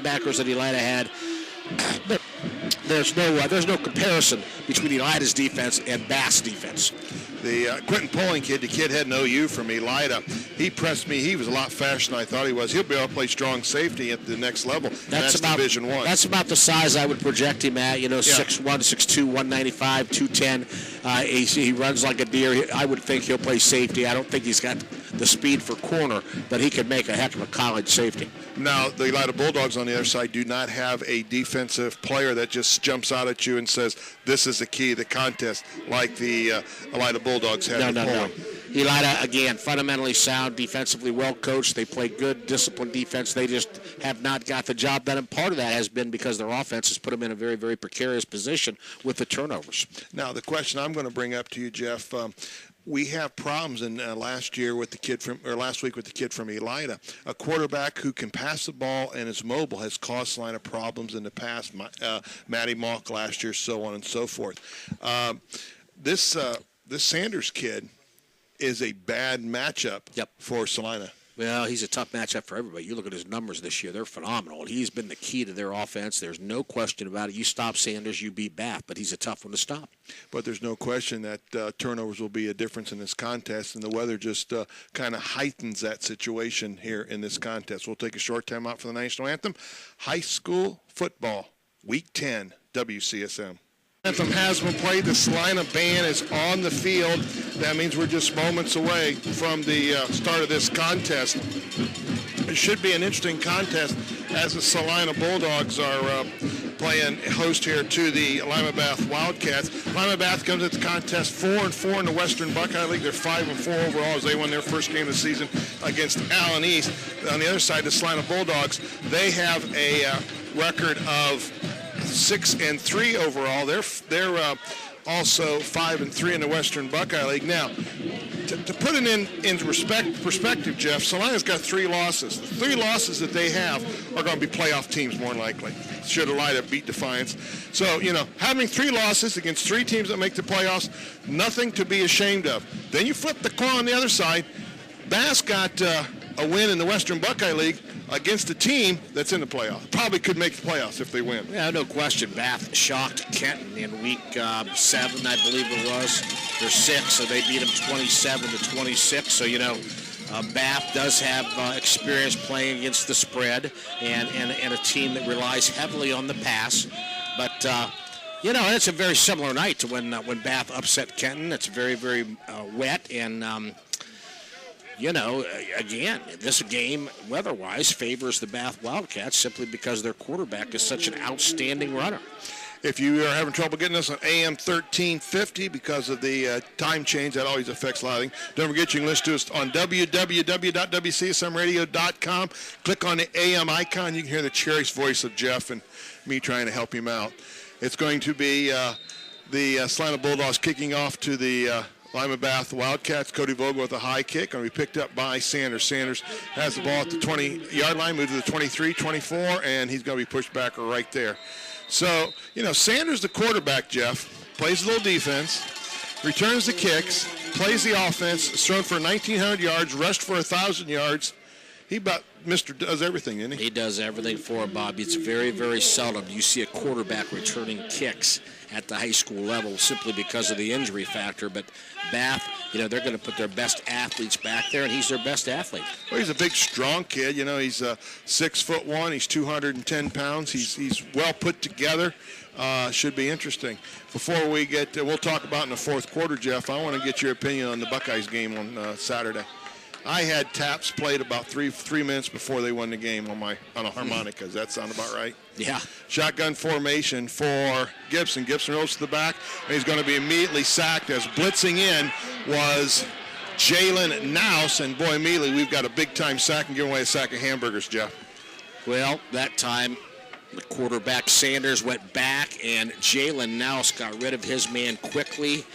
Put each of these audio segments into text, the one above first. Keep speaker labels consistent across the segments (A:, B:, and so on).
A: linebackers that Elida had. There's no comparison between Elida's defense and Bath's defense.
B: The Quentin Poling kid, the kid had an OU from Elida. He pressed me. He was a lot faster than I thought he was. He'll be able to play strong safety at the next level. That's about Division I.
A: That's about the size I would project him at. 6'1", 6'2", 195, 210. He runs like a deer. I would think he'll play safety. I don't think he's got the speed for corner, but he could make a heck of a college safety.
B: Now, the Elida Bulldogs on the other side do not have a defensive player that just jumps out at you and says, this is the key of the contest, like the Elida Bulldogs have.
A: No. Elida, again, fundamentally sound, defensively well coached. They play good, disciplined defense. They just have not got the job done, and part of that has been because their offense has put them in a very, very precarious position with the turnovers. Now,
B: the question I'm going to bring up to you, Jeff, we have problems in last week with the kid from Elida. A quarterback who can pass the ball and is mobile has caused Celina problems in the past. Matty Mock last year, so on and so forth. This Sanders kid is a bad matchup for Celina.
A: Well, he's a tough matchup for everybody. You look at his numbers this year; they're phenomenal. He's been the key to their offense. There's no question about it. You stop Sanders, you beat Bath, but he's a tough one to stop.
B: But there's no question that turnovers will be a difference in this contest, and the weather just kind of heightens that situation here in this contest. We'll take a short time out for the national anthem. High school football, Week 10, WCSM. Anthem has been played. The Celina band is on the field. That means we're just moments away from the start of this contest. It should be an interesting contest as the Celina Bulldogs are playing host here to the Lima Bath Wildcats. Lima Bath comes into the contest 4-4 in the Western Buckeye League. They're 5-4 overall as they won their first game of the season against Allen East. On the other side, the Celina Bulldogs, they have a record of 6-3 overall. They're also 5-3 in the Western Buckeye League. Now, to put it in perspective, Jeff, Celina's got 3 losses. The 3 losses that they have are going to be playoff teams more than likely. Should Elida beat Defiance. So, having 3 losses against 3 teams that make the playoffs, nothing to be ashamed of. Then you flip the coin on the other side. Bass got a win in the Western Buckeye League against a team that's in the playoffs. Probably could make the playoffs if they win.
A: Yeah, no question. Bath shocked Kenton in week 7, I believe it was. They're 6, so they beat them 27-26. So, Bath does have experience playing against the spread and a team that relies heavily on the pass. But, it's a very similar night to when Bath upset Kenton. It's very, very wet and again, this game, weather-wise, favors the Bath Wildcats simply because their quarterback is such an outstanding runner.
B: If you are having trouble getting us on AM 1350 because of the time change, that always affects lighting. Don't forget you can listen to us on www.wcsmradio.com. Click on the AM icon. You can hear the cherished voice of Jeff and me trying to help him out. It's going to be the Celina Bulldogs kicking off to the Lima Bath Wildcats. Cody Vogel with a high kick, going to be picked up by Sanders. Sanders has the ball at the 20-yard line, moved to the 23, 24, and he's going to be pushed back right there. So, Sanders, the quarterback, Jeff, plays a little defense, returns the kicks, plays the offense, is thrown for 1,900 yards, rushed for 1,000 yards. He about does everything, isn't he?
A: He does everything for him, Bobby. It's very, very seldom you see a quarterback returning kicks at the high school level simply because of the injury factor. But Bath, they're going to put their best athletes back there, and he's their best athlete.
B: Well, he's a big, strong kid. He's 6'1". He's 210 pounds. He's well put together. Should be interesting. Before we get, we'll talk about in the fourth quarter, Jeff. I want to get your opinion on the Buckeyes game on Saturday. I had taps played about three minutes before they won the game on a harmonica. Does that sound about right?
A: Yeah.
B: Shotgun formation for Gibson. Gibson rolls to the back, and he's going to be immediately sacked as blitzing in was Jalen Nouse. And boy, immediately we've got a big-time sack and giving away a sack of hamburgers, Jeff.
A: Well, that time the quarterback Sanders went back, and Jalen Nouse got rid of his man quickly.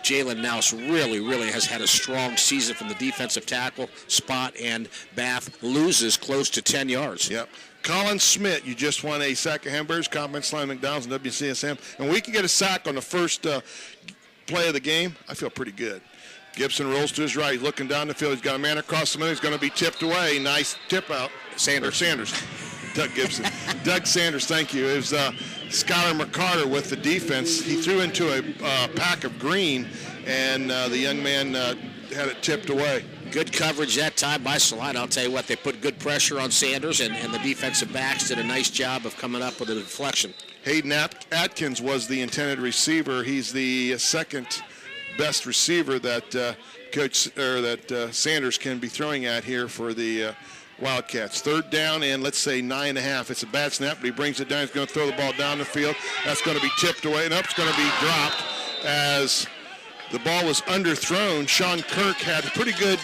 A: Jalen Nouse really has had a strong season from the defensive tackle spot, and Bath loses close to 10 yards.
B: Yep. Colin Schmidt, you just won a sack of hamburgers. Compliment Slime McDonald's and WCSM. And we can get a sack on the first play of the game. I feel pretty good. Gibson rolls to his right. He's looking down the field. He's got a man across the middle. He's going to be tipped away. Nice tip out.
A: Sanders.
B: Doug Gibson. Doug Sanders, thank you. It was Skylar McCarter with the defense. He threw into a pack of green, and the young man had it tipped away.
A: Good coverage that time by Celina. I'll tell you what, they put good pressure on Sanders, and the defensive backs did a nice job of coming up with a deflection.
B: Hayden Atkins was the intended receiver. He's the second best receiver that Sanders can be throwing at here for the Wildcats. Third down and let's say 9.5. It's a bad snap, but he brings it down. He's going to throw the ball down the field. That's going to be tipped away, and it's going to be dropped as the ball was underthrown. Sean Kirk had pretty good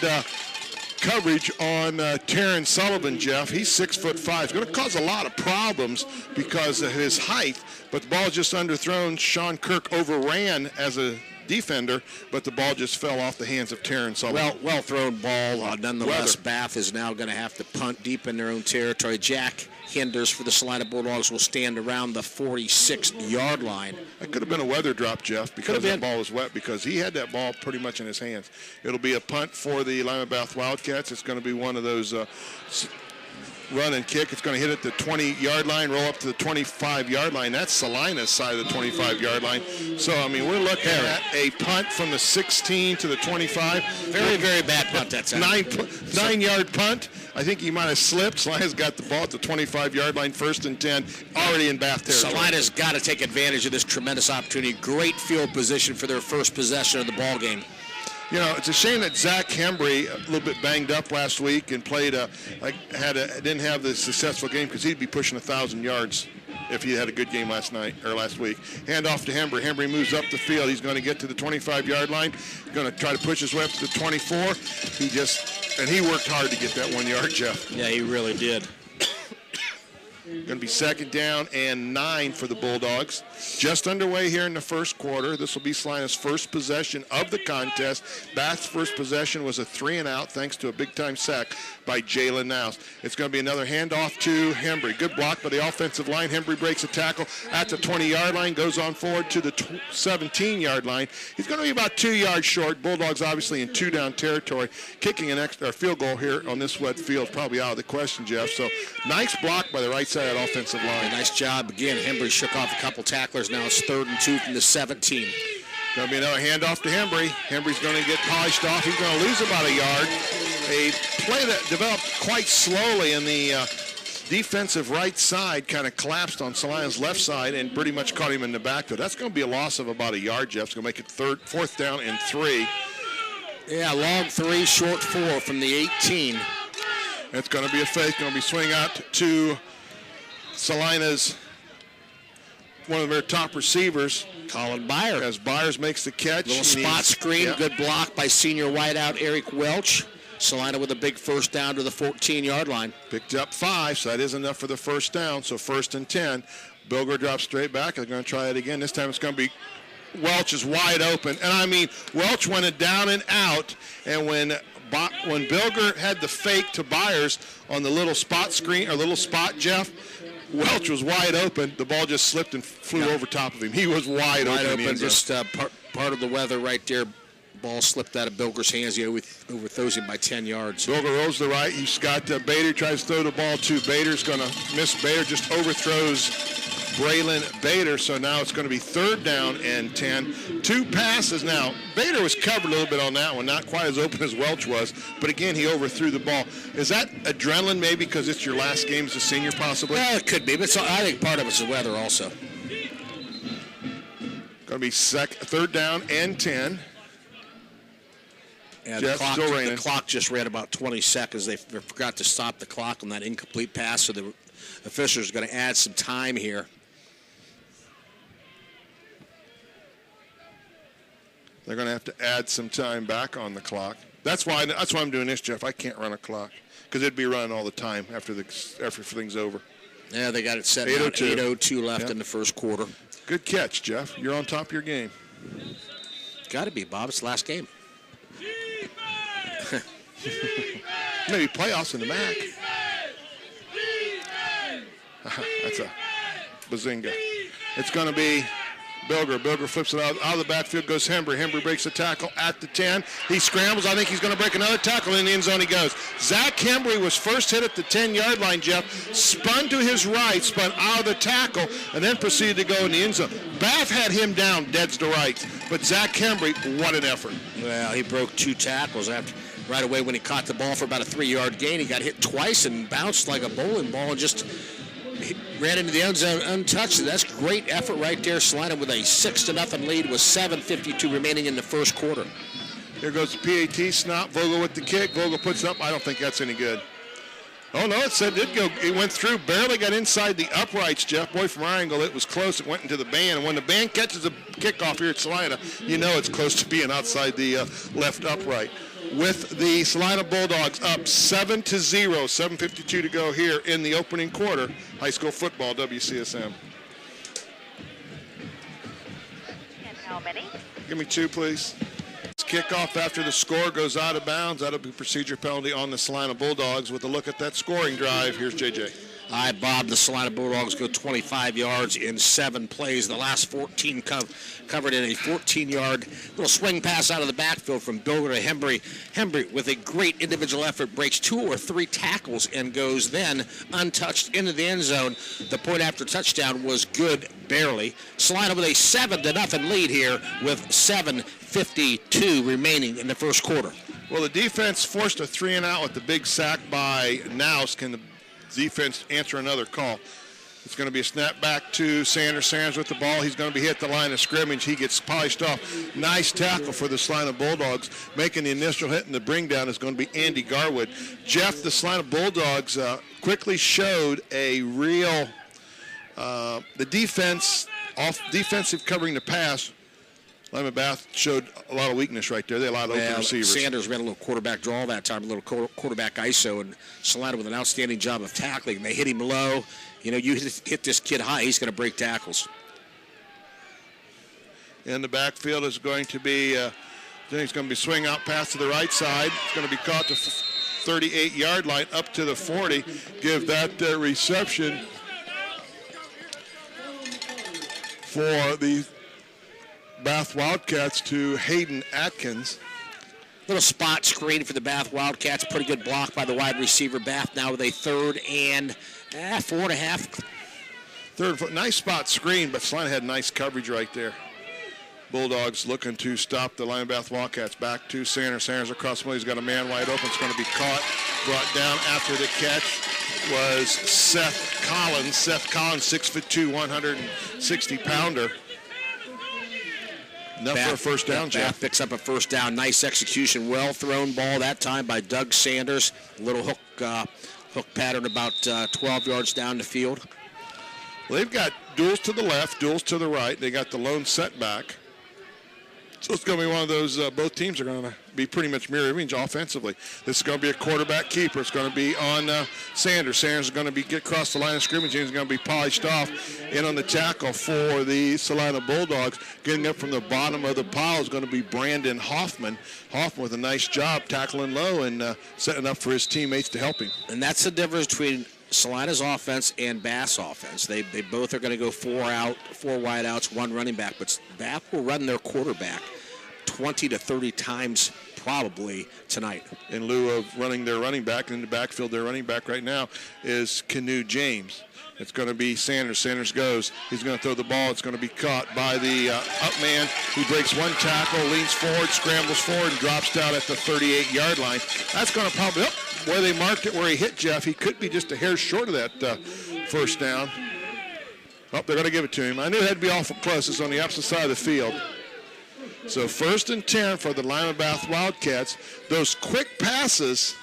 B: coverage on Terrence Sullivan, Jeff. He's 6'5". It's going to cause a lot of problems because of his height, but the ball is just underthrown. Sean Kirk overran as a defender, but the ball just fell off the hands of Terrence Sullivan.
A: Well thrown ball. Nonetheless, Bath is now going to have to punt deep in their own territory. Jack Hinders for the Celina Bulldogs will stand around the 46-yard line.
B: That could have been a weather drop, Jeff, because that ball was wet, because he had that ball pretty much in his hands. It'll be a punt for the Lima Bath Wildcats. It's going to be one of those run and kick. It's going to hit at the 20-yard line, roll up to the 25-yard line. That's Celina's side of the 25-yard line. So, I mean, we're looking at a punt from the 16 to the 25.
A: Very, very bad punt that time.
B: 9-yard punt. I think he might have slipped. Celina's got the ball at the 25-yard line, 1st and 10, already in Bath territory.
A: Celina's got to take advantage of this tremendous opportunity. Great field position for their first possession of the ball game.
B: You know, it's a shame that Zach Hembry, a little bit banged up last week and didn't have the successful game, because he'd be pushing 1,000 yards if he had a good game last week. Hand off to Hembry. Hembry moves up the field. He's going to get to the 25-yard line. Going to try to push his way up to the 24. He worked hard to get that 1 yard, Jeff.
A: Yeah, he really did.
B: Going to be 2nd down and 9 for the Bulldogs. Just underway here in the first quarter. This will be Celina's first possession of the contest. Bath's first possession was a 3-and-out thanks to a big-time sack by Jalen Nouse. It's going to be another handoff to Hembry. Good block by the offensive line. Hembry breaks a tackle at the 20-yard line, goes on forward to the 17-yard line. He's going to be about 2 yards short. Bulldogs obviously in 2-down territory. Kicking an extra field goal here on this wet field is probably out of the question, Jeff. So nice block by the right side of that offensive line.
A: Nice job. Again, Hembry shook off a couple tacklers. Now it's 3rd and 2 from the 17.
B: Going to be another handoff to Hembry. Hembry's going to get polished off. He's going to lose about a yard. A play that developed quite slowly, and the defensive right side kind of collapsed on Celina's left side and pretty much caught him in the backfield. That's going to be a loss of about a yard, Jeff. It's going to make it 4th down and 3.
A: Yeah, long 3, short 4 from the 18.
B: It's going to be a fake. Going to be swing out to Celina's one of their top receivers,
A: Colin Byers.
B: As Byers makes the catch.
A: Little spot screen, good block by senior wideout Eric Welch. Celina with a big first down to the 14-yard line.
B: Picked up 5, so that is enough for the first down. So 1st and 10. Bilger drops straight back. They're going to try it again. This time it's going to be Welch is wide open. And I mean, Welch went it down and out. And when Bilger had the fake to Byers on the little spot screen, or little spot, Jeff, Welch was wide open. The ball just slipped and flew over top of him. He was wide open.
A: Just part of the weather right there. Ball slipped out of Bilger's hands. He overthrows him by 10 yards.
B: Bilger rolls to the right. He's got Bader, tries to throw the ball to Bader's going to miss. Bader just overthrows Braylon Bader. So now it's going to be 3rd down and 10. 2 passes now. Bader was covered a little bit on that one, not quite as open as Welch was. But again, he overthrew the ball. Is that adrenaline maybe because it's your last game as a senior possibly?
A: Well, it could be, but I think part of it's the weather also.
B: Going to be 3rd down and 10.
A: Yeah, the clock just ran about 20 seconds. They forgot to stop the clock on that incomplete pass, so the officials are going to add some time here.
B: They're going to have to add some time back on the clock. That's why I'm doing this, Jeff. I can't run a clock because it'd be running all the time after everything's over.
A: Yeah, they got it set down. 8:02 left in the first quarter.
B: Good catch, Jeff. You're on top of your game.
A: Got to be, Bob. It's the last game.
B: Maybe playoffs in the MAC. That's a bazinga. It's going to be Bilger flips it out of the backfield, goes Hembry. Hembry breaks the tackle at the 10. He scrambles. I think he's going to break another tackle. In the end zone he goes. Zach Hembry was first hit at the 10-yard line, Jeff. Spun to his right, spun out of the tackle, and then proceeded to go in the end zone. Bath had him down dead to right, but Zach Hembry, what an effort.
A: Well, he broke 2 tackles after right away when he caught the ball for about a 3-yard gain. He got hit twice and bounced like a bowling ball and just ran into the end zone untouched. That's great effort right there. Celina with a 6-0 lead with 7:52 remaining in the first quarter.
B: Here goes the PAT snap. Vogel with the kick. Vogel puts it up. I don't think that's any good. Oh, no, it did go. It went through. Barely got inside the uprights, Jeff. Boy, from our angle, it was close. It went into the band. And when the band catches a kickoff here at Celina, you know it's close to being outside the left upright. With the Celina Bulldogs up 7-0, 7:52 to go here in the opening quarter. High school football, WCSM.
C: And how many?
B: Give me 2, please. Kickoff after the score goes out of bounds. That'll be procedure penalty on the Celina Bulldogs. With a look at that scoring drive, here's JJ.
A: All right, Bob, the Celina Bulldogs go 25 yards in 7 plays. The last 14 covered in a 14-yard little swing pass out of the backfield from Bilger to Hembry. Hembry, with a great individual effort, breaks 2 or 3 tackles and goes then untouched into the end zone. The point after touchdown was good, barely. Celina with a 7-0 lead here with 7:52 remaining in the first quarter.
B: Well, the defense forced a 3-and-out with the big sack by Naus. Can the defense answer another call? It's going to be a snap back to Sanders. Sanders with the ball. He's going to be hit the line of scrimmage. He gets polished off. Nice tackle for the Celina Bulldogs. Making the initial hit and the bring down is going to be Andy Garwood. Jeff, the Celina Bulldogs quickly showed a real the defensive covering the pass. Lima Bath showed a lot of weakness right there. They allowed open receivers.
A: Sanders ran a little quarterback draw that time, a little quarterback ISO, and Celina with an outstanding job of tackling. They hit him low. You know, you hit this kid high, he's going to break tackles.
B: In the backfield is going to be, he's going to be swing out pass to the right side. It's going to be caught to 38-yard line up to the 40. Give that reception for the Bath Wildcats to Hayden Atkins.
A: Little spot screen for the Bath Wildcats. Pretty good block by the wide receiver. Bath now with a 3rd and 4.5.
B: Nice spot screen, but Celina had nice coverage right there. Bulldogs looking to stop the Lima Bath Wildcats. Back to Sanders. Sanders across the middle. He's got a man wide open. It's going to be caught. Brought down after the catch was Seth Collins. Seth Collins, 6'2", 160-pounder. Enough for a first down, Jeff.
A: Bath picks up a first down. Nice execution. Well thrown ball that time by Doug Sanders. A little hook pattern about 12 yards down the field.
B: Well, they've got duels to the left, duels to the right. They got the lone setback. So it's going to be one of those, both teams are going to be pretty much mirror image offensively. This is going to be a quarterback keeper. It's going to be on Sanders. Sanders is going to get across the line of scrimmage, and he's going to be polished off. In on the tackle for the Celina Bulldogs. Getting up from the bottom of the pile is going to be Brandon Hoffman. Hoffman with a nice job tackling low and setting up for his teammates to help him.
A: And that's the difference between Celina's offense and Bath's offense. They both are going to go 4 wide outs, 1 running back, but Bath will run their quarterback 20 to 30 times probably tonight.
B: In lieu of running their running back in the backfield, their running back right now is Canoe James. It's going to be Sanders. Sanders goes. He's going to throw the ball. It's going to be caught by the up man. He breaks 1 tackle, leans forward, scrambles forward, and drops down at the 38-yard line. That's going to probably, where they marked it, where he hit Jeff, he could be just a hair short of that first down. Oh, they're going to give it to him. I knew it had to be awful close. It's on the opposite side of the field. So 1st and 10 for the Lima Bath Wildcats. Those quick passes,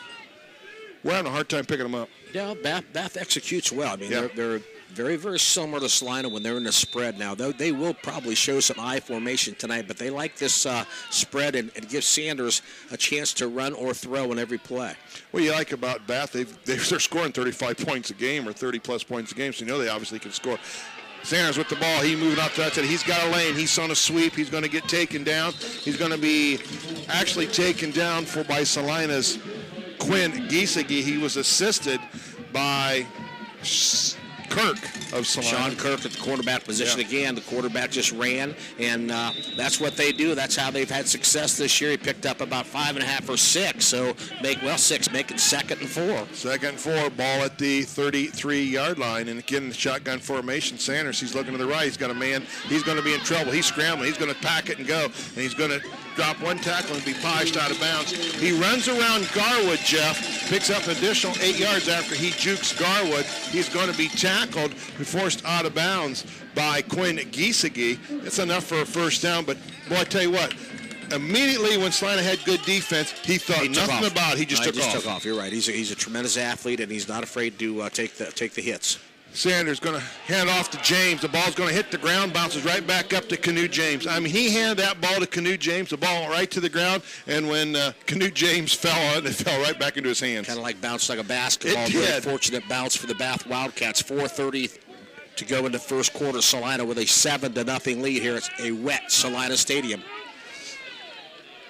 B: we're having a hard time picking them up.
A: Yeah, Bath executes well. I mean, they're very, very similar to Celina when they're in the spread now. They will probably show some I formation tonight, but they like this spread and give Sanders a chance to run or throw in every play.
B: What you like about Bath, they're scoring 35 points a game or 30-plus points a game, so you know they obviously can score. Sanders with the ball. He moving up to that side. He's got a lane. He's on a sweep. He's going to get taken down. He's going to be actually taken down by Celina's Quinn Giesecke. He was assisted by Kirk of Celina.
A: Sean Kirk at the quarterback position again. The quarterback just ran, and that's what they do. That's how they've had success this year. He picked up about 5.5 or 6, so 6, make it 2nd and 4.
B: 2nd and 4, ball at the 33-yard line, and again, the shotgun formation. Sanders, he's looking to the right. He's got a man. He's going to be in trouble. He's scrambling. He's going to pack it and go, and he's going to drop one tackle and be polished out of bounds. He runs around Garwood, Jeff, picks up an additional 8 yards after he jukes Garwood. He's going to be tackled and forced out of bounds by Quinn Giesecke. It's enough for a first down, but boy, I tell you what, immediately when Celina had good defense, he thought nothing about it. He just took off.
A: You're right. He's a tremendous athlete, and he's not afraid to take the hits.
B: Sanders going to hand off to James. The ball's going to hit the ground, bounces right back up to Canute James. I mean, he handed that ball to Canute James. The ball went right to the ground, and when Canute James fell on it, it fell right back into his hands.
A: Kind of like bounced like a basketball.
B: It did.
A: Very fortunate bounce for the Bath Wildcats. 4:30 to go in the first quarter. Celina with a 7-0 lead here. It's a wet Celina Stadium.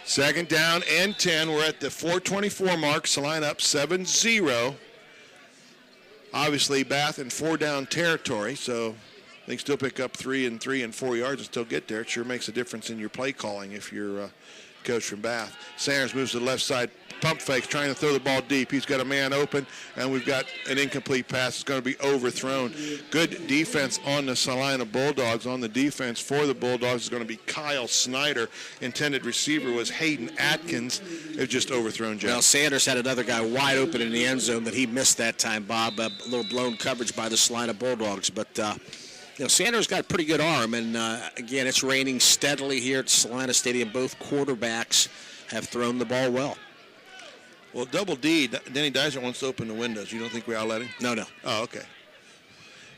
B: 2nd down and 10. We're at the 4:24 mark. Celina up 7-0. Obviously, Bath in 4-down territory, so they can still pick up 3 and 4 yards and still get there. It sure makes a difference in your play calling if you're coach from Bath. Sanders moves to the left side, pump fakes, trying to throw the ball deep. He's got a man open, and we've got an incomplete pass. It's going to be overthrown. Good defense on the Celina Bulldogs. On the defense for the Bulldogs is going to be Kyle Snyder. Intended receiver was Hayden Atkins. It was just overthrown, Jeff.
A: Well, Sanders had another guy wide open in the end zone that he missed that time, Bob. A little blown coverage by the Celina Bulldogs, but Sanders got a pretty good arm, and again, it's raining steadily here at Celina Stadium. Both quarterbacks have thrown the ball well.
B: Well, Double D, Denny Dizer wants to open the windows. You don't think we outlet him?
A: No.
B: Oh, okay.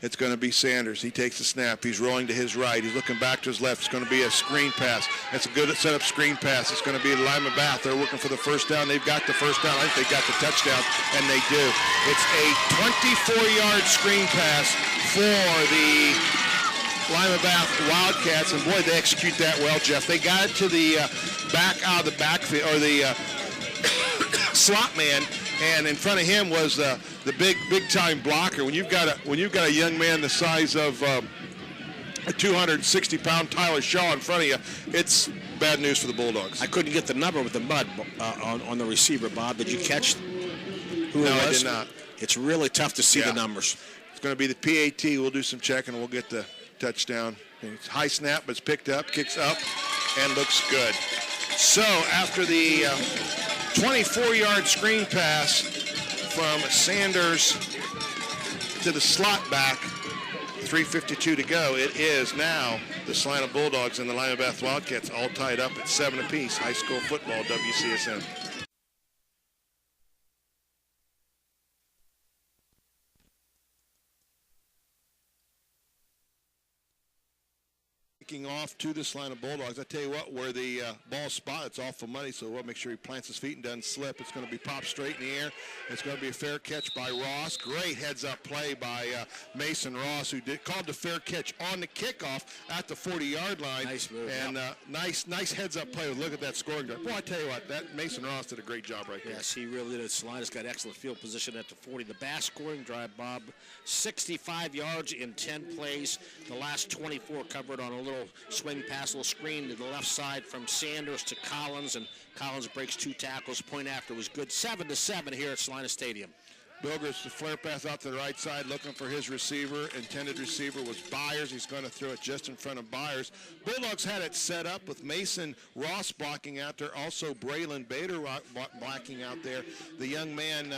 B: It's going to be Sanders. He takes the snap. He's rolling to his right. He's looking back to his left. It's going to be a screen pass. That's a good set-up screen pass. It's going to be Lima Bath. They're looking for the first down. They've got the first down. I think they got the touchdown, and they do. It's a 24-yard screen pass for the Lima Bath Wildcats, and boy, they execute that well, Jeff. They got it to the back out of the backfield, or the slot man, and in front of him was the big time blocker. When you've got a young man the size of a 260-pound Tyler Shaw in front of you, it's bad news for the Bulldogs.
A: I couldn't get the number with the mud on the receiver, Bob. Did you catch who it was?
B: No, I did not.
A: It's really tough to see the numbers.
B: It's going to be the PAT. We'll do some checking, and we'll get the touchdown. It's high snap, but it's picked up, kicks up, and looks good. So after the 24-yard screen pass from Sanders to the slot back, 3:52 to go, it is now the Celina Bulldogs and the Lima Bath Wildcats all tied up at 7 apiece. High school football, WCSN. Kicking off to the Celina Bulldogs. I tell you what, where the ball spot, it's awful muddy, so we'll make sure he plants his feet and doesn't slip. It's going to be popped straight in the air. It's going to be a fair catch by Ross. Great heads-up play by Mason Ross, who called the fair catch on the kickoff at the 40-yard line.
A: Nice move.
B: And nice heads-up play. Look at that scoring drive. Boy, I tell you what, that Mason Ross did a great job right there.
A: Yes, he really did. Celina's got excellent field position at the 40. The Bass scoring drive, Bob, 65 yards in 10 plays. The last 24 covered on a little swing pass, little screen to the left side from Sanders to Collins, and Collins breaks 2 tackles. Point after was good. 7-7 here at Celina Stadium.
B: Bilger's the flare pass out to the right side, looking for his receiver. Intended receiver was Byers. He's going to throw it just in front of Byers. Bulldogs had it set up with Mason Ross blocking out there, also Braylon Bader blocking out there. The young man,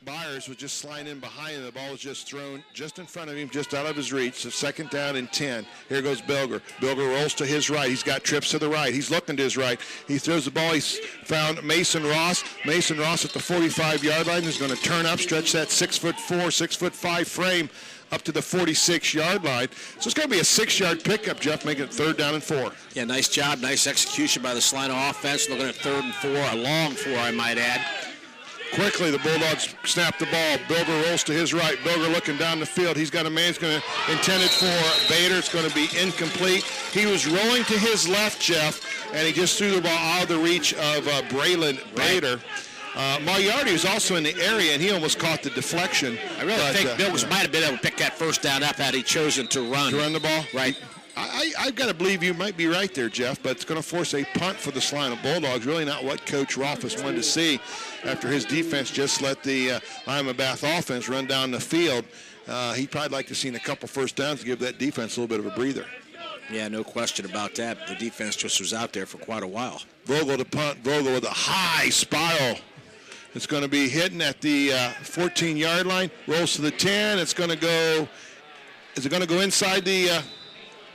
B: Byers, was just sliding in behind him. The ball was just thrown just in front of him, just out of his reach. So 2nd down and 10. Here goes Bilger. Bilger rolls to his right. He's got trips to the right. He's looking to his right. He throws the ball. He's found Mason Ross. Mason Ross at the 45-yard line is going to turn up, stretch that 6'4", 6'5" frame up to the 46-yard line. So it's going to be a 6-yard pickup, Jeff, making it 3rd down and 4.
A: Yeah, nice job. Nice execution by the Celina offense. Looking at 3rd and 4, a long 4, I might add.
B: Quickly, the Bulldogs snap the ball. Bilger rolls to his right. Bilger looking down the field. He's got a man who's going to intended for Bader. It's going to be incomplete. He was rolling to his left, Jeff, and he just threw the ball out of the reach of Braylon Bader. Mariardi was also in the area, and he almost caught the deflection.
A: I really think Bills might have been able to pick that first down up had he chosen to run.
B: To run the ball?
A: Right.
B: I've got to believe you might be right there, Jeff, but it's going to force a punt for the Celina Bulldogs. Really not what Coach Rolfes wanted to see after his defense just let the Lima Bath offense run down the field. He'd probably like to see a couple first downs to give that defense a little bit of a breather.
A: Yeah, no question about that. The defense just was out there for quite a while.
B: Vogel to punt. Vogel with a high spiral. It's going to be hitting at the 14-yard line. Rolls to the 10. It's going to go. Is it going to go inside the?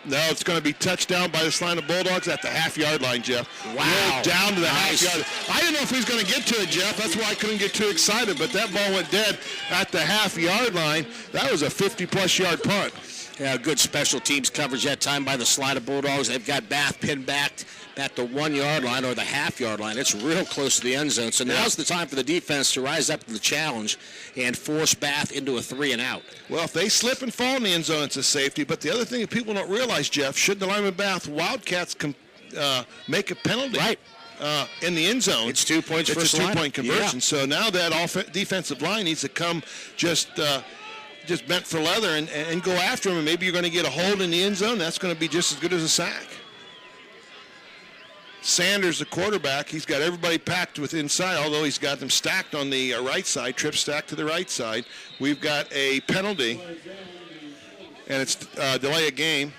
B: No, it's going to be touched down by the Celina Bulldogs at the half-yard line, Jeff.
A: Wow.
B: Down to the
A: Nice.
B: half-yard. I didn't know if he was going to get to it, Jeff. That's why I couldn't get too excited. But that ball went dead at the half-yard line. That was a 50-plus yard punt.
A: Yeah, good special teams coverage that time by the Celina Bulldogs. They've got Bath pinned back at the 1 yard line or the half-yard line. It's real close to the end zone. So now's the time for the defense to rise up to the challenge and force Bath into a 3-and-out.
B: Well, if they slip and fall in the end zone, it's a safety. But the other thing that people don't realize, Jeff, should the Lima Bath Wildcats make a penalty in the end zone,
A: it's 2 points for
B: it's a
A: Celina.
B: two-point conversion.
A: Yeah.
B: So now that defensive line needs to come just bent for leather and go after him, and maybe you're going to get a hold in the end zone. That's going to be just as good as a sack. Sanders, the quarterback, he's got everybody packed with inside, although he's got them stacked on the right side, trip stacked to the right side. We've got a penalty, and it's delay a game.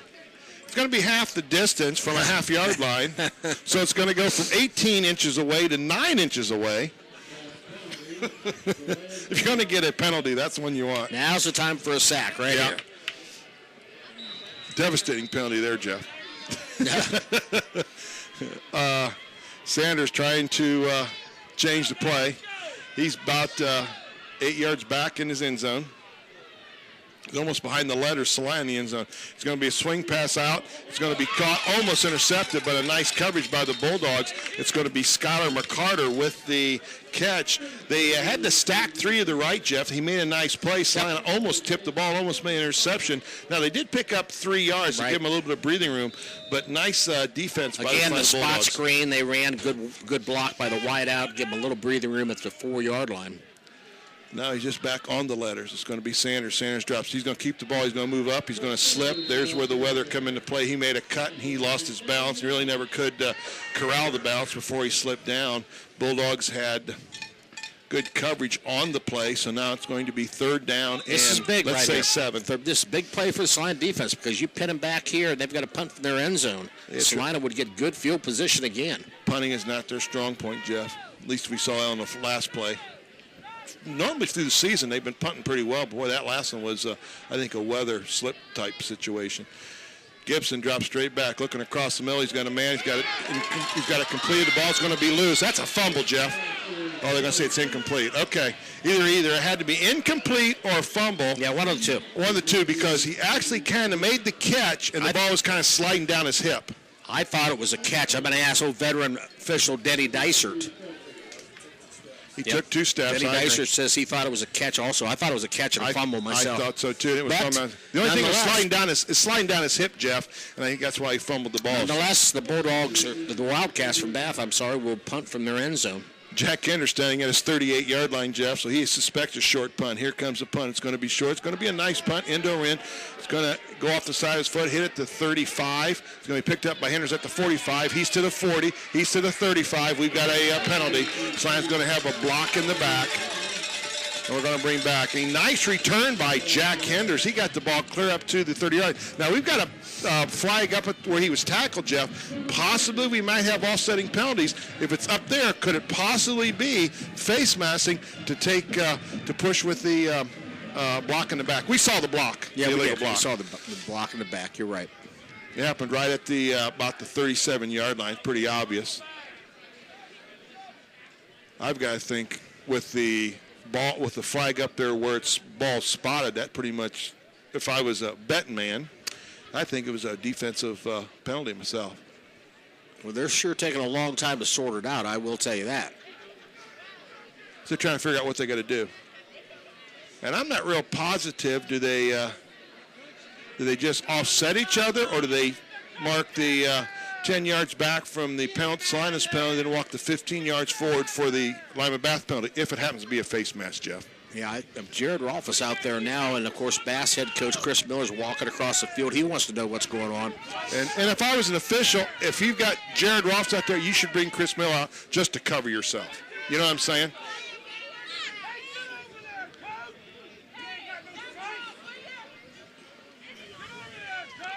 B: It's going to be half the distance from a half-yard line, so it's going to go from 18 inches away to 9 inches away. If you're going to get a penalty, that's the one you want.
A: Now's the time for a sack right here.
B: Devastating penalty there, Jeff. Sanders trying to change the play. He's about 8 yards back in his end zone. He's almost behind the letters, Celina in the end zone. It's going to be a swing pass out. It's going to be caught, almost intercepted, but a nice coverage by the Bulldogs. It's going to be Skylar McCarter with the catch. They had to stack three to the right, Jeff. He made a nice play. Celina almost tipped the ball, almost made an interception. Now, they did pick up 3 yards to give him a little bit of breathing room, but nice defense by the
A: Again, the
B: Bulldogs.
A: spot screen, they ran good block by the wideout, give him a little breathing room at the 4 yard line.
B: Now he's just back on the letters. It's going to be Sanders. Sanders drops. He's going to keep the ball. He's going to move up. He's going to slip. There's where the weather come into play. He made a cut, and he lost his balance. He really never could corral the balance before he slipped down. Bulldogs had good coverage on the play, so now it's going to be third down
A: This is big,
B: let's
A: right
B: say
A: here.
B: 7.
A: This is a big play for the Celina defense because you pin them back here, and they've got to punt from their end zone. Celina would get good field position again.
B: Punting is not their strong point, Jeff. At least we saw on the last play. Normally through the season, they've been punting pretty well. Boy, that last one was, I think, a weather slip type situation. Gibson drops straight back, looking across the middle. He's got a man. He's got it completed. The ball's going to be loose. That's a fumble, Jeff. Oh, they're going to say it's incomplete. Okay, either it had to be incomplete or fumble.
A: Yeah, one of the two.
B: One of the two, because he actually kind of made the catch, and the ball was kind of sliding down his hip.
A: I thought it was a catch. I'm going to ask old veteran official Denny Dysert.
B: He took 2 steps.
A: Denny Dysert says he thought it was a catch also. I thought it was a catch and a fumble myself.
B: I thought so, too. It was the only thing was sliding down his hip, Jeff, and I think that's why he fumbled the ball.
A: Nonetheless, the Bulldogs, or the Wildcats from Bath, will punt from their end zone.
B: Jack Kinder standing at his 38-yard line, Jeff, so he suspects a short punt. Here comes the punt. It's going to be short. It's going to be a nice punt, end over end. It's going to go off the side of his foot, hit at the 35. It's going to be picked up by Henders at the 45. He's to the 40. He's to the 35. We've got a penalty. Sline's going to have a block in the back. And we're going to bring back a nice return by Jack Henders. He got the ball clear up to the 30-yard. Now, we've got a flag up at where he was tackled, Jeff. Possibly we might have offsetting penalties. If it's up there, could it possibly be face massing to take to push with the block in the back? We saw the block.
A: Yeah,
B: the
A: we
B: illegal block.
A: We saw the block in the back. You're right.
B: It happened right at the about the 37-yard line. Pretty obvious. I've got to think with the ball, with the flag up there where it's ball spotted, that pretty much, if I was a betting man, I think it was a defensive penalty myself.
A: Well, they're sure taking a long time to sort it out, I will tell you that.
B: So they're trying to figure out what they got to do. And I'm not real positive, do they just offset each other, or do they mark the 10 yards back from the Celina's penalty, then walk the 15 yards forward for the Lima Bath penalty, if it happens to be a face mask, Jeff.
A: Yeah, Jared Rolfe is out there now, and, of course, Bass head coach Chris Miller's walking across the field. He wants to know what's going on.
B: And if I was an official, if you've got Jared Rolfe out there, you should bring Chris Miller out just to cover yourself. You know what I'm saying?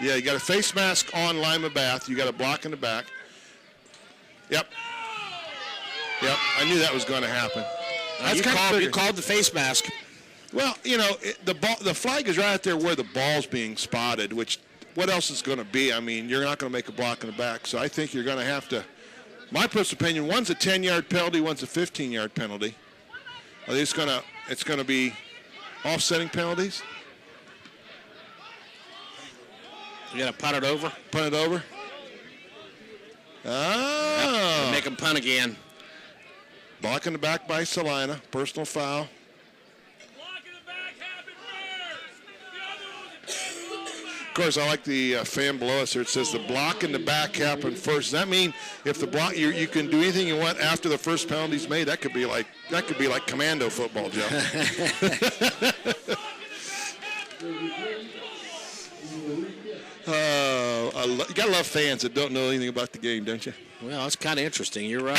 B: Yeah, you got a face mask on Lima Bath. You got a block in the back. Yep, I knew that was going to happen.
A: You called the face mask.
B: Well, the flag is right out there where the ball's being spotted, which what else is going to be? I mean, you're not going to make a block in the back. So I think you're going to have to, my personal opinion, one's a 10-yard penalty, one's a 15-yard penalty. Are they just it's going to be offsetting penalties?
A: You got to punt it over?
B: Punt it over? Oh.
A: Yep. Make him punt again.
B: Block in the back by Celina. Personal foul. Of course, I like the fan below us here. It says the block in the back happened first. Does that mean if the block you can do anything you want after the first penalty's made? That could be like commando football, Joe. You gotta love fans that don't know anything about the game, don't you?
A: Well, that's kind of interesting. You're right.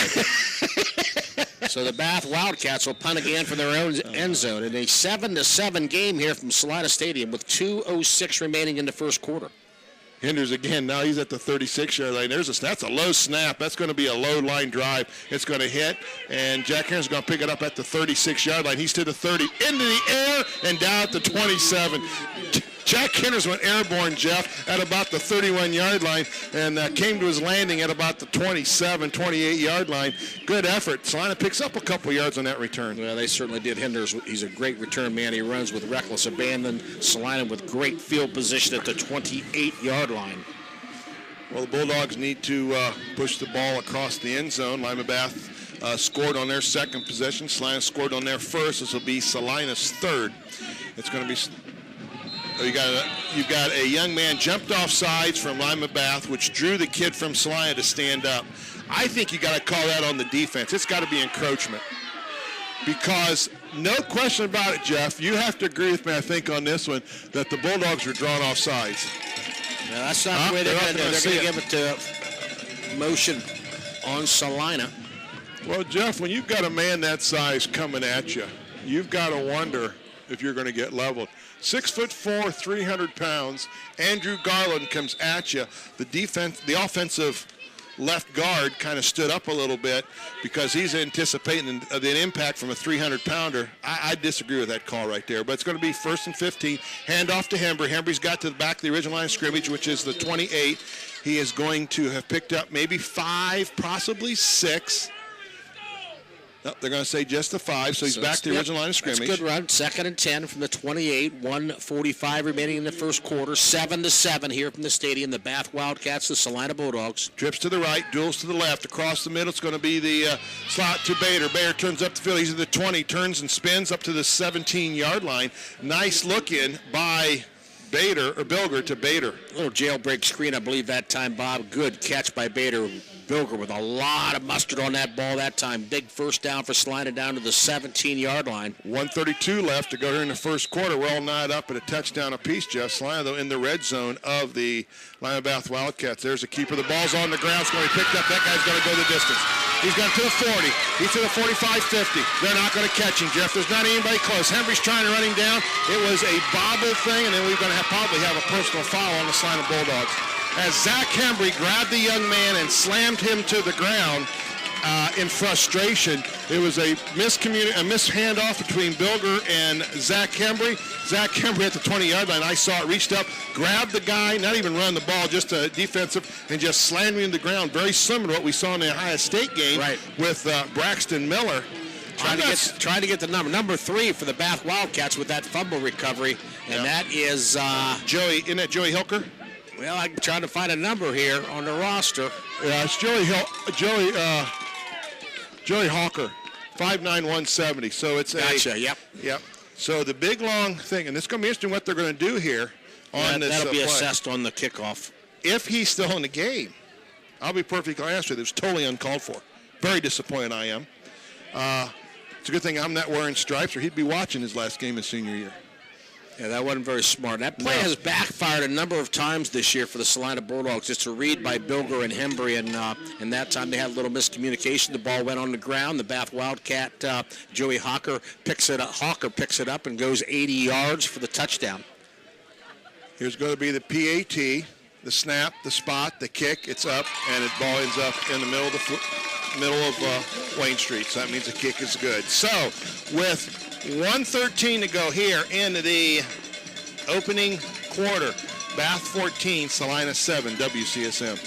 A: So the Bath Wildcats will punt again from their own end zone in a 7-7 game here from Celina Stadium with 2:06 remaining in the first quarter.
B: Hinders again. Now he's at the 36-yard line. That's a low snap. That's going to be a low line drive. It's going to hit, and Jack Henderson's going to pick it up at the 36-yard line. He's to the 30, into the air, and down at the 27. Jack Henderson went airborne, Jeff, at about the 31-yard line and came to his landing at about the 27, 28-yard line. Good effort. Celina picks up a couple yards on that return.
A: Well, they certainly did. Henders, he's a great return man. He runs with reckless abandon. Celina with great field position at the 28-yard line.
B: Well, the Bulldogs need to push the ball across the end zone. Lima Bath scored on their second possession. Celina scored on their first. This will be Celina's third. It's going to be... You've got a young man jumped off sides from Lima Bath, which drew the kid from Celina to stand up. I think you got to call that on the defense. It's got to be encroachment. Because no question about it, Jeff, you have to agree with me, I think, on this one, that the Bulldogs were drawn off sides.
A: No, that's not the way they're going to do it. They're going to give it to motion on Celina.
B: Well, Jeff, when you've got a man that size coming at you, you've got to wonder if you're going to get leveled. 6'4", 300 pounds. Andrew Garland comes at you. The offensive left guard kind of stood up a little bit because he's anticipating an impact from a 300-pounder. I disagree with that call right there, but it's going to be 1st and 15. Handoff to Hembry. Hembry's got to the back of the original line of scrimmage, which is the 28. He is going to have picked up maybe 5, possibly 6. No, they're going to say just the 5, so he's back to the original line of scrimmage.
A: That's a good run. 2nd and 10 from the 28. 1:45 remaining in the first quarter. 7-7 here from the stadium. The Bath Wildcats, the Celina Bulldogs.
B: Trips to the right, duels to the left. Across the middle, it's going to be the slot to Bader. Bader turns up the field. He's at the 20, turns and spins up to the 17-yard line. Nice look in by Bader, or Bilger to Bader.
A: A little jailbreak screen, I believe, that time, Bob. Good catch by Bader. Bilger with a lot of mustard on that ball that time. Big first down for Celina down to the 17-yard line.
B: 1:32 left to go here in the first quarter. We're all knotted up at a touchdown apiece, Jeff. Celina, though, in the red zone of the Lima Bath Wildcats. There's the keeper. The ball's on the ground. It's going to be picked up. That guy's going to go the distance. He's got to the 40. He's to the 45-50. They're not going to catch him, Jeff. There's not anybody close. Hembry's trying to run him down. It was a bobble thing, and then we're going to probably have a personal foul on the Celina Bulldogs. As Zach Hembry grabbed the young man and slammed him to the ground in frustration. It was a mishandoff between Bilger and Zach Hembry. Zach Hembry at the 20-yard line. I saw it, reached up, grabbed the guy, not even run the ball, just a defensive, and just slammed him to the ground. Very similar to what we saw in the Ohio State game with Braxton Miller.
A: Trying to get the number 3 for the Bath Wildcats with that fumble recovery, and that is
B: Joey. Isn't that Joey Hilker?
A: Well, I'm trying to find a number here on the roster.
B: Yeah, it's Joey Hawker, 5'9", 170. So it's
A: gotcha. Yep.
B: So the big long thing, and it's going to be interesting what they're going to do here on this
A: that'll be
B: play.
A: Assessed on the kickoff.
B: If he's still in the game. I'll be perfectly honest with you. It was totally uncalled for. Very disappointed I am. It's a good thing I'm not wearing stripes, or he'd be watching his last game his senior year.
A: Yeah, that wasn't very smart. That play has backfired a number of times this year for the Celina Bulldogs. It's a read by Bilger and Hembry, and that time they had a little miscommunication. The ball went on the ground. The Bath Wildcat, Joey Hawker picks it up and goes 80 yards for the touchdown.
B: Here's going to be the PAT, the snap, the spot, the kick. It's up, and the ball ends up in the middle of Wayne Street. So that means the kick is good. So with 1:13 to go here in the opening quarter, Bath 14, Celina 7, WCSM.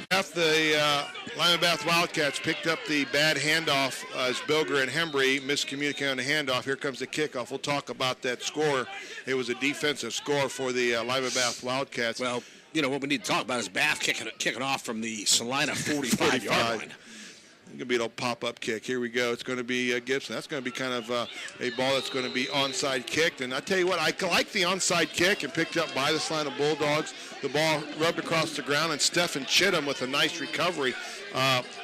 B: The Lima Bath Wildcats picked up the bad handoff as Bilger and Hembry miscommunicated on the handoff. Here comes the kickoff. We'll talk about that score. It was a defensive score for the Lima Bath Wildcats.
A: Well, you know, what we need to talk about is Bath kicking off from the Celina 45-yard line.
B: It's going to be an old pop-up kick. Here we go. It's going to be Gibson. That's going to be kind of a ball that's going to be onside kicked. And I tell you what, I like the onside kick and picked up by the Celina Bulldogs. The ball rubbed across the ground, and Stephen Chittum with a nice recovery.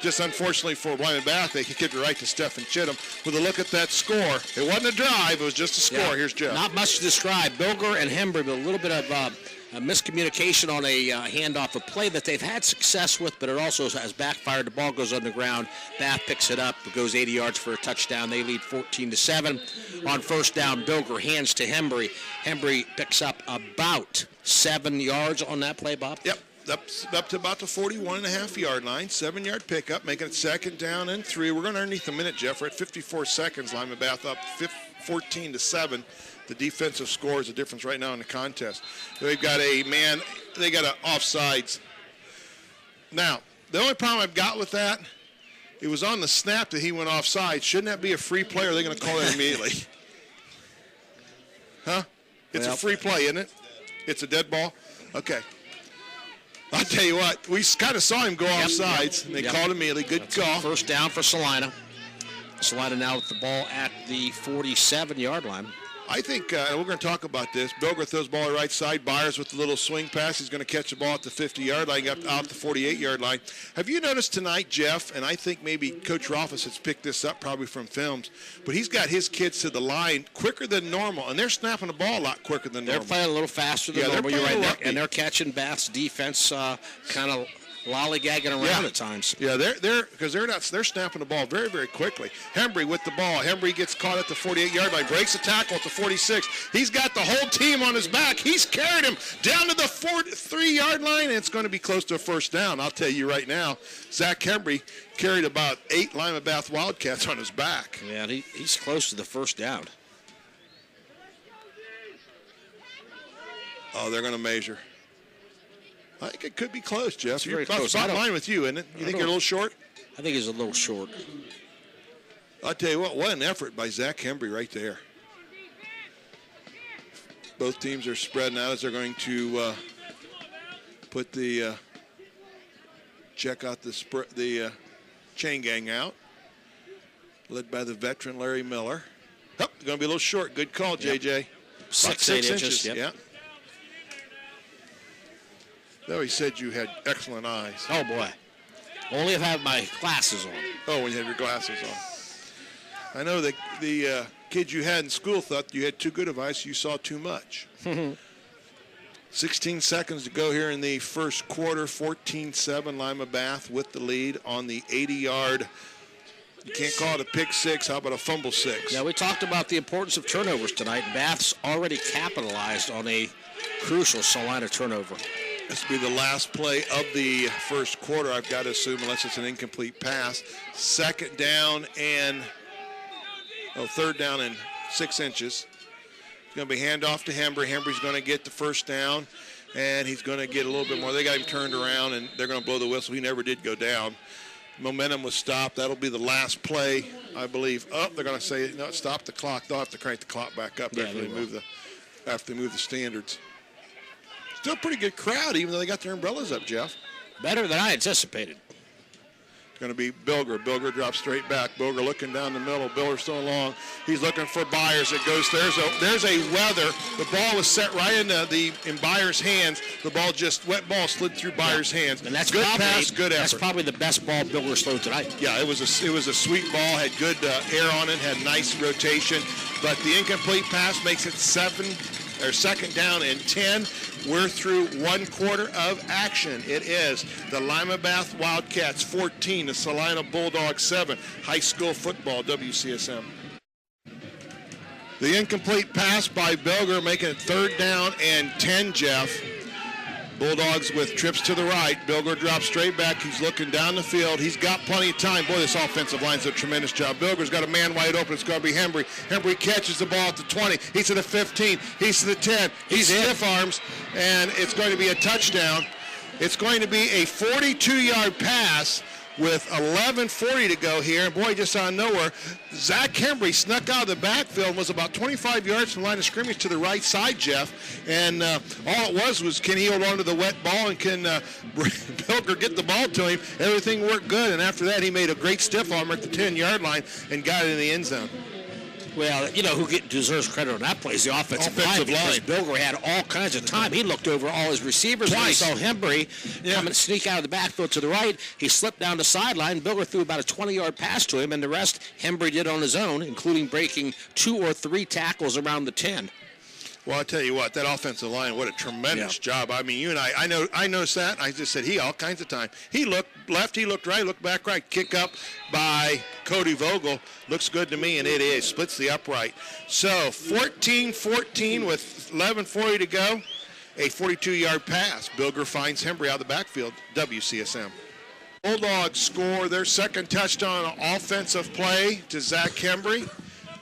B: Just unfortunately for Lyman Bath, they kicked it right to Stephen Chittum. With a look at that score, it wasn't a drive. It was just a score. Yeah. Here's Jeff.
A: Not much to describe. Bilger and Hembry, but a little bit of a miscommunication on a handoff, a play that they've had success with, but it also has backfired. The ball goes on the ground. Bath picks it up. It goes 80 yards for a touchdown. They lead 14-7. On first down, Bilger hands to Hembry. Hembry picks up about 7 yards on that play, Bob.
B: Yep. Up to about the 41.5-yard line. 7-yard pickup, making it 2nd down and 3. We're going underneath a minute, Jeff. We're at 54 seconds. Lima Bath up 14-7. The defensive score is the difference right now in the contest. They've got they got an offsides. Now, the only problem I've got with that, it was on the snap that he went offside. Shouldn't that be a free play, or are they going to call it immediately? Huh? It's a free play, isn't it? It's a dead ball? Okay. I'll tell you what, we kind of saw him go offsides, and they called immediately. Good call.
A: First down for Celina. Celina now with the ball at the 47-yard line.
B: I think, we're going to talk about this, Bilger throws the ball right side. Byers with the little swing pass. He's going to catch the ball at the 50-yard line, out the 48-yard line. Have you noticed tonight, Jeff, and I think maybe Coach Rothfuss has picked this up probably from films, but he's got his kids to the line quicker than normal, and they're snapping the ball a lot quicker than normal.
A: They're playing a little faster than normal. You're right, and they're catching Bath's defense kind of lollygagging around at times.
B: Yeah, they're snapping the ball very, very quickly. Hembry with the ball. Hembry gets caught at the 48-yard line, breaks the tackle at the 46. He's got the whole team on his back. He's carried him down to the 3-yard line, and it's going to be close to a first down. I'll tell you right now, Zach Hembry carried about 8 Lima Bath Wildcats on his back.
A: Yeah, he's close to the first down.
B: Oh, they're going to measure. I think it could be close, Jeff.
A: You're close.
B: About line with you, isn't it? You think you're a little short?
A: I think he's a little short.
B: I'll tell you what an effort by Zach Hembry right there. Both teams are spreading out as they're going to put the check out the chain gang out, led by the veteran Larry Miller. Oh, going to be a little short. Good call, JJ.
A: 6 inches. Yep.
B: Yeah. Though he said you had excellent eyes.
A: Oh, boy. Only if I have my glasses on.
B: Oh, when you have your glasses on. I know that the kids you had in school thought you had too good of eyes, so you saw too much. 16 seconds to go here in the first quarter. 14-7, Lima Bath with the lead on the 80-yard. You can't call it a pick six. How about a fumble six?
A: Yeah, we talked about the importance of turnovers tonight. Bath's already capitalized on a crucial Celina turnover.
B: This will be the last play of the first quarter, I've got to assume, unless it's an incomplete pass. 3rd down and 6 inches. It's going to be handoff to Hembry. Hembry's going to get the first down, and he's going to get a little bit more. They got him turned around, and they're going to blow the whistle. He never did go down. Momentum was stopped. That'll be the last play, I believe. Oh, they're going to say, no, stop the clock. They'll have to crank the clock back up after they move the standards. Still a pretty good crowd, even though they got their umbrellas up, Jeff.
A: Better than I anticipated.
B: going to be Bilger. Bilger drops straight back. Bilger looking down the middle. Bilger still long. He's looking for Byers. It goes. There's a weather. The ball was set right in Byers' hands. The ball wet ball slid through Byers' hands.
A: And that's
B: good
A: probably,
B: pass, good effort.
A: That's probably the best ball Bilger's thrown tonight.
B: Yeah, it was a sweet ball. Had good air on it. Had nice rotation. But the incomplete pass makes it second down and 10. We're through one quarter of action. It is the Lima Bath Wildcats 14, the Celina Bulldogs 7. High school football, WCSM. The incomplete pass by Bilger, making it third down and 10, Jeff. Bulldogs with trips to the right. Bilger drops straight back. He's looking down the field. He's got plenty of time. Boy, this offensive line's a tremendous job. Bilger's got a man wide open. It's going to be Hembry. Hembry catches the ball at the 20. He's to the 15. He's to the 10. He's stiff arms, and it's going to be a touchdown. It's going to be a 42-yard pass with 11:40 to go here. And boy, just out of nowhere, Zach Hembry snuck out of the backfield and was about 25 yards from the line of scrimmage to the right side, Jeff. And all it was can he hold on to the wet ball and can Bilger get the ball to him? Everything worked good. And after that, he made a great stiff arm at the 10-yard line and got it in the end zone.
A: Well, you know who deserves credit on that play is the offensive line. Because Bilger had all kinds of time. He looked over all his receivers. Twice. When he saw Hembry come and sneak out of the backfield to the right. He slipped down the sideline. Bilger threw about a 20-yard pass to him, and the rest Hembry did on his own, including breaking 2 or 3 tackles around the 10.
B: Well, I'll tell you what, that offensive line, what a tremendous job. I mean, you and I noticed that. I just said, all kinds of time. He looked left, he looked right, looked back right. Kick up by Cody Vogel. Looks good to me, and it is. Splits the upright. So, 14-14 with 11:40 to go. A 42-yard pass. Bilger finds Hembry out of the backfield. WCSM. Bulldogs score their second touchdown on offensive play to Zach Hembry.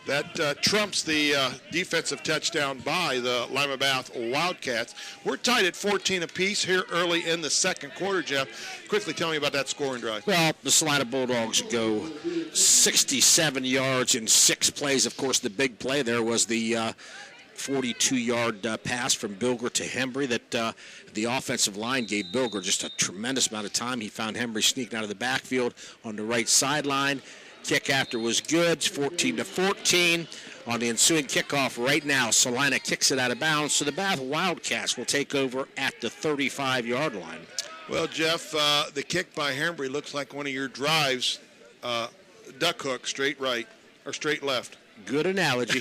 B: That trumps the defensive touchdown by the Lima Bath Wildcats. We're tied at 14 apiece here early in the second quarter, Jeff. Quickly tell me about that scoring drive.
A: Well, the Celina Bulldogs go 67 yards in 6 plays. Of course, the big play there was the 42-yard pass from Bilger to Hembry that the offensive line gave Bilger just a tremendous amount of time. He found Hembry sneaking out of the backfield on the right sideline. Kick after was good, 14-14. On the ensuing kickoff right now, Celina kicks it out of bounds, so the Bath Wildcats will take over at the 35-yard line.
B: Well, Jeff, the kick by Hembry looks like one of your drives, duck hook, straight right, or straight left.
A: Good analogy.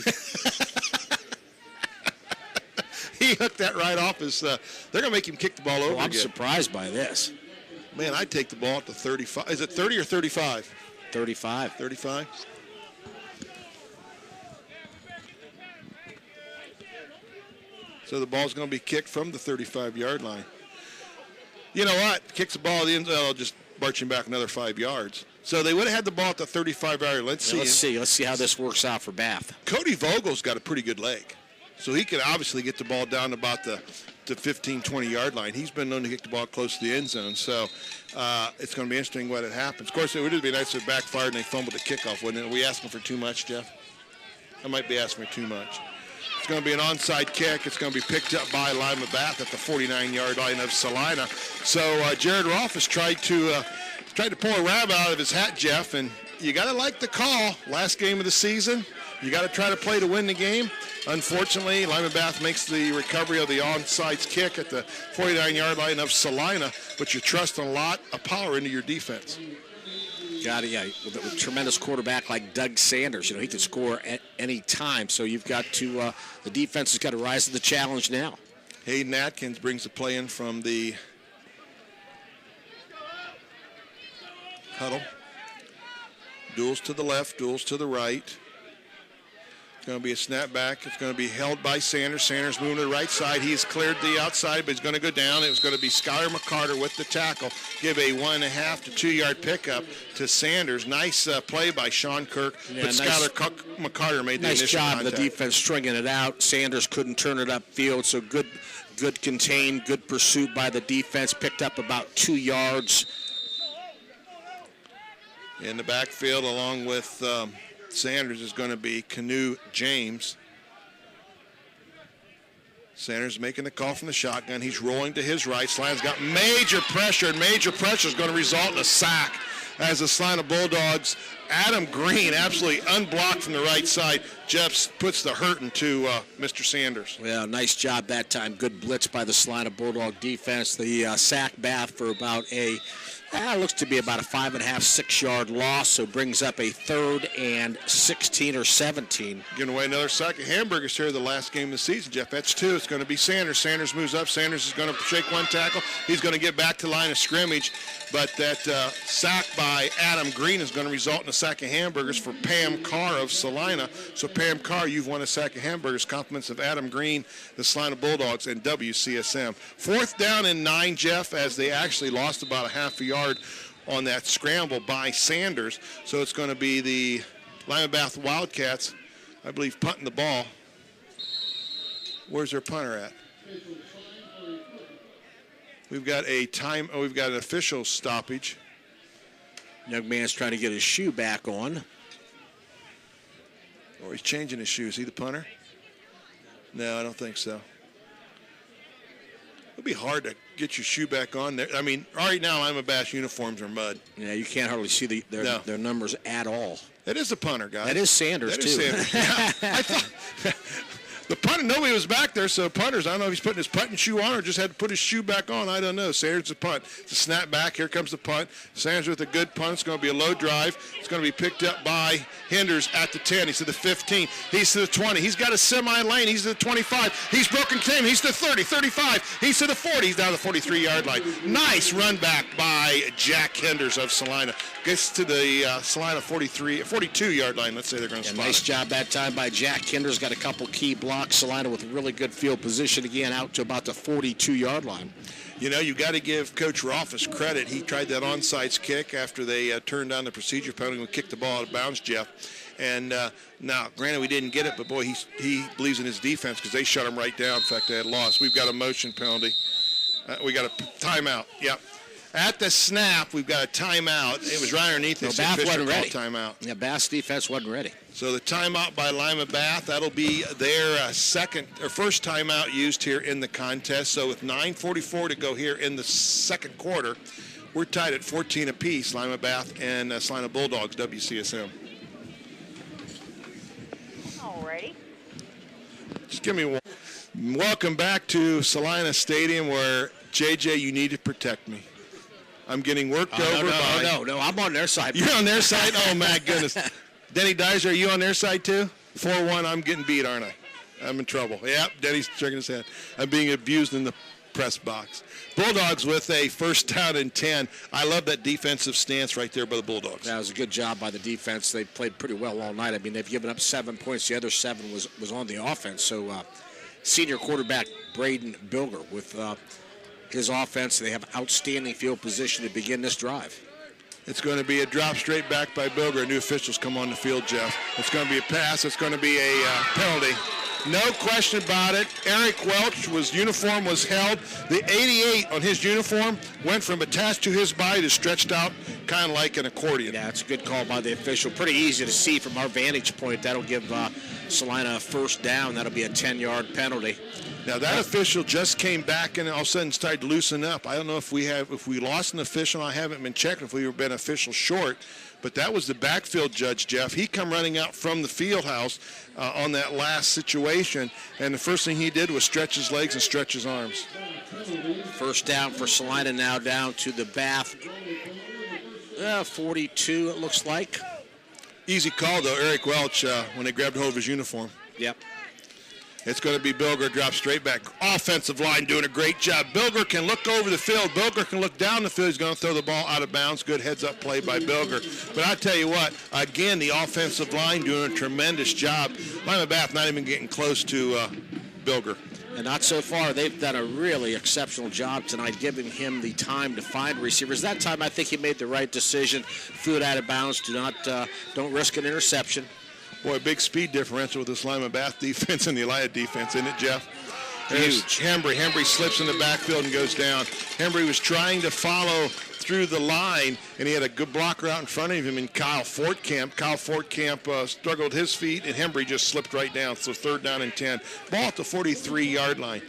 B: He hooked that right off his, they're going to make him kick the ball over
A: I'm
B: again.
A: surprised by this.
B: Man, I'd take the ball at the 35. Is it 30 or 35?
A: 35.
B: 35. So the ball's going to be kicked from the 35-yard line. You know what? Kicks the ball at the end zone, just marching back another 5 yards. So they would have had the ball at the 35-yard. Let's see how this works out for Bath. Cody Vogel's got a pretty good leg. So he could obviously get the ball down to about the 15, 20-yard line. He's been known to kick the ball close to the end zone. So it's going to be interesting what happens. Of course, it would be nice if it backfired and they fumbled the kickoff, wouldn't it? Are we asking for too much, Jeff? I might be asking for too much. It's going to be an onside kick. It's going to be picked up by Lima Bath at the 49-yard line of Celina. So Jared Rolfe has tried to pull a rabbit out of his hat, Jeff, and you got to like the call. Last game of the season. You got to try to play to win the game. Unfortunately, Lima Bath makes the recovery of the onside kick at the 49-yard line of Celina, but you trust a lot of power into your defense.
A: Got it, yeah. With a tremendous quarterback like Doug Sanders, he can score at any time. So you've got to, the defense has got to rise to the challenge now.
B: Hayden Atkins brings the play in from the huddle. Duels to the left, duels to the right. It's going to be a snap back. It's going to be held by Sanders. Sanders moving to the right side. He has cleared the outside, but he's going to go down. It was going to be Skyler McCarter with the tackle. Give a 1.5 to 2 yard pickup to Sanders. Nice play by Sean Kirk, but Skyler McCarter made the initial contact.
A: Nice job of the defense stringing it out. Sanders couldn't turn it upfield, so good contain, good pursuit by the defense. Picked up about 2 yards.
B: In the backfield, along with Sanders, is going to be Canoe James. Sanders making the call from the shotgun. He's rolling to his right. Celina's got major pressure, and major pressure is going to result in a sack. as the Celina Bulldogs. Adam Green absolutely unblocked from the right side. Jeff puts the hurt into Mr. Sanders.
A: Yeah, nice job that time. Good blitz by the Celina Bulldog defense. The sack Bath for about looks to be about a 5.5, 6-yard loss, so brings up a 3rd and 16 or 17.
B: Giving away another sack of hamburgers here the last game of the season, Jeff. That's 2. It's going to be Sanders. Sanders moves up. Sanders is going to shake one tackle. He's going to get back to line of scrimmage, but that sack by Adam Green is going to result in a sack of hamburgers for Pam Carr of Celina. So Pam Carr, you've won a sack of hamburgers. Compliments of Adam Green, the Celina Bulldogs, and WCSM. 4th down and 9, Jeff, as they actually lost about a half a yard on that scramble by Sanders. So it's going to be the Lima Bath Wildcats, I believe, punting the ball. Where's their punter at? We've got we've got an official stoppage.
A: Young man's trying to get his shoe back on.
B: Or he's changing his shoes. Is he the punter? No, I don't think so. It'll be hard to get your shoe back on there. I mean, right now, Lima Bath uniforms are mud.
A: Yeah, you can't hardly see their numbers at all.
B: That is the punter, guys.
A: That is Sanders,
B: too. Sanders. Yeah, I thought the punter, nobody was back there, so punters, I don't know if he's putting his punting shoe on or just had to put his shoe back on. I don't know. Sanders the punt. It's a snap back. Here comes the punt. Sanders with a good punt. It's going to be a low drive. It's going to be picked up by Henders at the 10. He's to the 15. He's to the 20. He's got a semi-lane. He's to the 25. He's broken 10. He's to the 30, 35. He's to the 40. He's down the 43-yard line. Nice run back by Jack Henders of Celina. Gets to the Celina 42-yard line. Let's say they're going to spot
A: nice
B: it.
A: job that time by Jack Henders. Got a couple key blocks. Celina with really good field position again out to about the 42-yard line.
B: You know, you got to give Coach Rolfus credit. He tried that onside kick after they turned down the procedure penalty and kicked the ball out of bounds, Jeff. And now, granted, we didn't get it, but, boy, he believes in his defense because they shut him right down. In fact, they had lost. We've got a motion penalty. We got a timeout. Yep. At the snap, we've got a timeout. It was right underneath this.
A: Bath wasn't ready.
B: Timeout.
A: Yeah, Bath's defense wasn't ready.
B: So the timeout by Lima Bath, that'll be their first timeout used here in the contest. So with 9:44 to go here in the second quarter, we're tied at 14 apiece, Lima Bath and Celina Bulldogs, WCSM.
C: Alrighty.
B: Just give me one. Welcome back to Celina Stadium where, JJ, you need to protect me. I'm getting worked over by...
A: No, I'm on their side.
B: You're on their side? Oh, my goodness. Denny Dyser, are you on their side too? 4-1, I'm getting beat, aren't I? I'm in trouble. Yep, Denny's shaking his head. I'm being abused in the press box. Bulldogs with a 1st down and 10. I love that defensive stance right there by the Bulldogs.
A: That was a good job by the defense. They played pretty well all night. I mean, they've given up 7 points. The other 7 was on the offense. So senior quarterback Braden Bilger with his offense. They have outstanding field position to begin this drive.
B: It's going to be a drop straight back by Bilger. New officials come on the field, Jeff. It's going to be a pass. It's going to be a penalty. No question about it. Eric Welch's uniform was held. The 88 on his uniform went from attached to his body to stretched out, kind of like an accordion.
A: Yeah, it's a good call by the official. Pretty easy to see from our vantage point. That'll give Celina a 1st down. That'll be a 10-yard penalty.
B: Now that official just came back and all of a sudden started to loosen up. I don't know if we lost an official. I haven't been checking if we've been official short, but that was the backfield judge, Jeff. He come running out from the field house on that last situation, and the first thing he did was stretch his legs and stretch his arms.
A: 1st down for Celina, now down to the Bath 42, it looks like.
B: Easy call, though, Eric Welch, when they grabbed hold of his uniform.
A: Yep.
B: It's going to be Bilger, drop straight back. Offensive line doing a great job. Bilger can look over the field. Bilger can look down the field. He's going to throw the ball out of bounds. Good heads-up play by Bilger. But I tell you what, again, the offensive line doing a tremendous job. Lima Bath not even getting close to Bilger.
A: And not so far. They've done a really exceptional job tonight, giving him the time to find receivers. That time, I think he made the right decision. Threw it out of bounds. Don't risk an interception.
B: Boy, big speed differential with this Lima Bath defense and the Elia defense, isn't it, Jeff? There's Hembry. Hembry slips in the backfield and goes down. Hembry was trying to follow through the line, and he had a good blocker out in front of him in Kyle Fortcamp. Kyle Fortcamp struggled his feet, and Hembry just slipped right down. So 3rd down and 10. Ball at the 43-yard line.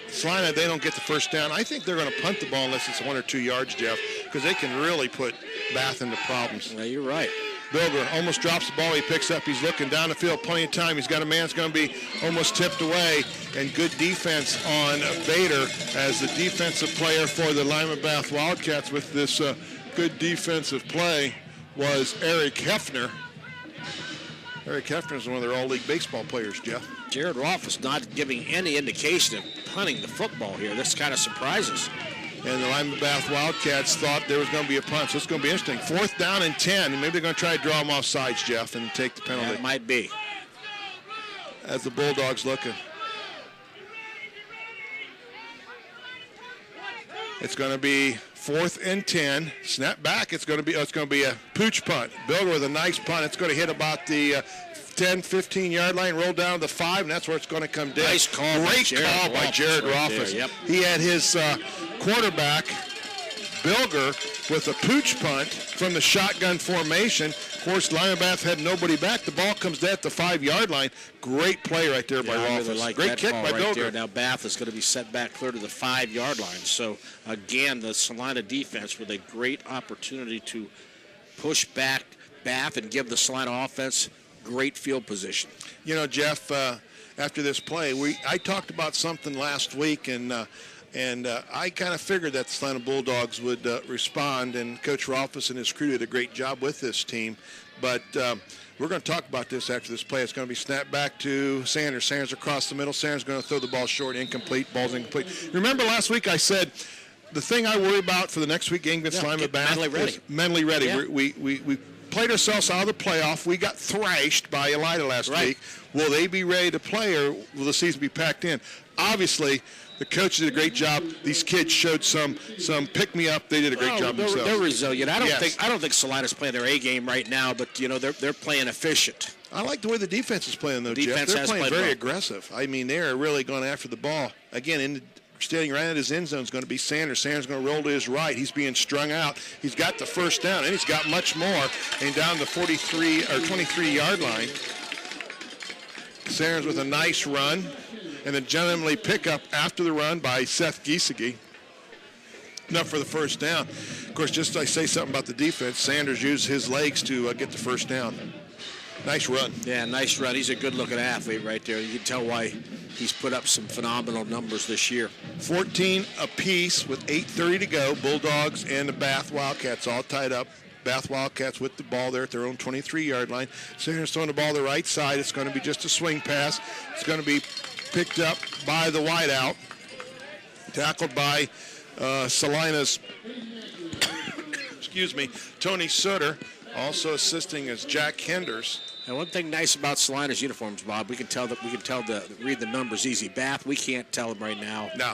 B: Celina, they don't get the first down. I think they're going to punt the ball unless it's 1 or 2 yards, Jeff, because they can really put Bath into problems.
A: Yeah, you're right.
B: Bilger almost drops the ball. He picks up. He's looking down the field. Plenty of time. He's got a man that's going to be almost tipped away. And good defense on Bader as the defensive player for the Lima Bath Wildcats with this good defensive play was Eric Hefner. Eric Hefner is one of their all-league baseball players, Jeff.
A: Jared Roth is not giving any indication of punting the football here. This kind of surprises.
B: And the Lima Bath Wildcats thought there was going to be a punt, so it's going to be interesting. 4th down and 10, and maybe they're going to try to draw them off sides, Jeff, and take the penalty.
A: Yeah, it might be.
B: As the Bulldogs looking. It's going to be 4th and 10. Snap back. It's going to be a pooch punt. Bilger with a nice punt. It's going to hit about the 10, 15-yard line, roll down to the 5, and that's where it's going to come down.
A: Nice call.
B: Great call by Jared Rothfuss.
A: Yep.
B: He had his quarterback, Bilger, with a pooch punt from the shotgun formation. Of course, Lima Bath had nobody back. The ball comes down at the 5-yard line. Great play right there by Rothfuss.
A: Really like
B: Great
A: that
B: kick
A: call
B: by
A: right
B: Bilger.
A: there. Now Bath is going to be set back clear to the 5-yard line. So, again, the Celina defense with a great opportunity to push back Bath and give the Celina offense great field position.
B: You know, Jeff, after this play, I talked about something last week, and I kind of figured that the Celina Bulldogs would respond, and Coach Rothfuss and his crew did a great job with this team. But we're going to talk about this after this play. It's going to be snapped back to Sanders. Sanders across the middle. Sanders going to throw the ball short, incomplete. Ball's incomplete. Remember last week I said the thing I worry about for the next week game against Lima Bath
A: mentally ready.
B: is mentally ready.
A: Yeah.
B: We played ourselves out of the playoff. We got thrashed by Elida last week. Will they be ready to play, or will the season be packed in? Obviously, the coach did a great job. These kids showed some pick-me-up. They did a great job themselves.
A: They're resilient. I don't think Celina's playing their A game right now, but you know they're playing efficient.
B: I like the way the defense is playing, though, Jeff. They're playing very aggressive. I mean, they are really going after the ball. Again, standing right at his end zone is going to be Sanders. Sanders going to roll to his right. He's being strung out. He's got the first down, and he's got much more. And down the 43 or 23-yard line, Sanders with a nice run, and a gentlemanly pickup after the run by Seth Giesecke. Enough for the first down. Of course, just I say something about the defense, Sanders used his legs to get the first down. Nice run.
A: Yeah, nice run. He's a good-looking athlete right there. You can tell why he's put up some phenomenal numbers this year.
B: 14 apiece with 8:30 to go. Bulldogs and the Bath Wildcats all tied up. Bath Wildcats with the ball there at their own 23-yard line. Sanders throwing the ball the right side. It's going to be just a swing pass. It's going to be picked up by the wideout. Tackled by Celina's, Tony Sutter. Also assisting is Jack Henders.
A: And one thing nice about Celina's uniforms, Bob, read the numbers easy. Bath, we can't tell them right now.
B: No.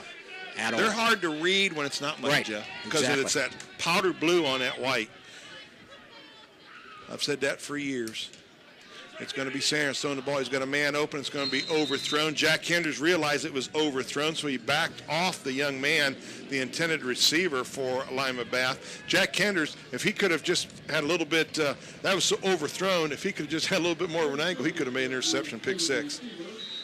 A: At all.
B: They're hard to read when it's not money, Jeff, because it's that powder blue on that white. I've said that for years. It's going to be Sanders throwing the ball. He's got a man open. It's going to be overthrown. Jack Henders realized it was overthrown, so he backed off the young man, the intended receiver for Lima Bath. Jack Henders, if he could have just had a little bit, that was so overthrown, if he could have just had a little bit more of an angle, he could have made an interception, pick 6.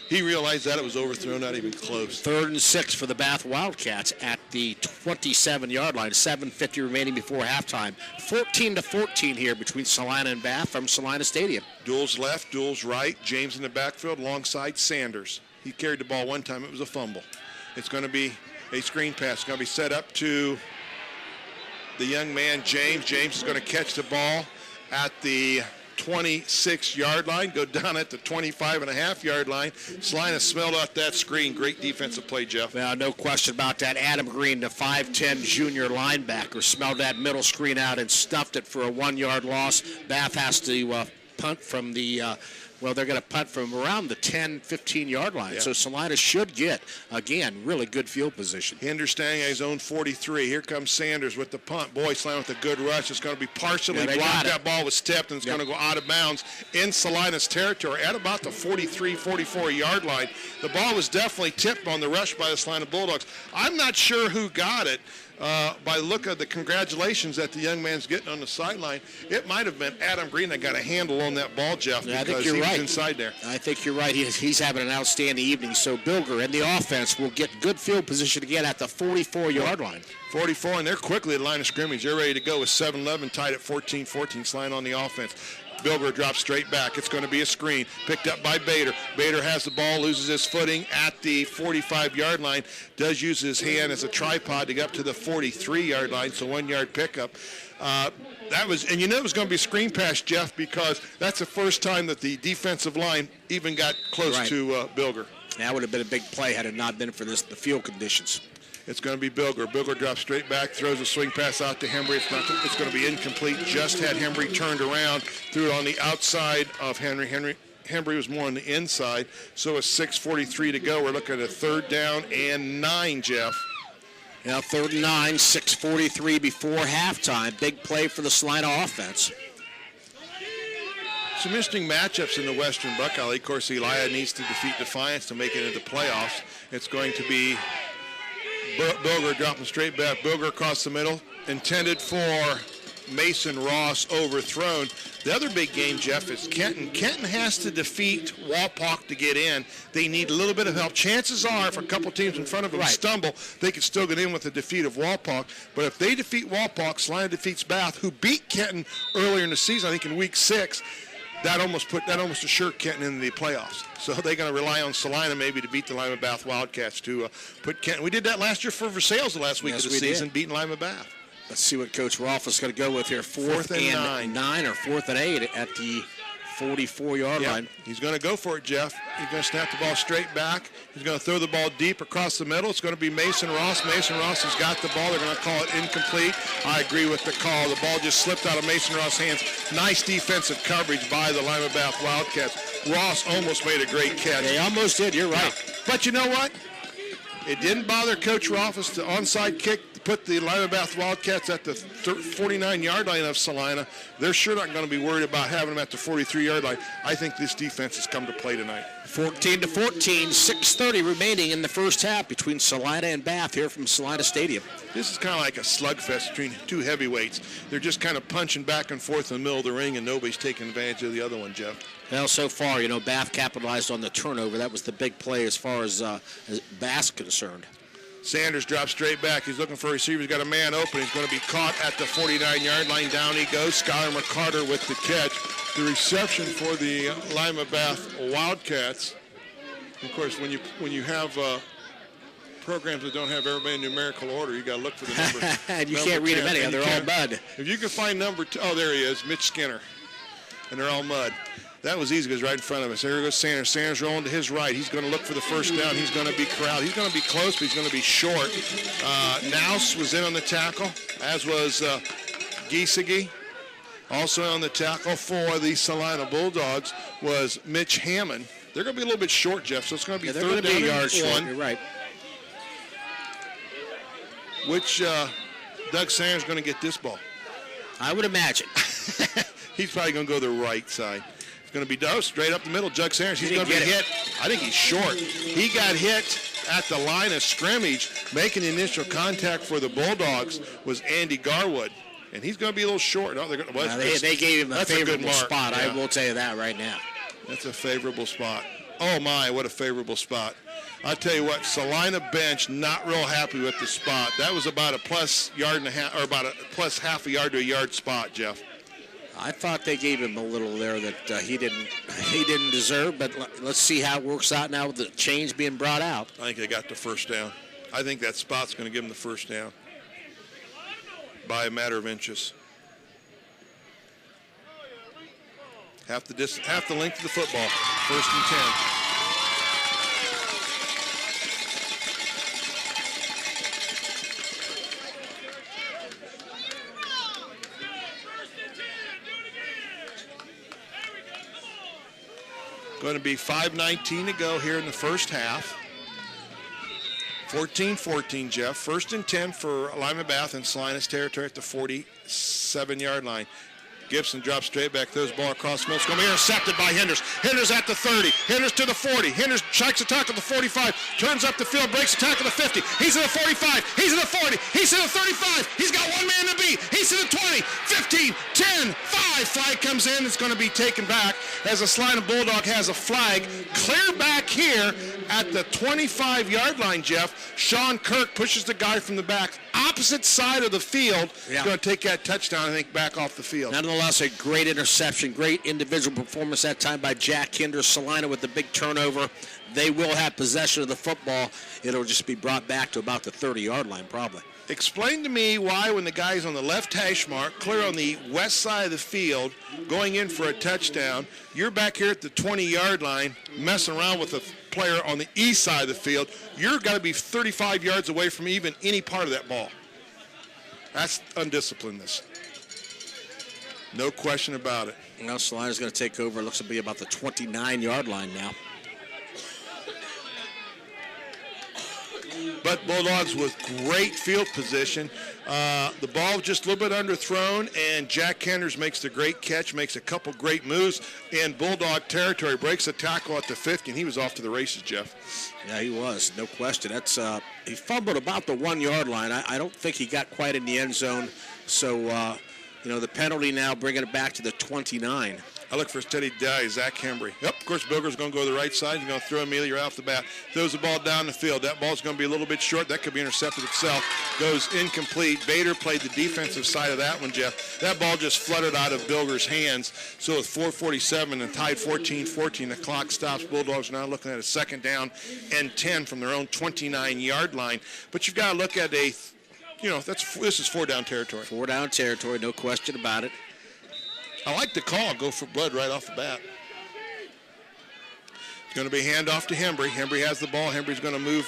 B: He realized that it was overthrown, not even close.
A: 3rd and 6 for the Bath Wildcats at the 27-yard line. 7:50 remaining before halftime. 14-14 here between Celina and Bath from Celina Stadium.
B: Duels left, duels right. James in the backfield alongside Sanders. He carried the ball one time. It was a fumble. It's going to be a screen pass. It's going to be set up to the young man, James. James is going to catch the ball at the 26-yard line, go down at the 25.5-yard line. Celina smelled out that screen. Great defensive play, Jeff.
A: Well, no question about that. Adam Green, the 5'10 junior linebacker, smelled that middle screen out and stuffed it for a 1-yard loss. Bath has to punt from the they're going to punt from around the 10, 15-yard line. Yeah. So Celina should get, again, really good field position.
B: Henders standing at his own 43. Here comes Sanders with the punt. Boy, Celina with a good rush. It's going to be partially blocked. That ball was tipped, and it's going to go out of bounds in Celina's territory at about the 43, 44-yard line. The ball was definitely tipped on the rush by the Celina Bulldogs. I'm not sure who got it. by the look of the congratulations that the young man's getting on the sideline, it might have been Adam Green that got a handle on that ball, Jeff,
A: Yeah,
B: because he was inside there.
A: I think you're right. He's having an outstanding evening. So Bilger and the offense will get good field position again at the 44-yard line.
B: 44, and they're quickly at the line of scrimmage. They're ready to go with 7-11 tied at 14-14. Slide on the offense. Bilger drops straight back. It's going to be a screen. Picked up by Bader. Bader has the ball, loses his footing at the 45-yard line. Does use his hand as a tripod to get up to the 43-yard line, so 1-yard pickup. And you know it was going to be a screen pass, Jeff, because that's the first time that the defensive line even got close to Bilger.
A: That would have been a big play had it not been for the field conditions.
B: It's going to be Bilger. Bilger drops straight back, throws a swing pass out to Hembry. It's going to be incomplete. Just had Hembry turned around, threw it on the outside of Henry. Hembry was more on the inside. So it's 6:43 to go. We're looking at a 3rd down and 9, Jeff.
A: Now 3rd and 9, 6:43 before halftime. Big play for the Celina offense.
B: Some interesting matchups in the Western Buckeye League. Of course, Elia needs to defeat Defiance to make it into playoffs. It's going to be Bilger dropping straight back. Bilger across the middle. Intended for Mason Ross, overthrown. The other big game, Jeff, is Kenton. Kenton has to defeat Walpock to get in. They need a little bit of help. Chances are, if a couple teams in front of them stumble, they could still get in with the defeat of Walpock. But if they defeat Walpock, Celina defeats Bath, who beat Kenton earlier in the season, I think in week 6. That almost assured Kenton into the playoffs. So they're going to rely on Celina maybe to beat the Lima Bath Wildcats to put Kenton. We did that last year for Versailles the last week of the season, beating Lima Bath.
A: Let's see what Coach Rolfe is going to go with here. 4th and 9 or 4th and 8 at the 44-yard line.
B: He's going to go for it, Jeff. He's going to snap the ball straight back. He's going to throw the ball deep across the middle. It's going to be Mason Ross. Mason Ross has got the ball. They're going to call it incomplete. I agree with the call. The ball just slipped out of Mason Ross' hands. Nice defensive coverage by the Lima Bath Wildcats. Ross almost made a great catch.
A: They almost did. You're right.
B: But you know what? It didn't bother Coach Rolfes to onside kick, put the Lima Bath Wildcats at the 49-yard line of Celina. They're sure not going to be worried about having them at the 43-yard line. I think this defense has come to play tonight.
A: 14-14, 6:30 remaining in the first half between Celina and Bath here from Celina Stadium.
B: This is kind of like a slugfest between two heavyweights. They're just kind of punching back and forth in the middle of the ring, and nobody's taking advantage of the other one, Jeff.
A: Well, so far, Bath capitalized on the turnover. That was the big play as far as Bath's concerned.
B: Sanders drops straight back. He's looking for a receiver. He's got a man open. He's going to be caught at the 49-yard line. Down he goes. Skylar McCarter with the catch. The reception for the Lima Bath Wildcats. Of course, when you have programs that don't have everybody in numerical order, you got to look for the number.
A: And you can't read them anyhow. They're all mud.
B: If you can find number 2, oh, there he is, Mitch Skinner. And they're all mud. That was easy because right in front of us. There goes Sanders. Sanders rolling to his right. He's going to look for the first down. He's going to be corralled. He's going to be close, but he's going to be short. Naus was in on the tackle, as was Giesige. Also on the tackle for the Celina Bulldogs was Mitch Hammond. They're going to be a little bit short, Jeff, so it's going to be third down and
A: short. You're right.
B: Which Doug Sanders is going to get this ball?
A: I would imagine.
B: He's probably going to go the right side. It's going to be straight up the middle. Doug Sanders, he's going to be hit. I think he's short. He got hit at the line of scrimmage. Making the initial contact for the Bulldogs was Andy Garwood. And he's going to be a little short. No,
A: they gave him a favorable spot.
B: Yeah.
A: I will tell you that right now.
B: That's a favorable spot. Oh, my, what a favorable spot. I'll tell you what, Celina bench not real happy with the spot. That was about a plus yard and a half, or about a plus half a yard to a yard spot, Jeff.
A: I thought they gave him a little there that he didn't deserve, but let's see how it works out now with the change being brought out.
B: I think they got the first down. I think that spot's going to give them the first down by a matter of inches. Half the length of the football. 1st and 10. Going to be 5:19 to go here in the first half. 14-14, Jeff. 1st and 10 for Lima Bath in Celina's territory at the 47-yard line. Gibson drops straight back, throws the ball across the middle. It's going to be intercepted by Henders. Henders at the 30. Henders to the 40. Henders strikes a tackle at the 45. Turns up the field, breaks a tackle at the 50. He's at the 45. He's at the 40. He's at the 35. He's got one man to beat. He's at the 20, 15, 10, 5. Flag comes in. It's going to be taken back as the Celina Bulldog has a flag. Clear back here at the 25-yard line, Jeff. Sean Kirk pushes the guy from the back, opposite side of the field. He's going to take that touchdown, I think, back off the field.
A: Nonetheless, a great interception, great individual performance that time by Jack Hinder. Celina with the big turnover. They will have possession of the football. It'll just be brought back to about the 30-yard line probably.
B: Explain to me why when the guy's on the left hash mark, clear on the west side of the field, going in for a touchdown, you're back here at the 20-yard line messing around with a player on the east side of the field. You're got to be 35 yards away from even any part of that ball. That's undisciplinedness. No question about it.
A: Well, Celina's going to take over. It looks to be about the 29-yard line now.
B: But Bulldogs with great field position. The ball just a little bit underthrown, and Jack Henders makes the great catch, makes a couple great moves in Bulldog territory, breaks a tackle at the 50, and he was off to the races, Jeff.
A: Yeah, he was, no question. That's he fumbled about the 1-yard line. I don't think he got quite in the end zone. So, the penalty now bringing it back to the 29.
B: I look for a steady die, Zach Hembry. Yep, of course, Bilger's going to go to the right side. He's going to throw immediately right off the bat. Throws the ball down the field. That ball's going to be a little bit short. That could be intercepted itself. Goes incomplete. Bader played the defensive side of that one, Jeff. That ball just fluttered out of Bilger's hands. So with 4:47 and tied 14-14, the clock stops. Bulldogs are now looking at a second down and 10 from their own 29-yard line. But you've got to look at this is 4-down territory.
A: 4-down territory, no question about it.
B: I like the call, go for blood right off the bat. It's going to be handoff to Hembry. Hembry has the ball. Hembry's going to move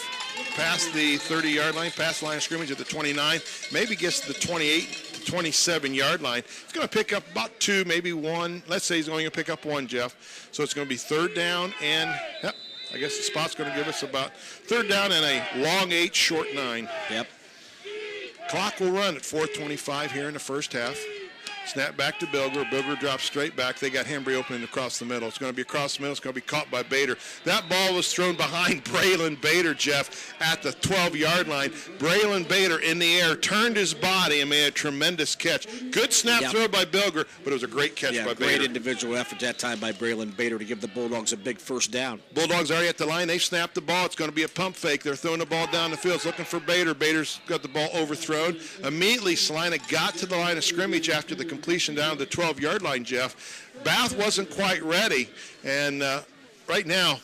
B: past the 30-yard line, past the line of scrimmage at the 29, maybe gets to the 28 to 27-yard line. He's going to pick up about 2, maybe 1. Let's say he's going to pick up 1, Jeff. So it's going to be 3rd down, and I guess the spot's going to give us about 3rd down and a long 8, short 9.
A: Yep.
B: Clock will run at 4:25 here in the first half. Snap back to Bilger. Bilger drops straight back. They got Hembry opening across the middle. It's going to be across the middle. It's going to be caught by Bader. That ball was thrown behind Braylon Bader, Jeff, at the 12-yard line. Braylon Bader in the air turned his body and made a tremendous catch. Good snap throw by Bilger, but it was a great catch by Bader.
A: Great individual effort that time by Braylon Bader to give the Bulldogs a big first down.
B: Bulldogs already at the line. They snapped the ball. It's going to be a pump fake. They're throwing the ball down the field. It's looking for Bader. Bader's got the ball overthrown. Immediately, Celina got to the line of scrimmage after the completion down to the 12-yard line, Jeff. Bath wasn't quite ready, and right now,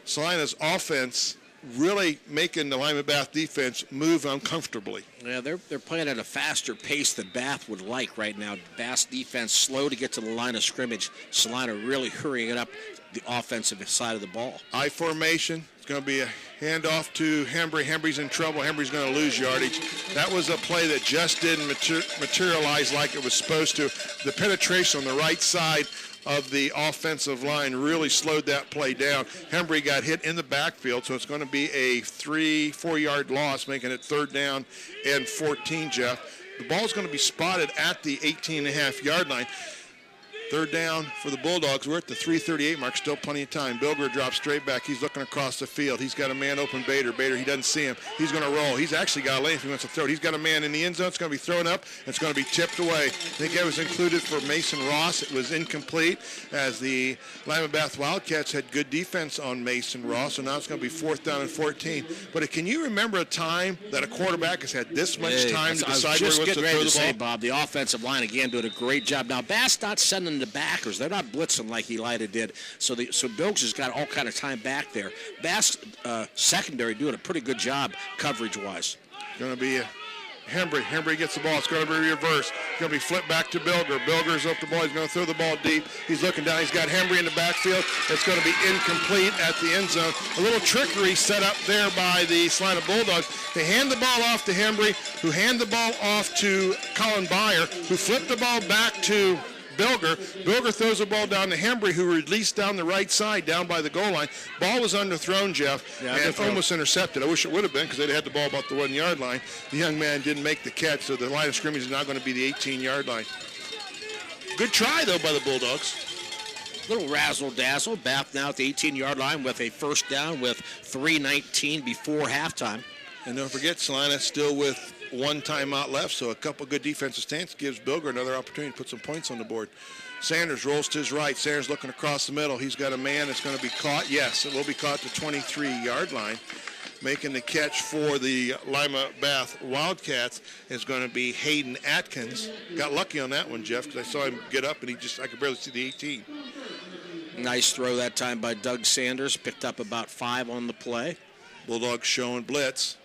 B: Celina's offense really making the Lima Bath defense move uncomfortably.
A: Yeah, they're playing at a faster pace than Bath would like right now. Bath's defense slow to get to the line of scrimmage. Celina really hurrying it up the offensive side of the ball.
B: I formation. It's going to be a handoff to Hembry. Hembry's in trouble. Hembry's going to lose yardage. That was a play that just didn't materialize like it was supposed to. The penetration on the right side of the offensive line really slowed that play down. Hembry got hit in the backfield, so it's going to be a 3-4 yard loss, making it 3rd down and 14, Jeff. The ball's going to be spotted at the 18.5 yard line. 3rd down for the Bulldogs. We're at the 3:38 mark. Still plenty of time. Bilger drops straight back. He's looking across the field. He's got a man open. Bader, he doesn't see him. He's going to roll. He's actually got a lane if he wants to throw it. He's got a man in the end zone. It's going to be thrown up. It's going to be tipped away. I think that was included for Mason Ross. It was incomplete as the Lima Bath Wildcats had good defense on Mason Ross. So now it's going to be 4th down and 14. But can you remember a time that a quarterback has had this much time to decide where he wants to throw the ball?
A: Bob, the offensive line again doing a great job. Now Bath's not sending the backers. They're not blitzing like Elida did. So Bilgs has got all kind of time back there. Bath's secondary doing a pretty good job coverage-wise.
B: Going to be Hembry. Hembry gets the ball. It's going to be reversed. It's going to be flipped back to Bilger. Bilger's up the ball. He's going to throw the ball deep. He's looking down. He's got Hembry in the backfield. It's going to be incomplete at the end zone. A little trickery set up there by the Celina Bulldogs. They hand the ball off to Hembry, who hand the ball off to Colin Byer, who flipped the ball back to Bilger. Bilger throws the ball down to Hembry, who released down the right side, down by the goal line. Ball was underthrown, Jeff, and almost intercepted. I wish it would have been because they'd had the ball about the 1 yard line. The young man didn't make the catch, so the line of scrimmage is now going to be the 18 yard line. Good try, though, by the Bulldogs.
A: Little razzle-dazzle. Bath now at the 18-yard line with a first down with 3:19 before halftime.
B: And don't forget, Celina still with one timeout left, so a couple good defensive stands gives Bilger another opportunity to put some points on the board. Sanders rolls to his right. Sanders looking across the middle. He's got a man that's going to be caught. Yes, it will be caught at the 23-yard line. Making the catch for the Lima Bath Wildcats is going to be Hayden Atkins. Got lucky on that one, Jeff, because I saw him get up, and I could barely see the 18.
A: Nice throw that time by Doug Sanders. Picked up about 5 on the play.
B: Bulldogs showing blitz.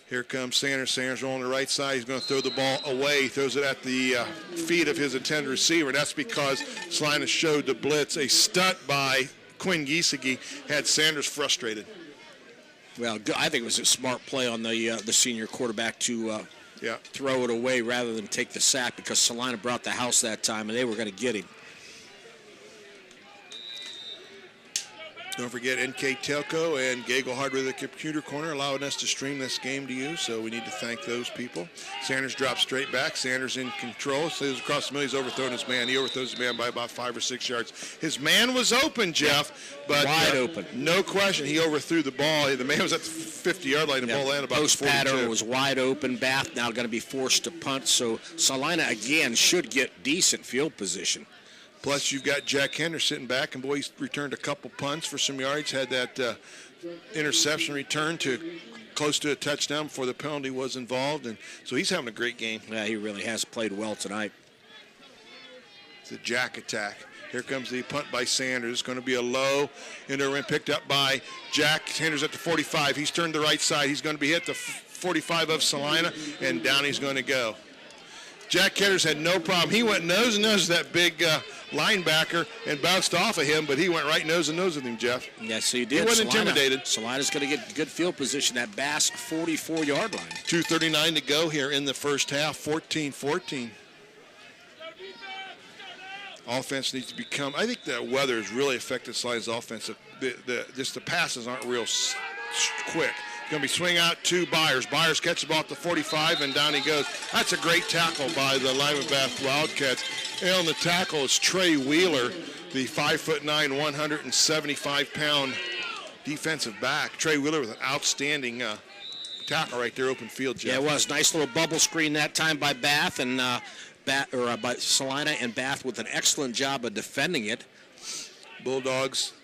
B: Here comes Sanders. Sanders on the right side. He's going to throw the ball away. He throws it at the feet of his intended receiver. That's because Celina showed the blitz. A stunt by Quinn Giesecke had Sanders frustrated.
A: Well, I think it was a smart play on the senior quarterback to throw it away rather than take the sack, because Celina brought the house that time, and they were going to get him.
B: Don't forget NK Telco and Gagel Hardware, the computer corner, allowing us to stream this game to you, so we need to thank those people. Sanders drops straight back. Sanders in control. Says across the middle. He's overthrown his man. He overthrows his man by about 5 or 6 yards. His man was open, Jeff, but
A: wide open.
B: No question, he overthrew the ball. The man was at the 50-yard line. The ball landed about 42.
A: Post pattern was wide open. Bath now going to be forced to punt, so Celina again should get decent field position.
B: Plus, you've got Jack Henry sitting back, and boy, he's returned a couple punts for some yards. Had that interception return to close to a touchdown before the penalty was involved, and so he's having a great game.
A: Yeah, he really has played well tonight.
B: It's a Jack attack. Here comes the punt by Sanders. It's going to be a low interwin picked up by Jack. Sanders at the 45. He's turned the right side. He's going to be hit the 45 of Celina, and down he's going to go. Jack Ketters had no problem. He went nose to nose with that big linebacker and bounced off of him, but he went right nose to nose with him, Jeff.
A: Yes, so he did.
B: He wasn't intimidated.
A: Celina's going to get good field position at Bass 44-yard line.
B: 2:39 to go here in the first half, 14-14. Offense needs to become, I think the weather has really affected Celina's offense. Just the passes aren't real quick. Going to be swing out to Byers. Byers catches the ball at the 45, and down he goes. That's a great tackle by the Lima Bath Wildcats. And on the tackle is Trey Wheeler, the 5'9", 175-pound defensive back. Trey Wheeler with an outstanding tackle right there, open field, Jeff.
A: Yeah, it was. Nice little bubble screen that time by Bath, and by Celina, and Bath with an excellent job of defending it.
B: Bulldogs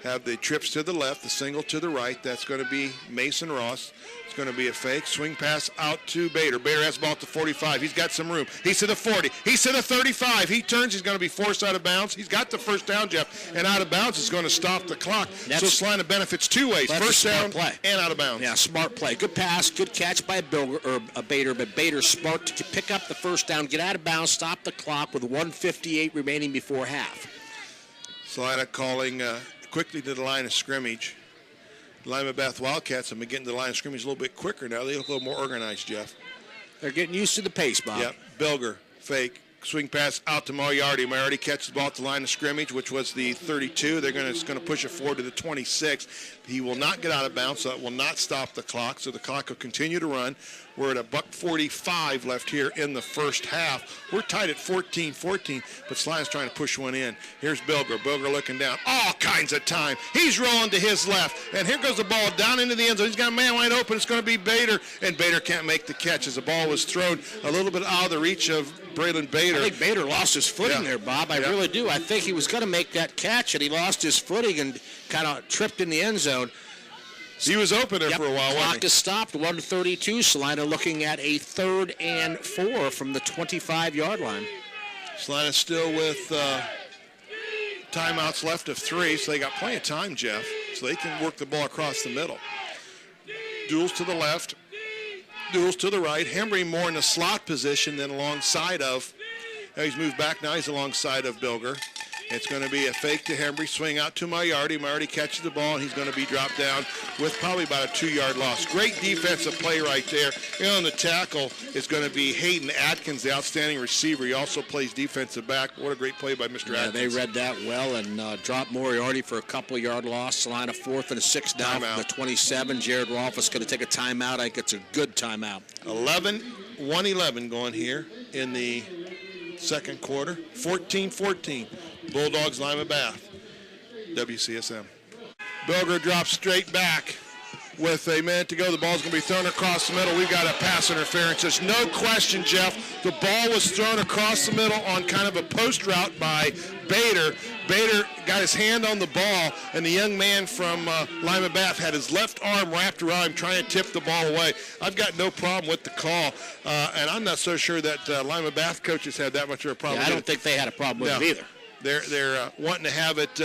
B: have the trips to the left, the single to the right. That's going to be Mason Ross. It's going to be a fake. Swing pass out to Bader. Bader has the ball at the 45. He's got some room. He's to the 40. He's to the 35. He turns. He's going to be forced out of bounds. He's got the first down, Jeff, and out of bounds is going to stop the clock. So Celina benefits two ways, first down and out of bounds.
A: Yeah, smart play. Good pass, good catch by Bader, but Bader's smart to pick up the first down, get out of bounds, stop the clock with 1:58 remaining before half.
B: Celina calling quickly to the line of scrimmage. Lima Bath Wildcats have been getting to the line of scrimmage a little bit quicker now. They look a little more organized, Jeff.
A: They're getting used to the pace, Bob.
B: Yep. Bilger, fake, swing pass out to Moriarty. Moriarty catches the ball at the line of scrimmage, which was the 32. It's going to push it forward to the 26. He will not get out of bounds, so that will not stop the clock. So the clock will continue to run. We're at $1:45 left here in the first half. We're tied at 14-14, but Celina's trying to push one in. Here's Bilger. Bilger looking down. All kinds of time. He's rolling to his left, and here goes the ball down into the end zone. He's got a man wide open. It's going to be Bader, and Bader can't make the catch as the ball was thrown a little bit out of the reach of Braylon Bader.
A: I think Bader lost his footing there, Bob. I really do. I think he was going to make that catch, and he lost his footing and kind of tripped in the end zone.
B: He was open there for a while, wasn't he?
A: Clock is stopped, 1:32. Celina looking at a 3rd and 4 from the 25-yard line.
B: Celina still with timeouts left of 3, so they got plenty of time, Jeff, so they can work the ball across the middle. Duels to the left, duels to the right. Hembry more in the slot position than alongside of. Now he's moved back now. He's alongside of Bilger. It's going to be a fake to Hembry, swing out to Moriarty. Moriarty catches the ball, and he's going to be dropped down with probably about a 2-yard loss. Great defensive play right there. And on the tackle is going to be Hayden Atkins, the outstanding receiver. He also plays defensive back. What a great play by Mr. Atkins.
A: They read that well and dropped Moriarty for a couple-yard loss. Celina 4th and 6 down from the 27. Jared Rolfe is going to take a timeout. I think it's a good timeout.
B: 1:11 going here in the second quarter. 14-14. Bulldogs, Lima Bath. WCSM. Bilger drops straight back. With a minute to go, the ball's going to be thrown across the middle. We've got a pass interference. There's no question, Jeff. The ball was thrown across the middle on kind of a post route by Bader. Bader got his hand on the ball, and the young man from Lima Bath had his left arm wrapped around him trying to tip the ball away. I've got no problem with the call, and I'm not so sure that Lima Bath coaches had that much of a problem.
A: Yeah, I don't think they had a problem with it either.
B: They're wanting to have it.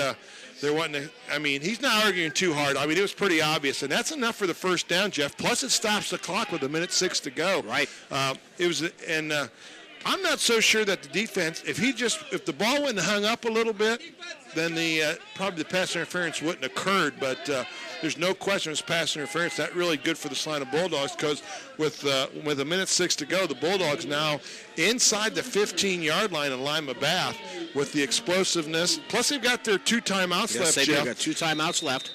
B: They're wanting to. I mean, he's not arguing too hard. I mean, it was pretty obvious, and that's enough for the first down, Jeff. Plus, it stops the clock with 1:06 to go.
A: Right.
B: It was, and I'm not so sure that the defense, if the ball went and hung up a little bit, then probably the pass interference wouldn't have occurred. But there's no question it's pass interference. That's really good for the Celina Bulldogs because with 1:06 to go, the Bulldogs now inside the 15-yard line in Lima Bath with the explosiveness. Plus, they've got their 2 timeouts left,
A: Jeff.
B: Jeff.
A: They've got 2 timeouts left.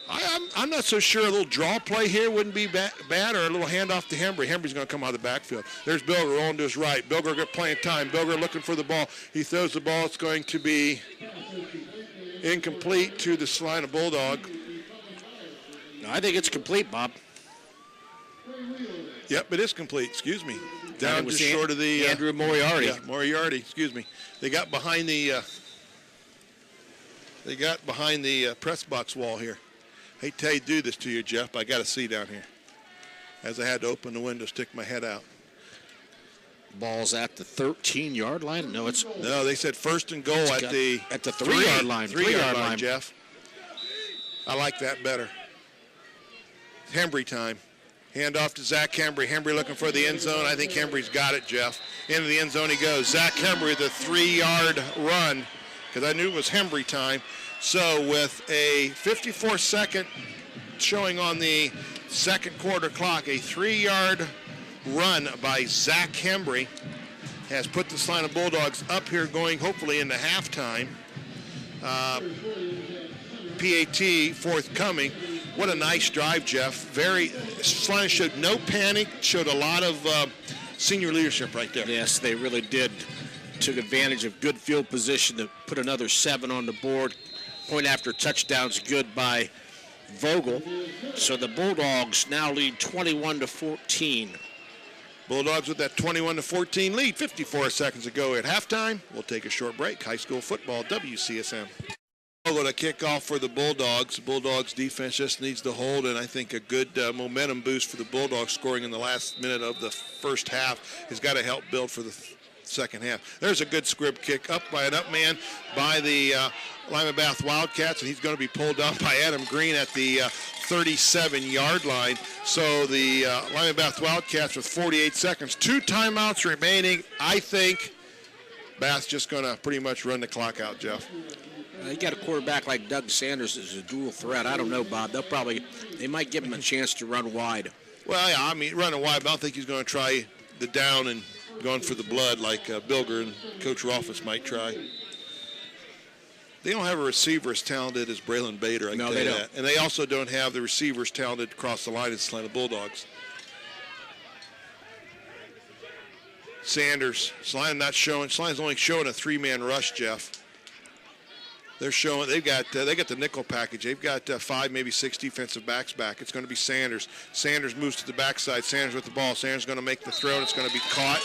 B: I'm not so sure a little draw play here wouldn't be bad or a little handoff to Hembry. Hembry's going to come out of the backfield. There's Bilger rolling to his right. Bilger got playing time. Bilger looking for the ball. He throws the ball. It's going to be incomplete to the Celina Bulldog.
A: No, I think it's complete, Bob.
B: Yep, it is complete. Excuse me. Down just short of the
A: Andrew Moriarty.
B: Yeah, Moriarty. Excuse me. They got behind the press box wall here. Hate to tell you to do this to you, Jeff, but I got to see down here. As I had to open the window, stick my head out.
A: Ball's at the 13-yard line. No,
B: they said first and goal at the
A: 3-yard line.
B: 3-yard line, Jeff. I like that better. Hembry time. Hand off to Zach Hembry. Hembry looking for the end zone. I think Hembry's got it, Jeff. Into the end zone he goes. Zach Hembry, the 3-yard run, because I knew it was Hembry time. So with a 54-second showing on the second quarter clock, a 3-yard run by Zach Hembry has put the Celina Bulldogs up here going hopefully into halftime. PAT forthcoming. What a nice drive, Jeff. Celina showed no panic, showed a lot of senior leadership right there.
A: Yes, they really did. Took advantage of good field position to put another 7 on the board. Point after touchdown's good by Vogel. So the Bulldogs now lead 21-14.
B: Bulldogs with that 21-14 lead 54 seconds ago at halftime. We'll take a short break. High school football, WCSM. Vogel to kick off for the Bulldogs. The Bulldogs defense just needs to hold, and I think a good momentum boost for the Bulldogs scoring in the last minute of the first half has got to help build for the second half. There's a good squib kick up by an up man by the Lima Bath Wildcats, and he's going to be pulled down by Adam Green at the 37-yard line. So the Lima Bath Wildcats with 48 seconds. 2 timeouts remaining. I think Bath's just going to pretty much run the clock out, Jeff.
A: You got a quarterback like Doug Sanders as a dual threat. I don't know, Bob. They might give him a chance to run wide.
B: Well, yeah, I mean, running wide, but I don't think he's going to try the down and going for the blood like Bilger and Coach Rolfus might try. They don't have a receiver as talented as Braylon Bader.
A: No, they don't.
B: That. And they also don't have the receivers talented across the line as Celina Bulldogs. Sanders, Celina's only showing a 3-man rush, Jeff. They're showing they got the nickel package. They've got 5, maybe 6 defensive backs back. It's going to be Sanders. Sanders moves to the backside. Sanders with the ball. Sanders going to make the throw, and it's going to be caught.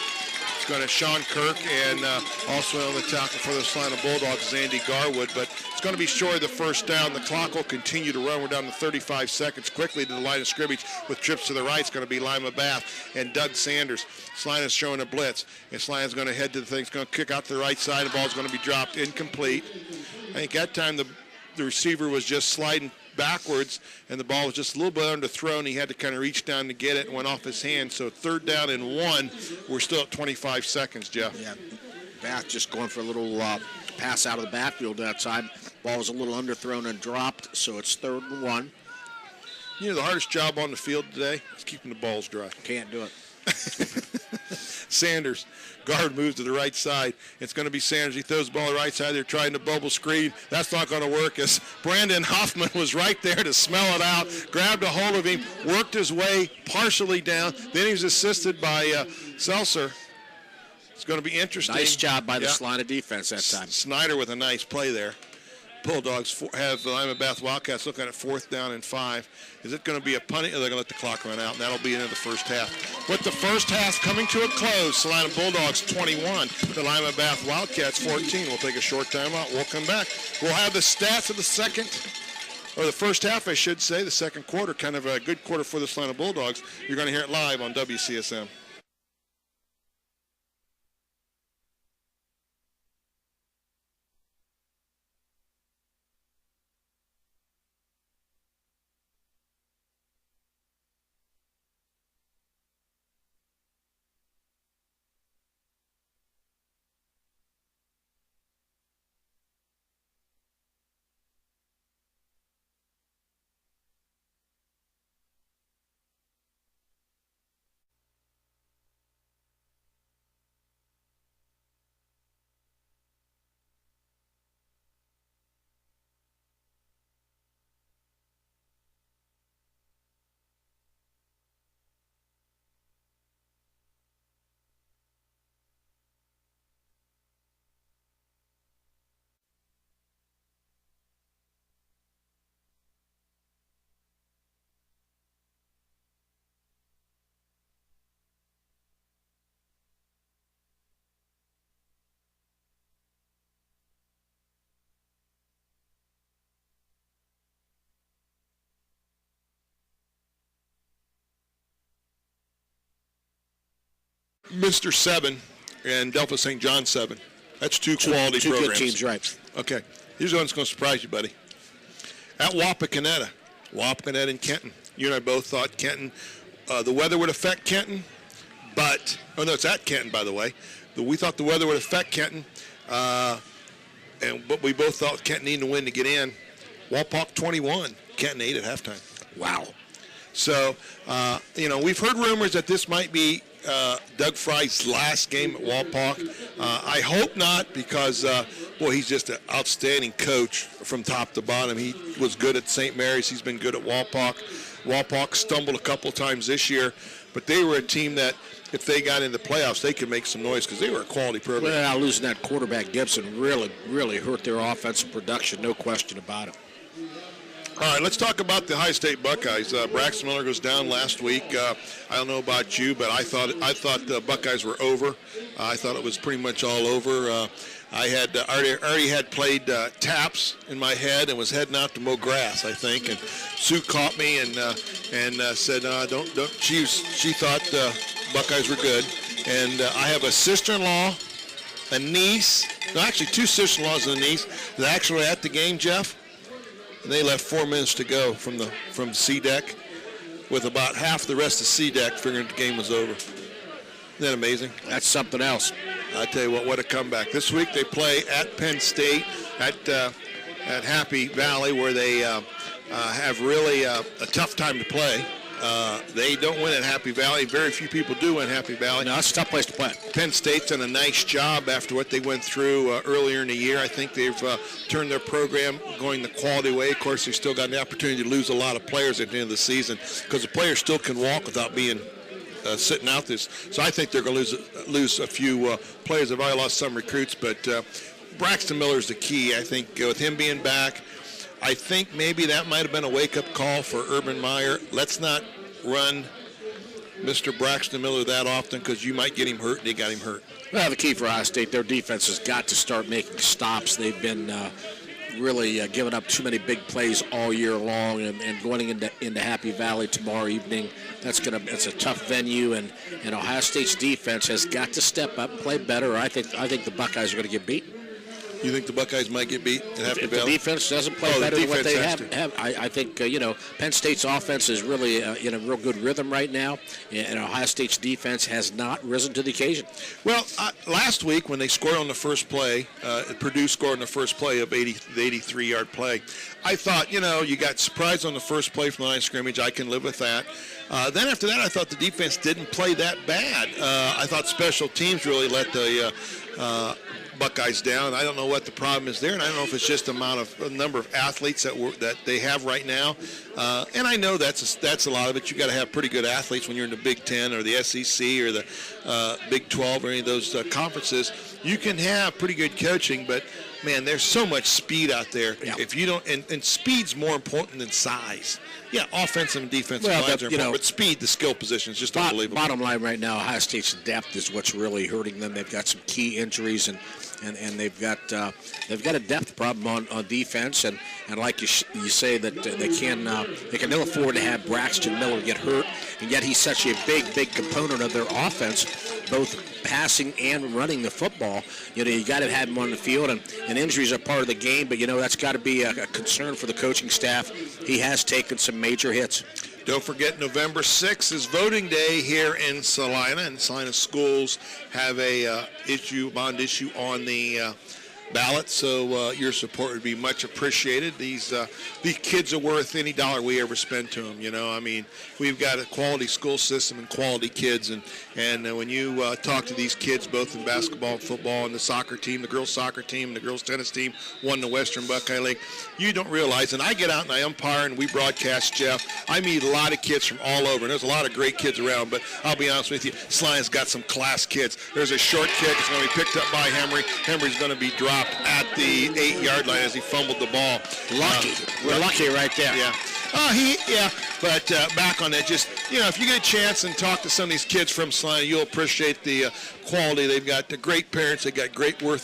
B: It's going to Sean Kirk, and also on the tackle for the Celina Bulldogs is Andy Garwood. But it's going to be short of the first down. The clock will continue to run. We're down to 35 seconds. Quickly to the line of scrimmage with trips to the right. It's going to be Lima Bath and Doug Sanders. Celina's showing a blitz, and Celina's going to head to the thing. It's going to kick out to the right side. The ball's going to be dropped incomplete. I think that time the receiver was just sliding backwards, and the ball was just a little bit underthrown. He had to kind of reach down to get it and went off his hand. So 3rd down and 1. We're still at 25 seconds, Jeff.
A: Yeah, Bath just going for a little pass out of the backfield that time. Ball was a little underthrown and dropped, so it's 3rd and 1.
B: You know, the hardest job on the field today is keeping the balls dry.
A: Can't do it.
B: Sanders. Guard moves to the right side. It's going to be Sanders. He throws the ball to the right side. They're trying to bubble screen. That's not going to work as Brandon Hoffman was right there to smell it out, grabbed a hold of him, worked his way partially down. Then he was assisted by Seltzer. It's going to be interesting.
A: Nice job by the Celina defense that time.
B: Snyder with a nice play there. Bulldogs have the Lima Bath Wildcats looking at 4th down and 5. Is it going to be a punt, or they're going to let the clock run out? And that'll be into the first half. With the first half coming to a close, Celina Bulldogs 21, the Lima Bath Wildcats 14. We'll take a short timeout. We'll come back. We'll have the stats of the first half, I should say, the second quarter. Kind of a good quarter for the Celina Bulldogs. You're going to hear it live on WCSM. Mr. 7 and Delta St. John 7. That's two quality
A: two
B: programs.
A: Good teams, right.
B: Okay. Here's one that's going to surprise you, buddy. At Wapakoneta and Kenton. You and I both thought Kenton, the weather would affect Kenton, but, it's at Kenton, by the way. We thought the weather would affect Kenton, but we both thought Kenton needed to win to get in. Wapak 21, Kenton 8 at halftime.
A: Wow.
B: So, we've heard rumors that this might be Doug Fry's last game at Wapak. I hope not, because, he's just an outstanding coach from top to bottom. He was good at St. Mary's. He's been good at Wapak. Wapak stumbled a couple times this year, but they were a team that, if they got in the playoffs, they could make some noise because they were a quality program.
A: Well, losing that quarterback Gibson really, really hurt their offensive production, no question about it.
B: All right, let's talk about the High State Buckeyes. Braxton Miller goes down last week. I don't know about you, but I thought the Buckeyes were over. I thought it was pretty much all over. I had already had played taps in my head and was heading out to mow grass, I think. And Sue caught me and said, "Don't." She thought Buckeyes were good. And I have a sister-in-law, a niece. No, actually, two sister-in-laws and a niece that actually were at the game, Jeff. And they left 4 minutes to go from C deck, with about half the rest of C deck figuring the game was over. Isn't that amazing?
A: That's something else.
B: I tell you what a comeback. This week they play at Penn State at Happy Valley, where they have really a tough time to play. They don't win at Happy Valley. Very few people do win Happy Valley.
A: No, it's a tough place to play.
B: Penn State's done a nice job after what they went through earlier in the year. I think they've turned their program going the quality way. Of course, they've still got the opportunity to lose a lot of players at the end of the season, because the players still can walk without being sitting out this. So I think they're going to lose a few players. They've already lost some recruits, but Braxton Miller's the key. I think with him being back, I think maybe that might have been a wake-up call for Urban Meyer. Let's not run Mr. Braxton Miller that often, because you might get him hurt, and they got him hurt.
A: Well, the key for Ohio State, their defense has got to start making stops. They've been really giving up too many big plays all year long, and going into Happy Valley tomorrow evening, it's a tough venue, and Ohio State's defense has got to step up and play better. I think the Buckeyes are going to get beat.
B: You think the Buckeyes might get beat at Happy Valley?
A: If the defense doesn't play better than what they have, I think, Penn State's offense is really in a real good rhythm right now, and Ohio State's defense has not risen to the occasion.
B: Well, last week when they scored on the first play, Purdue scored on the first play of the 83-yard play, I thought, you got surprised on the first play from the line of scrimmage. I can live with that. Then after that, I thought the defense didn't play that bad. I thought special teams really let the Buckeyes down. I don't know what the problem is there, and I don't know if it's just a number of athletes that they have right now. And I know that's a lot of it. You got to have pretty good athletes when you're in the Big Ten or the SEC or the Big 12 or any of those conferences. You can have pretty good coaching, but man, there's so much speed out there.
A: Yeah.
B: If you don't, and speed's more important than size. Yeah, offensive and defensive lines are important, but speed, the skill position is just unbelievable.
A: Bottom line right now, Ohio State's depth is what's really hurting them. They've got some key injuries, and they've got a depth problem on defense, and like you say that they can ill afford to have Braxton Miller get hurt, and yet he's such a big component of their offense, both passing and running the football. You got to have him on the field, and injuries are part of the game, but that's got to be a concern for the coaching staff. He has taken some major hits.
B: Don't forget, November 6th is voting day here in Celina, and Celina schools have a bond issue on the ballot, so your support would be much appreciated. These kids are worth any dollar we ever spend to them. I mean, we've got a quality school system and quality kids, and when you talk to these kids, both in basketball and football, and the soccer team, the girls soccer team, and the girls tennis team won the Western Buckeye League, you don't realize. And I get out and I umpire and we broadcast, Jeff. I meet a lot of kids from all over, and there's a lot of great kids around. But I'll be honest with you, Celina's got some class kids. There's a short kid that's going to be picked up by Henry. Henry's going to be dropped at the 8-yard line as he fumbled the ball.
A: Lucky. We're lucky right there.
B: Yeah. But back on that, just, if you get a chance and talk to some of these kids from Celina, you'll appreciate the quality. They've got the great parents. They've got great work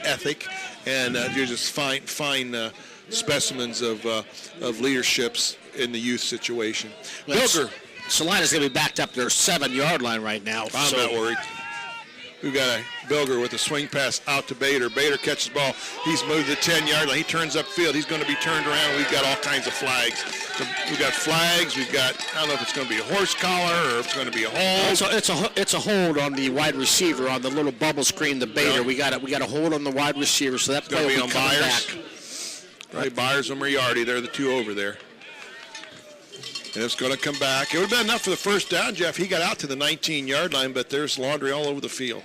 B: ethic, and they're just fine specimens of leaderships in the youth situation. Bilger.
A: Celina's going to be backed up their 7-yard line right now.
B: I'm not worried. We've got a Bilger with a swing pass out to Bader. Bader catches the ball. He's moved the 10-yard line. He turns upfield. He's going to be turned around. We've got all kinds of flags. So we've got flags. We've got, I don't know if it's going to be a horse collar or if it's going to be a hold.
A: It's a hold on the wide receiver on the little bubble screen. The Bader.
B: Yeah.
A: We got a hold on the wide receiver. So that's
B: going to be
A: on
B: Byers.
A: Back.
B: Right, Byers and Moriarty. They're the two over there. And it's going to come back. It would have been enough for the first down, Jeff. He got out to the 19-yard line, but there's laundry all over the field.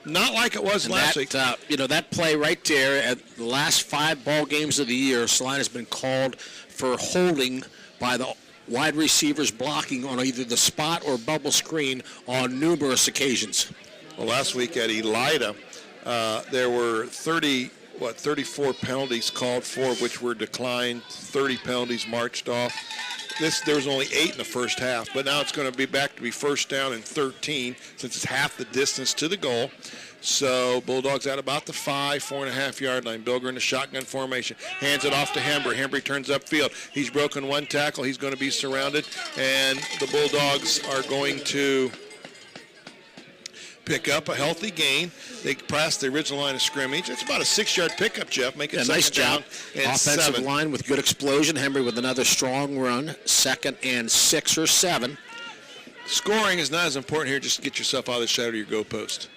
B: Not like it was last week.
A: That play right there at the last 5 ball games of the year, Celina's been called for holding by the wide receivers blocking on either the spot or bubble screen on numerous occasions.
B: Well, last week at Elida, there were 34 penalties called for, which were declined, 30 penalties marched off. There was only 8 in the first half, but now it's going to be back to be first down and 13 since it's half the distance to the goal. So Bulldogs at about the 4.5-yard line. Bilger in the shotgun formation. Hands it off to Hembry. Hembry turns upfield. He's broken one tackle. He's going to be surrounded, and the Bulldogs are going to pick up a healthy gain. They passed the original line of scrimmage. It's about a 6-yard pickup, Jeff. Make it
A: nice job. Offensive
B: 7.
A: line with good explosion. Hembry with another strong run. 2nd and 6 or 7.
B: Scoring is not as important here. Just get yourself out of the shadow of your goalpost.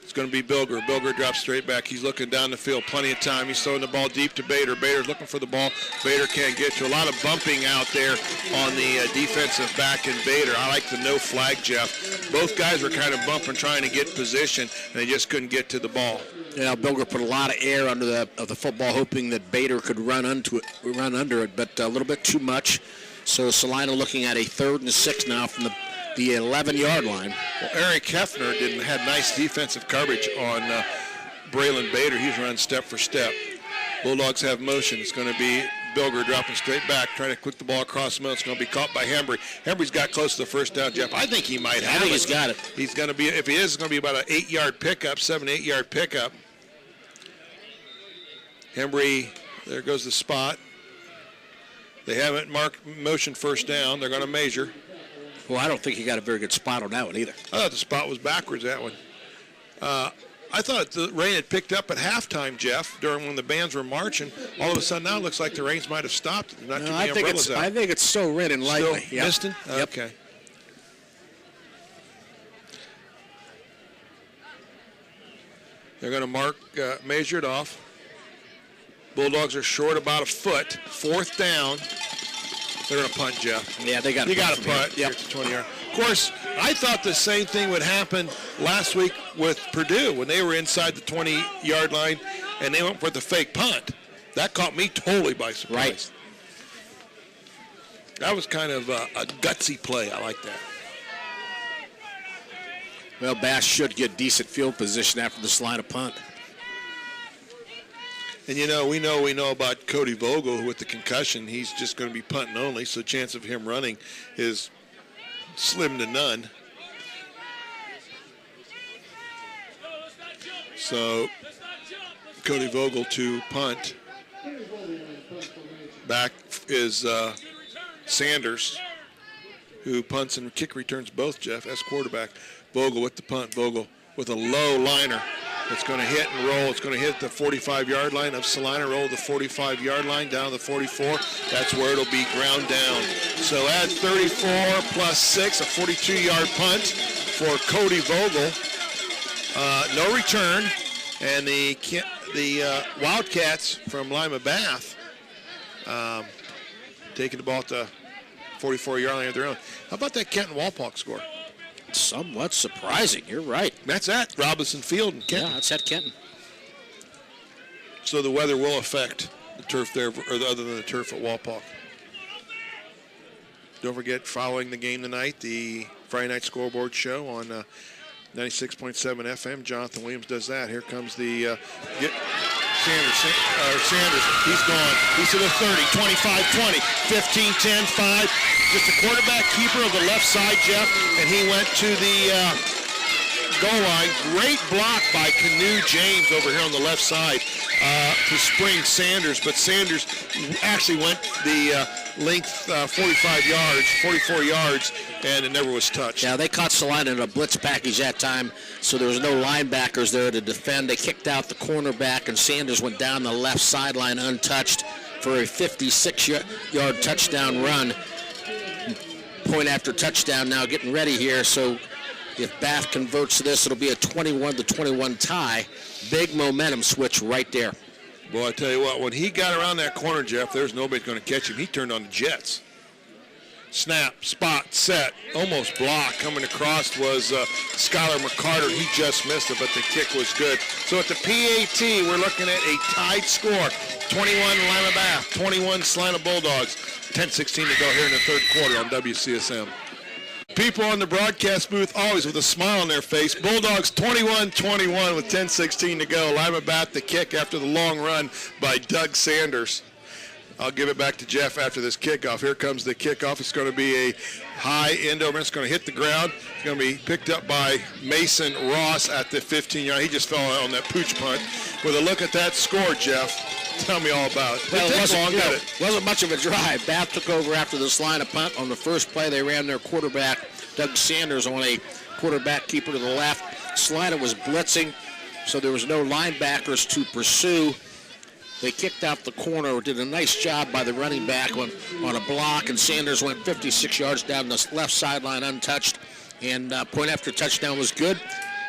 B: It's going to be Bilger. Bilger drops straight back. He's looking down the field. Plenty of time. He's throwing the ball deep to Bader. Bader's looking for the ball. Bader can't get to. A lot of bumping out there on the defensive back in Bader. I like the no flag, Jeff. Both guys were kind of bumping, trying to get position, and they just couldn't get to the ball.
A: Yeah, Bilger put a lot of air under the football, hoping that Bader could run under it, but a little bit too much. So Celina looking at a 3rd and 6 now from the 11-yard line.
B: Well, Eric Hefner had nice defensive coverage on Braylon Bader. He's run step for step. Bulldogs have motion. It's going to be Bilger dropping straight back, trying to quick the ball across the middle. It's going to be caught by Hembry. Hembry's got close to the first down, Jeff. I think he might have it.
A: I think he's got it.
B: He's going to be, if he is, it's going to be about an 8-yard pickup, 7-8-yard pickup. Hembry, there goes the spot. They haven't marked motion first down. They're going to measure.
A: Well, I don't think he got a very good spot on that one either.
B: I thought the spot was backwards, that one. I thought the rain had picked up at halftime, Jeff, during when the bands were marching. All of a sudden now it looks like the rains might have stopped. Not too many umbrellas out.
A: I think it's still raining lightly.
B: Still misting?
A: Yep.
B: Okay. They're going to measure it off. Bulldogs are short about a foot. 4th down. They're going to punt, Jeff.
A: Yeah, they got to punt.
B: Yep. 20 yard. Of course, I thought the same thing would happen last week with Purdue when they were inside the 20-yard line and they went for the fake punt. That caught me totally by surprise.
A: Right.
B: That was kind of a gutsy play. I like that.
A: Well, Bass should get decent field position after the Celina punt.
B: And, we know about Cody Vogel with the concussion. He's just going to be punting only, so chance of him running is slim to none. So Cody Vogel to punt. Back is Sanders, who punts and kick returns both, Jeff, as quarterback. Vogel with the punt. Vogel with a low liner. It's going to hit and roll. It's going to hit the 45-yard line of Celina, roll the 45-yard line down the 44. That's where it'll be ground down. So add 34 plus 6, a 42-yard punt for Cody Vogel. No return. And the Wildcats from Lima Bath taking the ball at the 44-yard line of their own. How about that Kenton Walpock score?
A: Somewhat surprising. You're right.
B: That's at Robinson Field in Kenton.
A: Yeah, that's at Kenton.
B: So the weather will affect the turf there, or other than the turf at Walpock. Don't forget, following the game tonight, the Friday Night Scoreboard show on 96.7 FM. Jonathan Williams does that. Here comes the Sanders. He's gone. He's to the 30, 25, 20, 15, 10, 5. Just a quarterback keeper of the left side, Jeff, and he went to the goal line. Great block by Canoe James over here on the left side to spring Sanders, but Sanders actually went the length 45 yards, 44 yards, and it never was touched.
A: Yeah, they caught Celina in a blitz package that time, so there was no linebackers there to defend. They kicked out the cornerback, and Sanders went down the left sideline untouched for a 56-yard touchdown run. Point after touchdown now getting ready here, so if Bath converts to this, it'll be a 21-21 tie. Big momentum switch right there.
B: Well, I tell you what, when he got around that corner, Jeff, there's nobody going to catch him. He turned on the jets. Snap, spot, set, almost blocked. Coming across was Skylar McCarter. He just missed it, but the kick was good. So at the PAT, we're looking at a tied score. 21 Lima Bath, 21 Celina Bulldogs. 10-16 to go here in the third quarter on WCSM. People on the broadcast booth always with a smile on their face. Bulldogs 21-21 with 10-16 to go. Lima Bath the kick after the long run by Doug Sanders. I'll give it back to Jeff after this kickoff. Here comes the kickoff. It's going to be a high end over. It's going to hit the ground. It's going to be picked up by Mason Ross at the 15-yard. He just fell on that pooch punt. With a look at that score, Jeff, tell me all about it.
A: Well, it wasn't much of a drive. Bath took over after the Celina punt. On the first play, they ran their quarterback, Doug Sanders, on a quarterback keeper to the left. Celina was blitzing, so there was no linebackers to pursue. They kicked out the corner, did a nice job by the running back on a block, and Sanders went 56 yards down the left sideline untouched, and point after touchdown was good.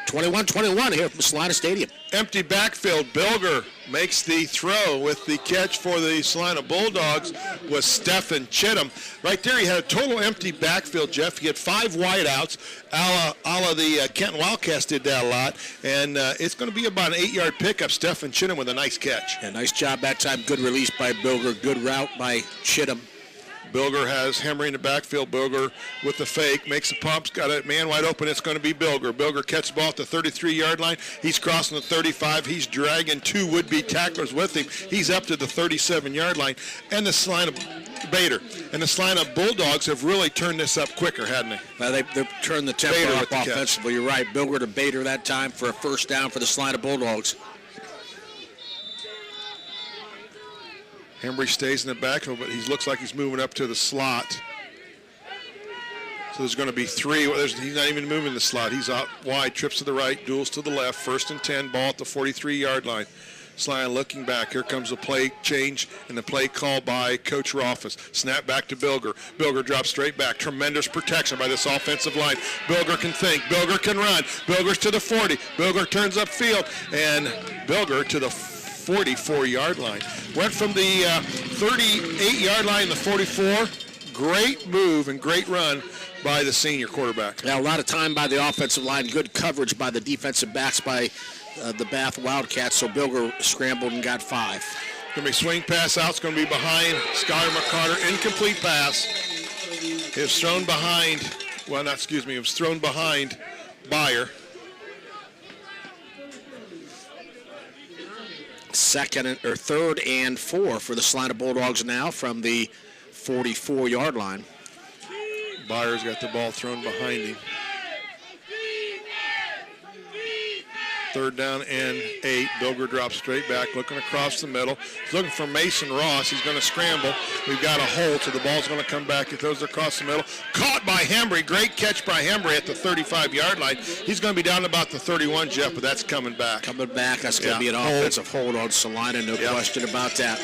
A: 21-21 here from Celina Stadium.
B: Empty backfield. Bilger makes the throw with the catch for the Celina Bulldogs was Stephen Chittum. Right there, he had a total empty backfield, Jeff. He had 5 wideouts. A la the Kenton Wildcats did that a lot. And it's going to be about an 8-yard pickup. Stephen Chittum with a nice catch.
A: Yeah, nice job that time. Good release by Bilger. Good route by Chittum.
B: Bilger has Henry in the backfield. Bilger with the fake, makes the pumps, got a man wide open. It's going to be Bilger. Bilger catches the ball at the 33-yard line. He's crossing the 35. He's dragging 2 would-be tacklers with him. He's up to the 37-yard line. And the Celina Bader. And the Celina Bulldogs have really turned this up quicker, hadn't they?
A: Well, they've turned the tempo up offensively. You're right. Bilger to Bader that time for a first down for the Celina Bulldogs.
B: Hembry stays in the backfield, but he looks like he's moving up to the slot. So there's going to be 3. He's not even moving the slot. He's out wide, trips to the right, duels to the left. 1st and 10, ball at the 43-yard line. Celina looking back. Here comes the play change and the play call by Coach Rolfes. Snap back to Bilger. Bilger drops straight back. Tremendous protection by this offensive line. Bilger can think. Bilger can run. Bilger's to the 40. Bilger turns upfield. And Bilger to the 44-yard line. Went from the 38-yard line, the 44, great move and great run by the senior quarterback.
A: Yeah, a lot of time by the offensive line, good coverage by the defensive backs by the Bath Wildcats, so Bilger scrambled and got 5.
B: Going to be swing pass out. It's going to be behind Skylar McCarter. Incomplete pass. It was thrown behind, it was thrown behind Byer.
A: Third and 4 for the Celina Bulldogs now from the 44-yard line.
B: Byer's got the ball thrown behind him. Third down and 8. Bilger drops straight back, looking across the middle. He's looking for Mason Ross. He's going to scramble. We've got a hole, so the ball's going to come back. He throws it across the middle. Caught by Hembry. Great catch by Hembry at the 35-yard line. He's going to be down about the 31, Jeff, but that's coming back.
A: Coming back. That's going to be an offensive hold on Celina, no question about that.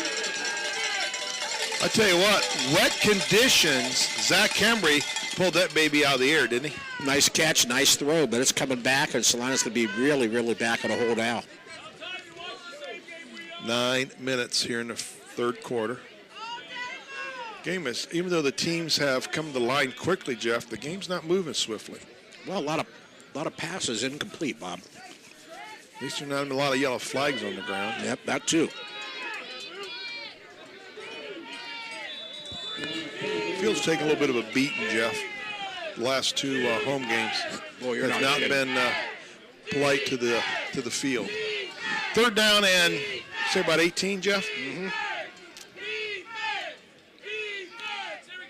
B: I tell you what, wet conditions, Zach Hembry pulled that baby out of the air, didn't he?
A: Nice catch, nice throw, but it's coming back, and Celina's going to be really, really back on a hold out.
B: 9 minutes here in the third quarter. Game is, even though the teams have come to the line quickly, Jeff, the game's not moving swiftly.
A: Well, a lot of passes incomplete, Bob.
B: At least there's not a lot of yellow flags on the ground.
A: Yep, that too.
B: Field's taking a little bit of a beating, Jeff. The last 2 home games have not been polite to the field. Third down and say about 18, Jeff.
A: Mm-hmm.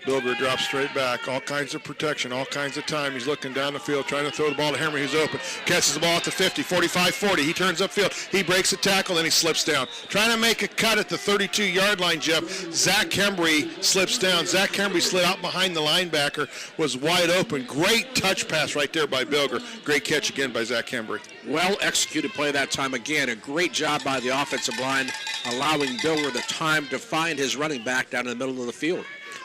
B: Bilger drops straight back. All kinds of protection, all kinds of time. He's looking down the field, trying to throw the ball to Hembry, who's open. Catches the ball at the 50, 45, 40. He turns upfield. He breaks a tackle, then he slips down. Trying to make a cut at the 32-yard line, Jeff. Zach Hembry slips down. Zach Hembry slid out behind the linebacker, was wide open. Great touch pass right there by Bilger. Great catch again by Zach Hembry.
A: Well executed play that time again. A great job by the offensive line, allowing Bilger the time to find his running back down in the middle of the field.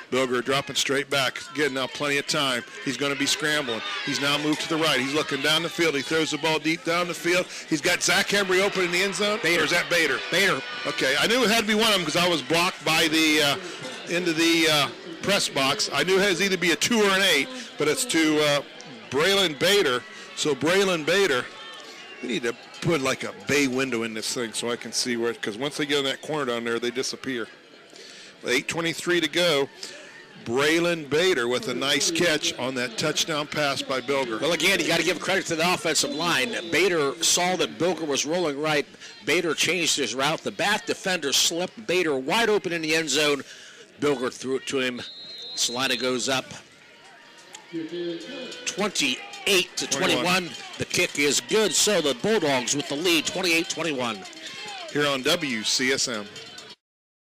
B: Bilger dropping straight back, getting now plenty of time. He's going to be scrambling. He's now moved to the right. He's looking down the field. He throws the ball deep down the field. He's got Zach Hembry open in the end zone. Or is that Bader?
A: Bader.
B: Okay, I knew it had to be one of them because I was blocked by the into the press box. I knew it has either be a 2 or an 8, but it's to Braylon Bader. So Braylon Bader, we need to put like a bay window in this thing so I can see where, because once they get in that corner down there, they disappear. 8:23 to go. Braylon Bader with a nice catch on that touchdown pass by Bilger.
A: Well, again, you got to give credit to the offensive line. Bader saw that Bilger was rolling right. Bader changed his route. The Bath defender slipped. Bader wide open in the end zone. Bilger threw it to him. Celina goes up 28 to 21. The kick is good, so the Bulldogs with the lead, 28-21.
B: Here on WCSM.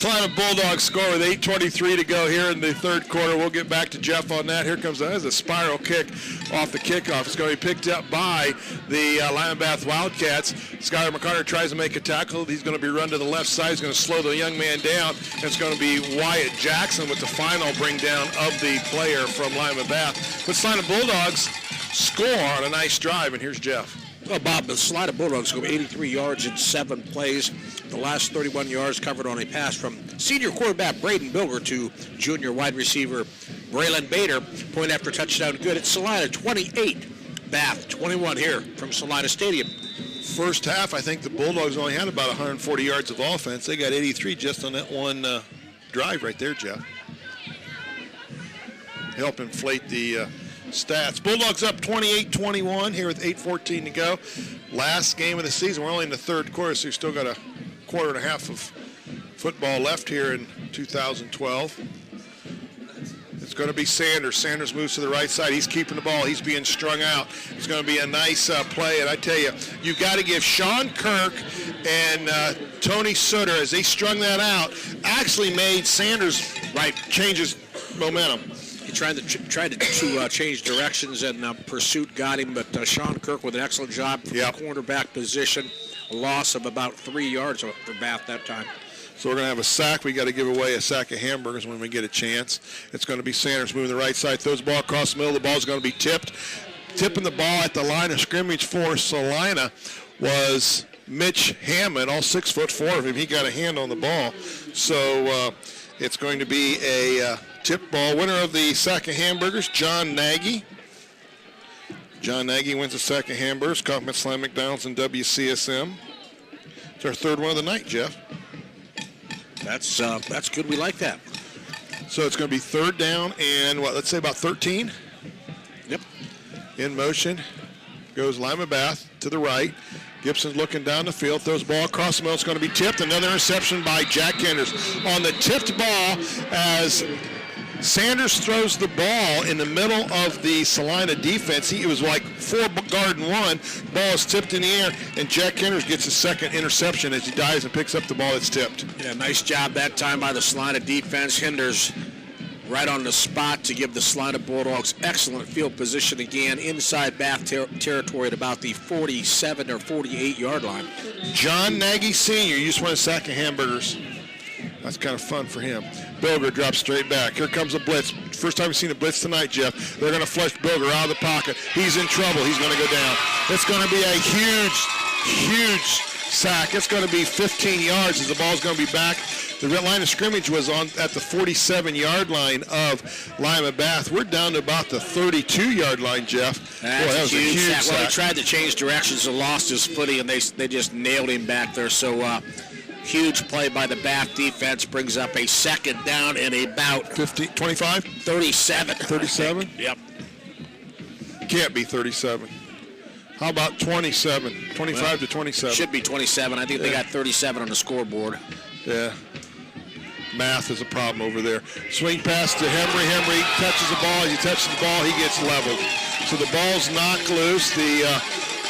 B: Celina Bulldogs score with 8:23 to go here in the third quarter. We'll get back to Jeff on that. Here comes a spiral kick off the kickoff. It's going to be picked up by the Lima Bath Wildcats. Skylar McCarter tries to make a tackle. He's going to be run to the left side. He's going to slow the young man down. And it's going to be Wyatt Jackson with the final bring down of the player from Lima Bath. But Celina Bulldogs score on a nice drive, and here's Jeff.
A: Well, Bob, the Celina Bulldogs go 83 yards in 7 plays. The last 31 yards covered on a pass from senior quarterback Braden Bilger to junior wide receiver Braylon Bader. Point after touchdown good. It's Celina 28, Bath 21 here from Celina Stadium.
B: First half, I think the Bulldogs only had about 140 yards of offense. They got 83 just on that one drive right there, Jeff. Help inflate the stats. Bulldogs up 28-21 here with 8:14 to go. Last game of the season. We're only in the third quarter, so you've still got a quarter and a half of football left here in 2012. It's going to be Sanders. Sanders moves to the right side. He's keeping the ball. He's being strung out. It's going to be a nice play. And I tell you, you've got to give Sean Kirk and Tony Sutter, as they strung that out, actually made Sanders change his momentum.
A: He tried to change directions, and pursuit got him, but Sean Kirk with an excellent job from the cornerback position. A loss of about 3 yards for Bath that time.
B: So we're going to have a sack. We got to give away a sack of hamburgers when we get a chance. It's going to be Sanders moving the right side, throws the ball across the middle. The ball's going to be tipped. Tipping the ball at the line of scrimmage for Celina was Mitch Hammond, all 6'4" of him. He got a hand on the ball. So it's going to be a Tip ball. Winner of the sack of hamburgers, John Nagy. John Nagy wins the sack of hamburgers. Kaufman Slam McDonald's and WCSM. It's our third one of the night, Jeff.
A: That's good. We like that.
B: So it's going to be third down and let's say about 13.
A: Yep.
B: In motion goes Lima Bath to the right. Gibson's looking down the field, throws the ball across the middle. It's going to be tipped. Another interception by Jack Kenders on the tipped ball as Sanders throws the ball in the middle of the Celina defense. It was like 4 guard and 1. Ball is tipped in the air, and Jack Kenders gets his second interception as he dives and picks up the ball that's tipped.
A: Yeah, nice job that time by the Celina defense. Kenders right on the spot to give the Celina Bulldogs excellent field position again inside Bath territory at about the 47 or 48-yard line.
B: John Nagy Sr. used one sack of hamburgers. That's kind of fun for him. Bilger drops straight back. Here comes a blitz. First time we've seen a blitz tonight, Jeff. They're going to flush Bilger out of the pocket. He's in trouble. He's going to go down. It's going to be a huge sack. It's going to be 15 yards as the ball's going to be back. The red line of scrimmage was on at the 47-yard line of Lima Bath. We're down to about the 32-yard line, Jeff.
A: That
B: was a huge sack.
A: Well, he tried to change directions and lost his footing, and they just nailed him back there. So huge play by the Bath defense brings up a second down and about
B: 25?
A: 37.
B: 37?
A: Yep.
B: Can't be 37. How about 27? 25 to 27.
A: Should be 27. I think they got 37 on the scoreboard.
B: Yeah. Math is a problem over there. Swing pass to Henry. Henry touches the ball. As he touches the ball, he gets leveled. So the ball's knocked loose. The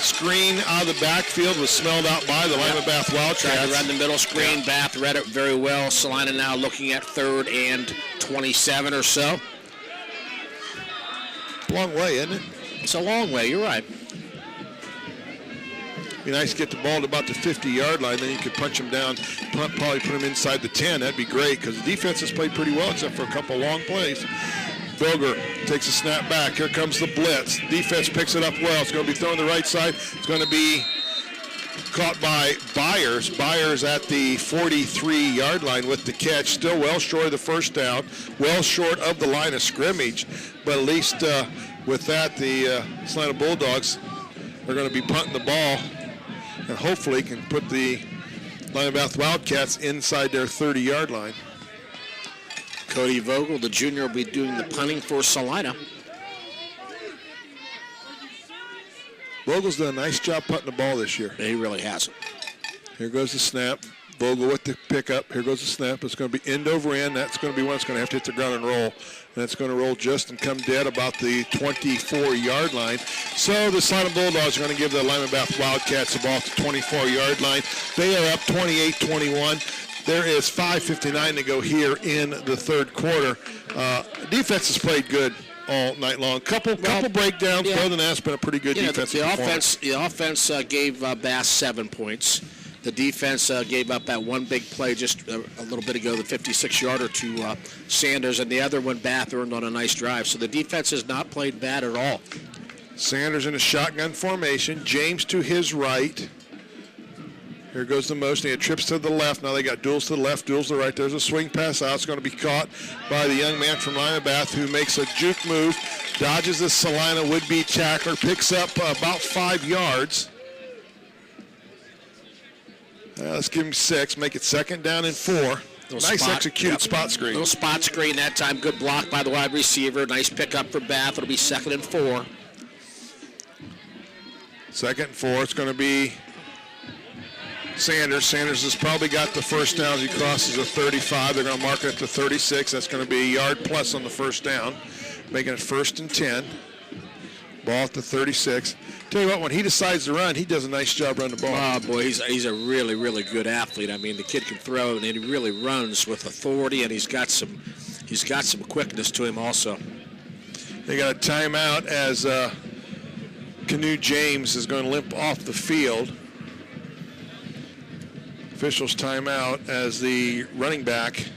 B: screen out of the backfield was smelled out by the Lima Bath Wildcats.
A: Tried to run the middle screen. Yeah. Bath read it very well. Celina now looking at 3rd and 27 or so.
B: Long way, isn't it?
A: It's a long way. You're right.
B: Be nice to get the ball to about the 50-yard line, then you could punch them down, probably put them inside the 10. That'd be great because the defense has played pretty well except for a couple long plays. Bilger takes a snap back. Here comes the blitz. Defense picks it up well. It's going to be thrown to the right side. It's going to be caught by Byers. Byers at the 43-yard line with the catch. Still well short of the first down, well short of the line of scrimmage. But at least with that, the Celina Bulldogs are going to be punting the ball and hopefully can put the Lima Bath Wildcats inside their 30-yard line.
A: Cody Vogel, the junior, will be doing the punting for Celina.
B: Vogel's done a nice job punting the ball this year.
A: He really has.
B: Here goes the snap. Vogel with the pickup. Here goes the snap. It's going to be end over end. That's going to be one that's going to have to hit the ground and roll. And it's going to roll just and come dead about the 24-yard line. So the Celina Bulldogs are going to give the Lima Bath Wildcats the ball at the 24-yard line. They are up 28-21. There is 5:59 to go here in the third quarter. Defense has played good all night long. Couple breakdowns. Yeah. Other than that, it's been a pretty good defensive performance.
A: The offense gave Bass 7 points. The defense gave up that one big play just a little bit ago, the 56-yarder to Sanders, and the other one Bath earned on a nice drive. So the defense has not played bad at all.
B: Sanders in a shotgun formation. James to his right. Here goes the motion. He had trips to the left. Now they got duels to the left, duels to the right. There's a swing pass out. It's going to be caught by the young man from Lima Bath who makes a juke move, dodges the Celina would-be tackler, picks up about 5 yards. Let's give him 6, make it 2nd down and 4. Nice executed spot screen.
A: Little spot screen that time. Good block by the wide receiver. Nice pickup for Bath. It'll be 2nd and 4.
B: 2nd and 4. It's going to be Sanders. Sanders has probably got the first down as he crosses the 35. They're going to mark it at the 36. That's going to be a yard plus on the first down, making it 1st and 10. Ball at the 36. Tell you what, when he decides to run, he does a nice job running the ball.
A: Oh, boy, he's a really, really good athlete. I mean, the kid can throw, and he really runs with authority, and he's got some quickness to him also.
B: They got a timeout as Canoe James is going to limp off the field. Officials timeout as the running back.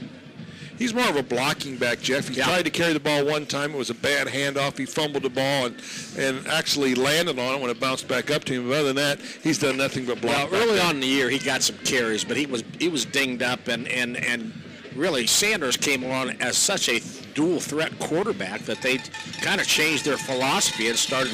B: He's more of a blocking back, Jeff. He tried to carry the ball one time. It was a bad handoff. He fumbled the ball and actually landed on it when it bounced back up to him. But other than that, he's done nothing but block.
A: Well, early on in the year, he got some carries, but he was dinged up, and really Sanders came on as such a dual threat quarterback that they kind of changed their philosophy and started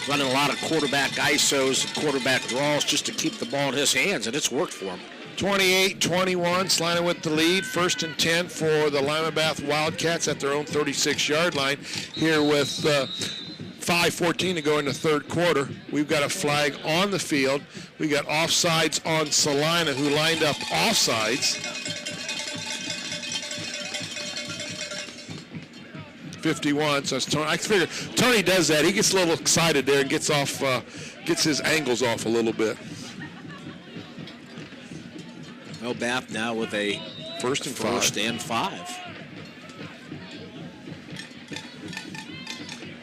A: running a lot of quarterback ISOs and quarterback draws just to keep the ball in his hands, and it's worked for him.
B: 28-21, Celina with the lead. 1st and 10 for the Lima Bath Wildcats at their own 36-yard line here with 5:14 to go in the third quarter. We've got a flag on the field. We got offsides on Celina, who lined up offsides. 51. So it's Tony. I figure Tony does that. He gets a little excited there and gets his angles off a little bit.
A: Well, Bath now with a
B: First and five.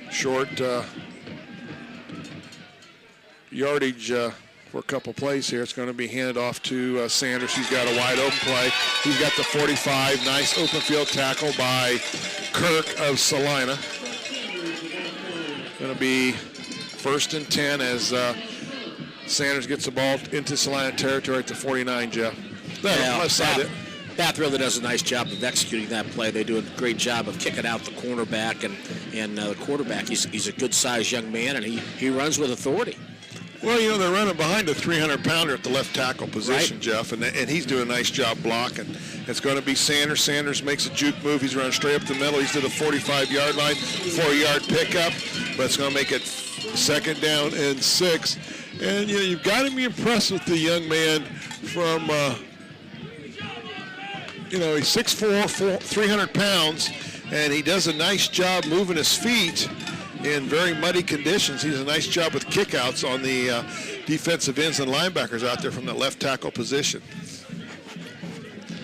B: Short yardage for a couple plays here. It's going to be handed off to Sanders. He's got a wide open play. He's got the 45. Nice open field tackle by Kirk of Celina. Going to be 1st and 10 as Sanders gets the ball into Celina territory at the 49, Jeff.
A: Bath really does a nice job of executing that play. They do a great job of kicking out the cornerback, and the quarterback, he's a good-sized young man, and he runs with authority.
B: Well, you know, they're running behind a 300-pounder at the left tackle position,
A: right,
B: Jeff, and he's doing a nice job blocking. It's going to be Sanders. Sanders makes a juke move. He's running straight up the middle. He's to the 45-yard line, 4-yard pickup, but it's going to make it 2nd down and 6. And, you know, you've got to be impressed with the young man from he's 6'4", 300 pounds, and he does a nice job moving his feet in very muddy conditions. He does a nice job with kickouts on the defensive ends and linebackers out there from the left tackle position.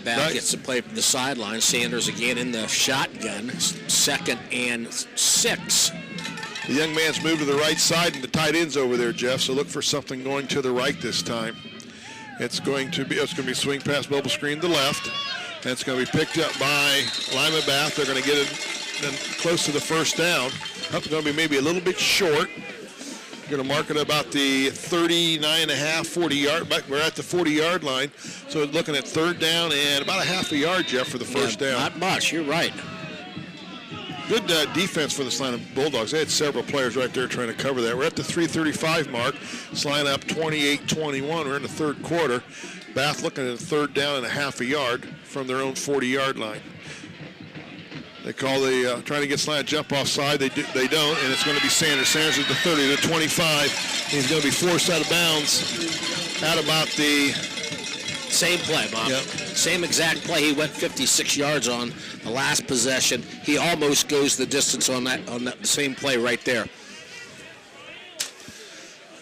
A: Bath gets to play from the sideline. Sanders again in the shotgun. 2nd and 6.
B: The young man's moved to the right side, and the tight end's over there, Jeff, so look for something going to the right this time. It's going to be swing pass, bubble screen to the left. And it's going to be picked up by Lima Bath. They're going to get it close to the 1st down. Up going to be maybe a little bit short. Going to mark it about the 39.5, 40-yard. We're at the 40-yard line. So looking at 3rd down and about a half a yard, Jeff, for the 1st down.
A: Not much. You're right.
B: Good defense for the Celina Bulldogs. They had several players right there trying to cover that. We're at the 3:35 mark. Celina up 28-21. We're in the third quarter. Bath looking at a 3rd down and a half a yard from their own 40-yard line. They call trying to get Celina jump offside. They don't, and it's going to be Sanders. Sanders at the 30, the 25. He's going to be forced out of bounds at about the
A: same play, Bob.
B: Yep.
A: Same exact play. He went 56 yards on the last possession. He almost goes the distance on that same play right there.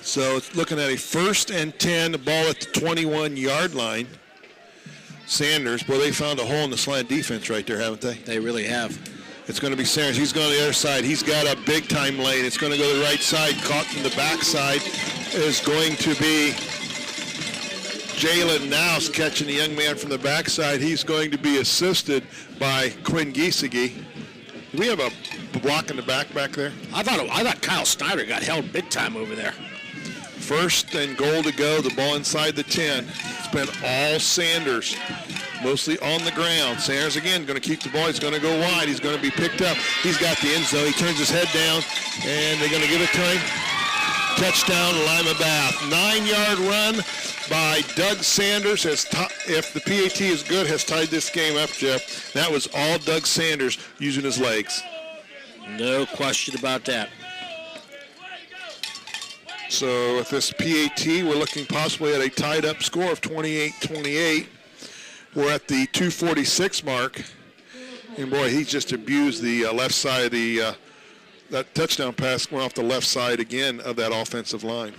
B: So it's looking at a 1st and 10, the ball at the 21-yard line. Sanders, boy, they found a hole in the Celina defense right there, haven't they?
A: They really have.
B: It's going to be Sanders. He's going to the other side. He's got a big-time lane. It's going to go to the right side. Caught from the backside is going to be Jalen Nouse catching the young man from the backside. He's going to be assisted by Quinn Giesecke. Do we have a block in the back there?
A: I thought Kyle Snyder got held big time over there.
B: 1st and goal to go. The ball inside the 10. It's been all Sanders, mostly on the ground. Sanders again going to keep the ball. He's going to go wide. He's going to be picked up. He's got the end zone. He turns his head down, and they're going to give it to him. Touchdown, Lima Bath. 9-yard run by Doug Sanders. If the PAT is good, has tied this game up, Jeff. That was all Doug Sanders using his legs.
A: No question about that.
B: So with this PAT, we're looking possibly at a tied-up score of 28-28. We're at the 2:46 mark. And, boy, he just abused the left side of the that touchdown pass went off the left side again of that offensive line.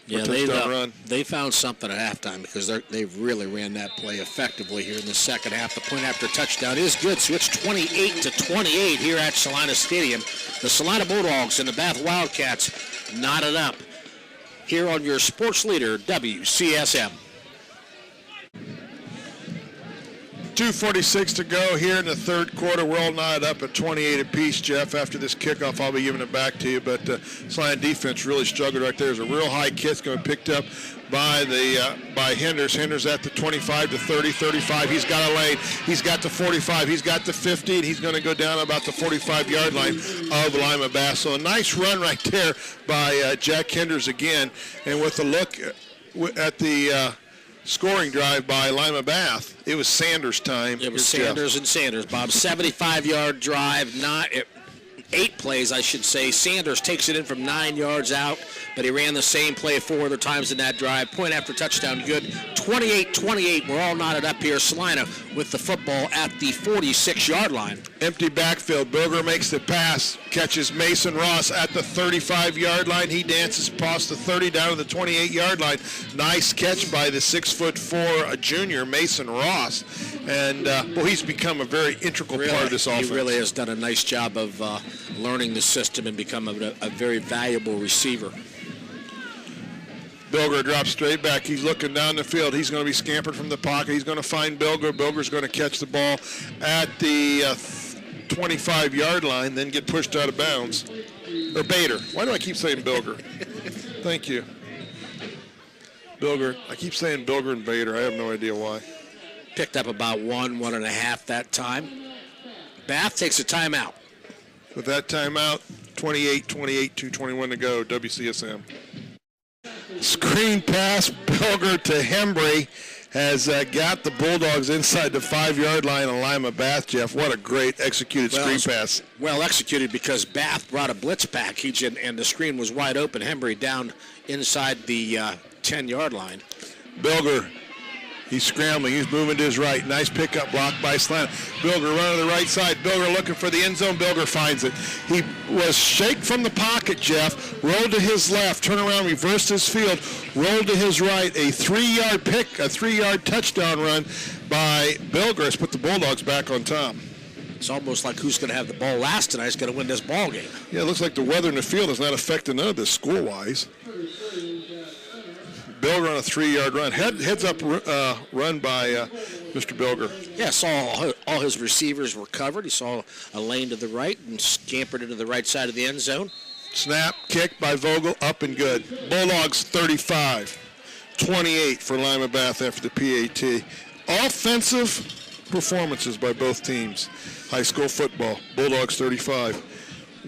A: Yeah, they found something at halftime because they've really ran that play effectively here in the second half. The point after touchdown is good, so it's 28-28 here at Celina Stadium. The Celina Bulldogs and the Bath Wildcats knotted up here on your sports leader, WCSM.
B: 2:46 to go here in the third quarter. We're all knotted up at 28 apiece, Jeff. After this kickoff, I'll be giving it back to you. But Celina defense really struggled right there. There's a real high kick going to be picked up by Henders. Henders at the 25 to 30, 35. He's got a lane. He's got the 45. He's got the 50, and he's going to go down about the 45-yard line of Lima Bath. So a nice run right there by Jack Henders again. And with a look at the scoring drive by Lima Bath, it was Sanders' time.
A: It was Sanders and Sanders, Bob. 75-yard drive, 8 plays, I should say. Sanders takes it in from 9 yards out, but he ran the same play 4 other times in that drive. Point after touchdown, good. 28-28. We're all knotted up here. Celina with the football at the 46-yard line.
B: Empty backfield. Bilger makes the pass, catches Mason Ross at the 35-yard line. He dances past the 30 down to the 28-yard line. Nice catch by the 6'4" junior Mason Ross, and he's become a very integral part of this offense.
A: He really has done a nice job of learning the system and become a very valuable receiver.
B: Bilger drops straight back. He's looking down the field. He's going to be scampered from the pocket. He's going to find Bilger. Bilger's going to catch the ball at the 25-yard line, then get pushed out of bounds. Or Bader. Why do I keep saying Bilger? Thank you. Bilger. I keep saying Bilger and Bader. I have no idea why.
A: Picked up about 1.5 that time. Bath takes a timeout.
B: With that timeout, 28-28, 2:21 to go, WCSM. Screen pass, Bilger to Hembry has got the Bulldogs inside the 5-yard line of Lima Bath, Jeff. What a great executed screen pass.
A: Well executed because Bath brought a blitz package and the screen was wide open. Hembry down inside the 10-yard line.
B: Bilger, he's scrambling. He's moving to his right. Nice pickup block by Celina. Bilger running to the right side. Bilger looking for the end zone. Bilger finds it. He was shake from the pocket, Jeff. Rolled to his left. Turn around, reversed his field. Rolled to his right. A 3-yard pick, a 3-yard touchdown run by Bilger has put the Bulldogs back on top.
A: It's almost like who's going to have the ball last tonight is going to win this ball game.
B: Yeah, it looks like the weather in the field has not affected none of this score-wise. Bilger on a 3-yard run. Heads up run by Mr. Bilger.
A: Yeah, saw all his receivers were covered. He saw a lane to the right and scampered into the right side of the end zone.
B: Snap, kick by Vogel, up and good. Bulldogs 35, 28 for Lima Bath after the PAT. Offensive performances by both teams. High school football, Bulldogs 35,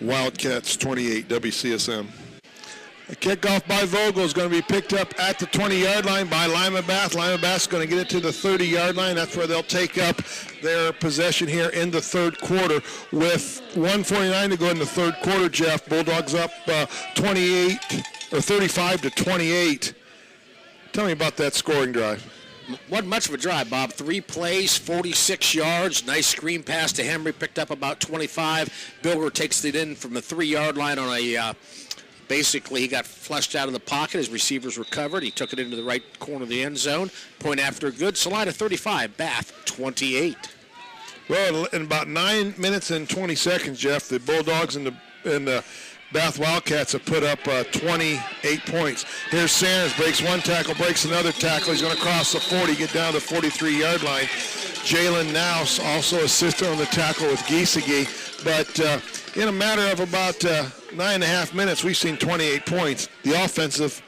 B: Wildcats 28, WCSM. A kickoff by Vogel is going to be picked up at the 20-yard line by Lima Bath. Lima Bath's going to get it to the 30-yard line. That's where they'll take up their possession here in the third quarter. With 1:49 to go in the third quarter, Jeff, Bulldogs up 35 to 28. Tell me about that scoring drive.
A: Wasn't much of a drive, Bob. 3 plays, 46 yards. Nice screen pass to Henry, picked up about 25. Bilger takes it in from the 3-yard line on a basically, he got flushed out of the pocket. His receivers were covered. He took it into the right corner of the end zone. Point after good. Celina 35, Bath 28.
B: Well, in about 9 minutes and 20 seconds, Jeff, the Bulldogs and the Bath Wildcats have put up 28 points. Here's Sanders, breaks one tackle, breaks another tackle. He's going to cross the 40, get down to the 43-yard line. Jalen Nouse also assisted on the tackle with Giesige. But in a matter of about 9.5 minutes, we've seen 28 points. The offenses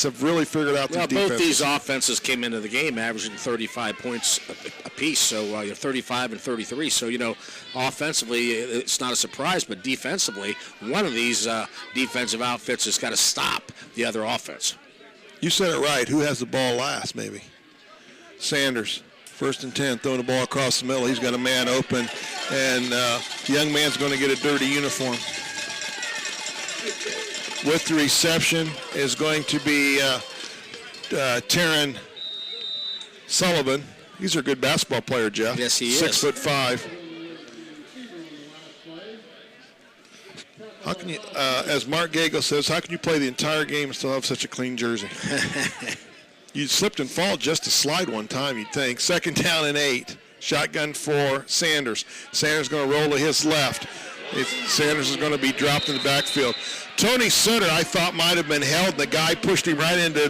B: have really figured out the defense.
A: Both these offenses came into the game averaging 35 points apiece, so 35 and 33. So, offensively, it's not a surprise, but defensively, one of these defensive outfits has got to stop the other offense.
B: You said it right. Who has the ball last, maybe? Sanders. 1st and 10, throwing the ball across the middle. He's got a man open, and the young man's going to get a dirty uniform. With the reception is going to be Taryn Sullivan. He's a good basketball player, Jeff.
A: Yes, he is.
B: 6'5". How can you, as Mark Gago says, how can you play the entire game and still have such a clean jersey? You slipped and fall just to slide one time, you'd think. 2nd down and 8. Shotgun for Sanders. Sanders going to roll to his left. Sanders is going to be dropped in the backfield. Tony Sutter, I thought, might have been held. The guy pushed him right into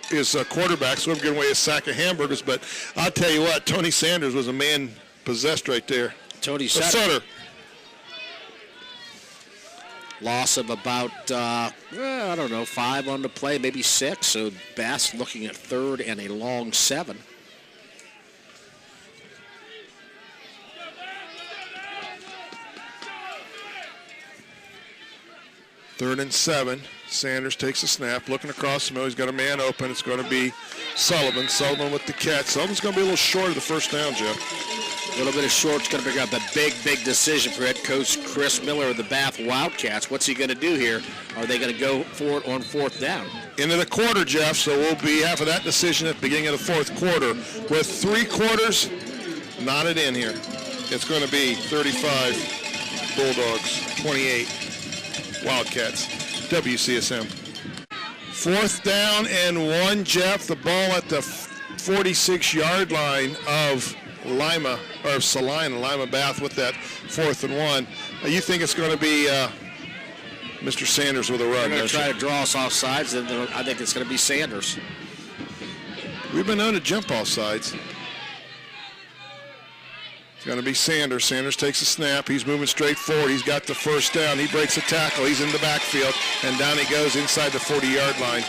B: his quarterback, so I'm giving away a sack of hamburgers. But I'll tell you what, Tony Sanders was a man possessed right there.
A: Tony Sutter. loss of about, I don't know, 5 on the play, maybe 6. So Bass looking at third and a long 7.
B: Third and 7. Sanders takes a snap, looking across the middle. He's got a man open. It's going to be Sullivan. Sullivan with the catch. Sullivan's going to be a little short of the first down, Jeff.
A: A little bit of short. It's going to bring up a big decision for head coach Chris Miller of the Bath Wildcats. What's he going to do here? Are they going to go for it on 4th down?
B: Into the quarter, Jeff, so we'll be half of that decision at the beginning of the 4th quarter. With 3 quarters knotted in here. It's going to be 35 Bulldogs, 28 Wildcats, WCSM. 4th down and 1, Jeff. The ball at the 46-yard line of Celina, Lima Bath with that 4th and 1. You think it's going to be Mr. Sanders with a run?
A: They're going to try to draw us off sides, and I think it's going to be Sanders.
B: We've been known to jump off sides. It's going to be Sanders. Sanders takes a snap. He's moving straight forward. He's got the first down. He breaks a tackle. He's in the backfield, and down he goes inside the 40-yard line.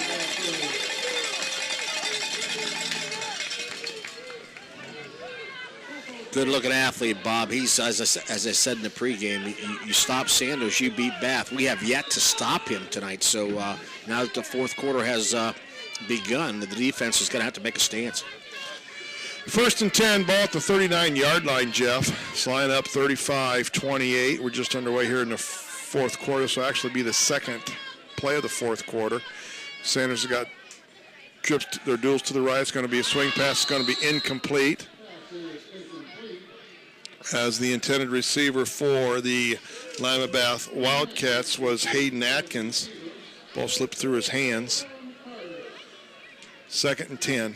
A: Good-looking athlete, Bob. He's, as I said in the pregame, you stop Sanders, you beat Bath. We have yet to stop him tonight. So now that the 4th quarter has begun, the defense is going to have to make a stance.
B: 1st and 10, ball at the 39-yard line, Jeff. Celina up 35-28. We're just underway here in the 4th quarter, so actually be the second play of the 4th quarter. Sanders has got trips, their duels to the right. It's going to be a swing pass. It's going to be incomplete, as the intended receiver for the Lima Bath Wildcats was Hayden Atkins. Ball slipped through his hands. 2nd and 10.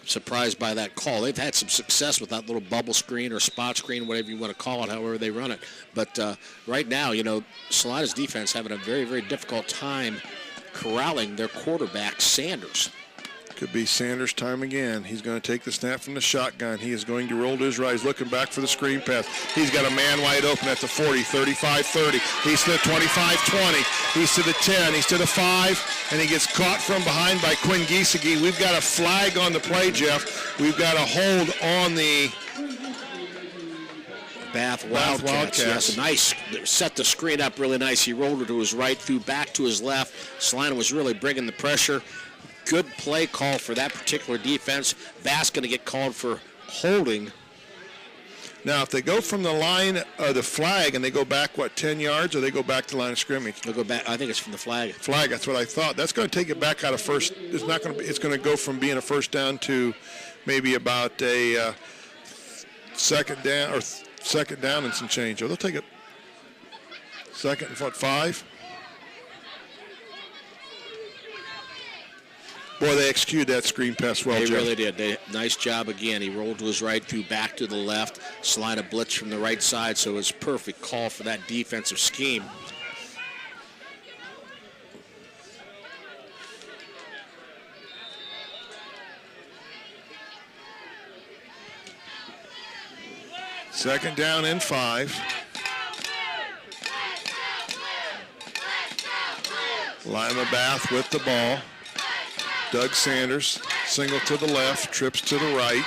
A: Surprised by that call. They've had some success with that little bubble screen or spot screen, whatever you want to call it, however they run it. But right now, Celina's defense having a very, very difficult time corralling their quarterback, Sanders.
B: Could be Sanders' time again. He's going to take the snap from the shotgun. He is going to roll to his right. He's looking back for the screen pass. He's got a man wide open at the 40, 35-30. He's to the 25-20. He's to the 10. He's to the 5. And he gets caught from behind by Quinn Giesecke. We've got a flag on the play, Jeff. We've got a hold on the
A: Bath Wildcats. Yes, nice. Set the screen up really nice. He rolled it to his right, threw back to his left. Celina was really bringing the pressure. Good play call for that particular defense. Bass going to get called for holding.
B: Now, if they go from the line of the flag and they go back, 10 yards, or they go back to the line of scrimmage?
A: They'll go back. I think it's from the flag.
B: Flag, that's what I thought. That's going to take it back out of first. It's not going to be. It's going to go from being a first down to maybe about a second down and some change. Or they'll take it 2nd and 5. Boy, they executed that screen pass well,
A: They
B: Jeff.
A: really did. Nice job again. He rolled to his right, threw back to the left. Celina blitz from the right side, so it was perfect call for that defensive scheme.
B: Second down and 5. Lima Bath with the ball. Doug Sanders, single to the left, trips to the right.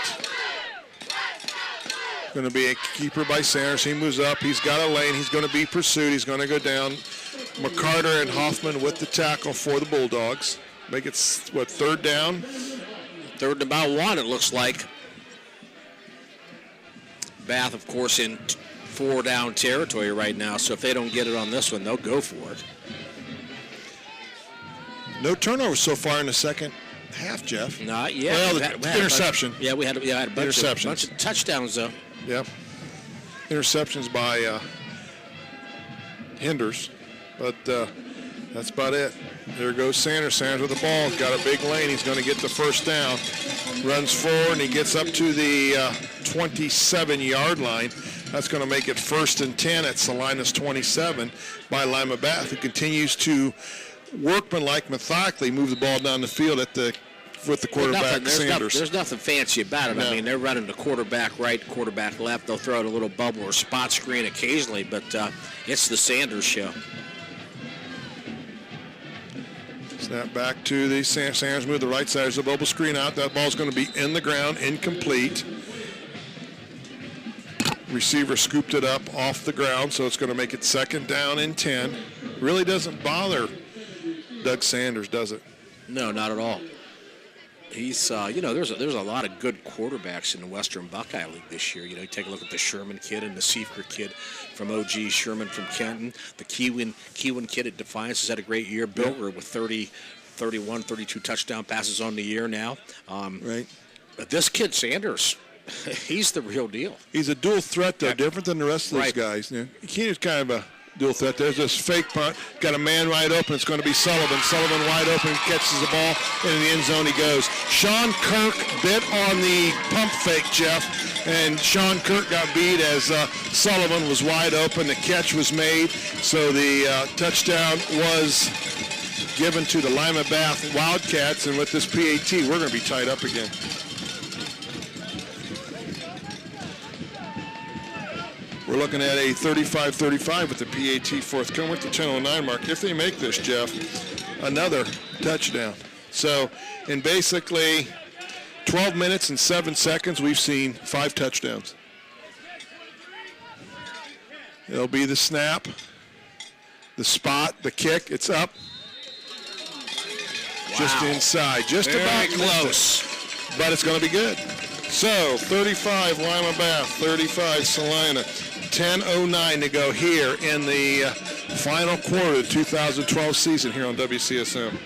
B: Going to be a keeper by Sanders. He moves up. He's got a lane. He's going to be pursued. He's going to go down. McCarter and Hoffman with the tackle for the Bulldogs. Make it, 3rd down?
A: 3rd and about 1, it looks like. Bath, of course, in 4-down territory right now, so if they don't get it on this one, they'll go for it.
B: No turnovers so far in the second half, Jeff.
A: Not yet.
B: Well, the interception.
A: We had a bunch of touchdowns, though.
B: Yeah. Interceptions by Hinders, but that's about it. There goes Sanders. Sanders with the ball. He's got a big lane. He's going to get the first down. Runs forward, and he gets up to the 27-yard line. That's going to make it 1st and 10 at Celina's 27 by Lima Bath, who continues to workmanlike, methodically move the ball down the field at the with the quarterback, Sanders.
A: There's nothing fancy about it.
B: No.
A: I mean, they're running the quarterback right, quarterback left. They'll throw out a little bubble or spot screen occasionally, but it's the Sanders show.
B: Snap back to the Sanders, move the right side. There's a bubble screen out. That ball's going to be in the ground, incomplete. Receiver scooped it up off the ground, so it's going to make it 2nd down and 10. Really doesn't bother Doug Sanders, does it?
A: No, not at all. He's, there's a lot of good quarterbacks in the Western Buckeye League this year. You know, you take a look at the Sherman kid and the Seifert kid from OG, Sherman from Kenton. The Keewan kid at Defiance has had a great year. Bilger with 30, 31, 32 touchdown passes on the year now.
B: Right.
A: But this kid, Sanders, he's the real deal.
B: He's a dual threat, though, different than the rest of these guys. Yeah. Keenan's kind of a dual threat. There's this fake punt. Got a man wide open. It's going to be Sullivan. Sullivan wide open, catches the ball, and in the end zone he goes. Sean Kirk bit on the pump fake, Jeff, and Sean Kirk got beat as Sullivan was wide open. The catch was made, so the touchdown was given to the Lima Bath Wildcats, and with this PAT, we're going to be tied up again. We're looking at a 35-35 with the PAT forthcoming with the 10:09 mark. If they make this, Jeff, another touchdown. So in basically 12 minutes and 7 seconds, we've seen 5 touchdowns. It'll be the snap, the spot, the kick. It's up.
A: Wow.
B: Just inside. Just
A: Very
B: about
A: close.
B: But it's going to be good. So 35 Lima Bath, 35 Celina. 10:09 to go here in the final quarter of the 2012 season here on WCSM.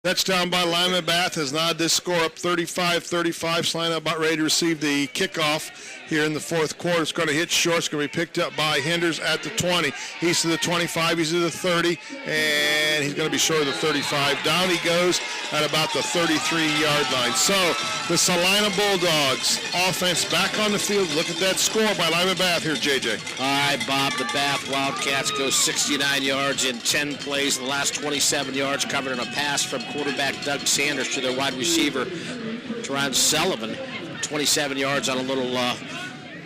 B: Touchdown by Lima Bath has nodded this score up 35-35. Celina about ready to receive the kickoff here in the 4th quarter. It's going to hit short. It's going to be picked up by Henders at the 20. He's to the 25. He's to the 30. And he's going to be short of the 35. Down he goes at about the 33-yard line. So the Celina Bulldogs offense back on the field. Look at that score by Lima Bath here, JJ.
A: All right, Bob, the Bath Wildcats go 69 yards in 10 plays. The last 27 yards covered in a pass from quarterback Doug Sanders to their wide receiver, Teron Sullivan. 27 yards on a little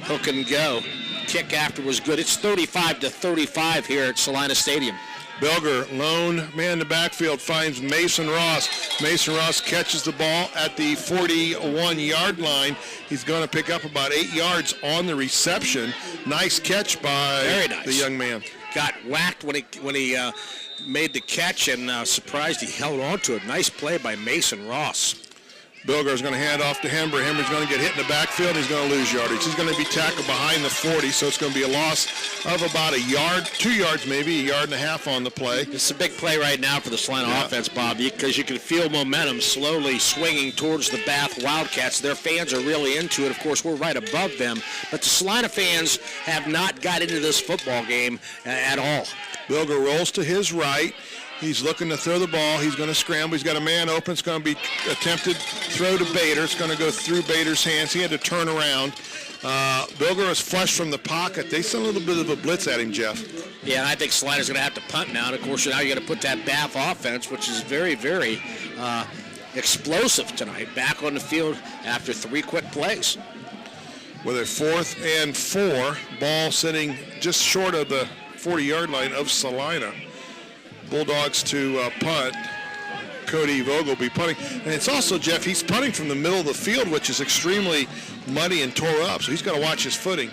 A: hook and go. Kick after was good. It's 35-35 here at Celina Stadium.
B: Bilger, lone man in the backfield, finds Mason Ross. Mason Ross catches the ball at the 41-yard line. He's going to pick up about 8 yards on the reception. Nice catch by the young man.
A: Got whacked when he made the catch, and surprised he held on to it. Nice play by Mason Ross.
B: Bilger's going to hand off to Hember. Hember's going to get hit in the backfield. He's going to lose yardage. He's going to be tackled behind the 40, so it's going to be a loss of about a yard, 2 yards maybe, a yard and a half on the play.
A: It's a big play right now for the Celina offense, Bob, because you can feel momentum slowly swinging towards the Bath Wildcats. Their fans are really into it. Of course, we're right above them, but the Celina fans have not got into this football game at all.
B: Bilger rolls to his right. He's looking to throw the ball. He's going to scramble. He's got a man open. It's going to be attempted throw to Bader. It's going to go through Bader's hands. He had to turn around. Bilger is flushed from the pocket. They sent a little bit of a blitz at him, Jeff.
A: Yeah, and I think Celina's going to have to punt now. And, of course, now you got to put that Bath offense, which is very, very explosive tonight, back on the field after 3 quick plays.
B: With a 4th and 4, ball sitting just short of the 40-yard line of Celina. Bulldogs to punt. Cody Vogel will be punting. And it's also, Jeff, he's punting from the middle of the field, which is extremely muddy and tore up, so he's got to watch his footing.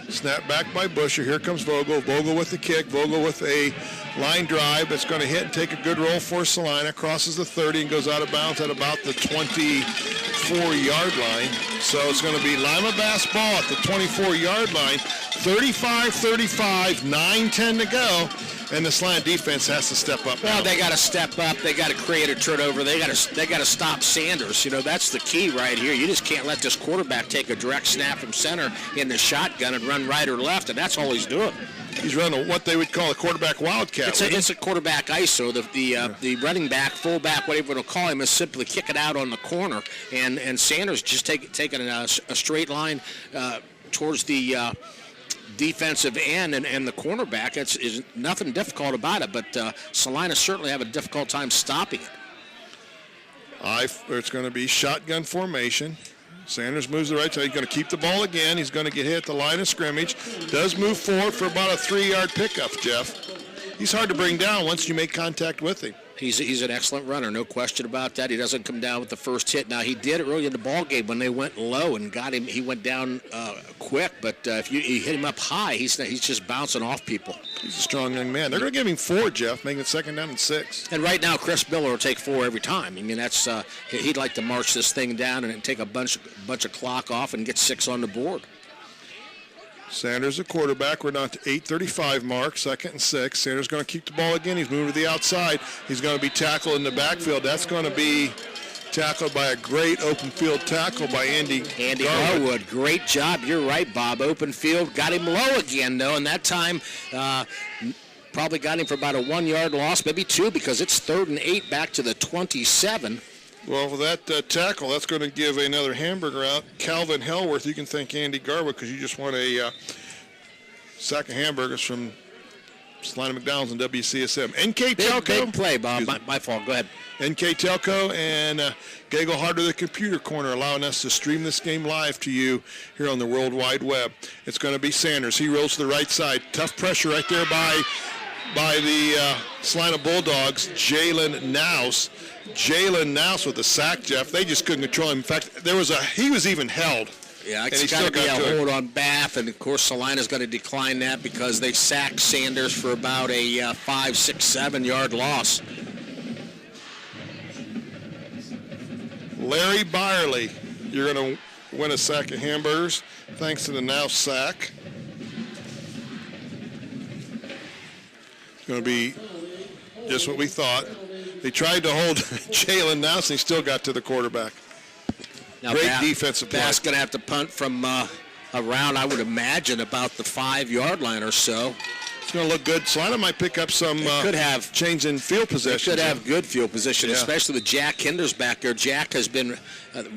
B: Snap back by Busher. Here comes Vogel. Vogel with the kick. Vogel with a line drive that's going to hit and take a good roll for Celina. Crosses the 30 and goes out of bounds at about the 24-yard line. So it's going to be Lima Bass ball at the 24-yard line. 35-35, 9-10 to go. And the Celina defense has to step up.
A: Well, they got to step up. They got to create a turnover. They got to stop Sanders. You know, that's the key right here. You just can't let this quarterback take a direct snap from center in the shotgun and run right or left, and that's all he's doing.
B: He's running what they would call a quarterback wildcat.
A: It's a quarterback ISO. The running back, fullback, whatever you want to call him, is simply kick it out on the corner, and Sanders just taking a straight line towards the defensive end and the cornerback. It's nothing difficult about it, but Celina certainly have a difficult time stopping it.
B: It's going to be shotgun formation. Sanders moves to the right side. He's going to keep the ball again. He's going to get hit at the line of scrimmage. Does move forward for about a 3-yard pickup, Jeff. He's hard to bring down once you make contact with him.
A: He's an excellent runner, no question about that. He doesn't come down with the first hit. Now, he did early in the ball game when they went low and got him. He went down quick, but if you hit him up high, he's just bouncing off people.
B: He's a strong young man. They're going to give him 4, Jeff, making it 2nd down and 6.
A: And right now, Chris Miller will take 4 every time. I mean, that's he'd like to march this thing down and take a bunch of clock off and get 6 on the board.
B: Sanders, the quarterback. We're down to 8:35 mark, 2nd and 6. Sanders going to keep the ball again. He's moving to the outside. He's going to be tackled in the backfield. That's going to be tackled by a great open field tackle by Andy
A: Garwood. Great job. You're right, Bob. Open field. Got him low again, though, and that time probably got him for about a 1-yard loss, maybe 2, because it's 3rd and 8 back to the 27.
B: Well, with that tackle, that's going to give another hamburger out. Calvin Hellworth, you can thank Andy Garwood because you just won a sack of hamburgers from Celina McDonald's and WCSM. NK Telco.
A: Big play, Bob. My fault. Go ahead.
B: NK Telco and Gaggle Harder, the Computer Corner, allowing us to stream this game live to you here on the World Wide Web. It's going to be Sanders. He rolls to the right side. Tough pressure right there by the Celina Bulldogs, Jalen Nouse. Jalen Nouse with the sack, Jeff. They just couldn't control him. In fact, he was even held.
A: Yeah, it's got to be a hold on Bath, and of course Celina's going to decline that because they sacked Sanders for about a 5, 6, 7-yard loss.
B: Larry Byerly, you're going to win a sack of hamburgers thanks to the Nouse sack. It's going to be just what we thought. They tried to hold Jalen Nouse, and he still got to the quarterback.
A: Now,
B: great defensive play.
A: Bath's going to have to punt from around, I would imagine, about the 5-yard line or so.
B: It's going to look good. Celina might pick up some change in field possession.
A: Could have good field position, especially with Jack Hinders back there. Jack has been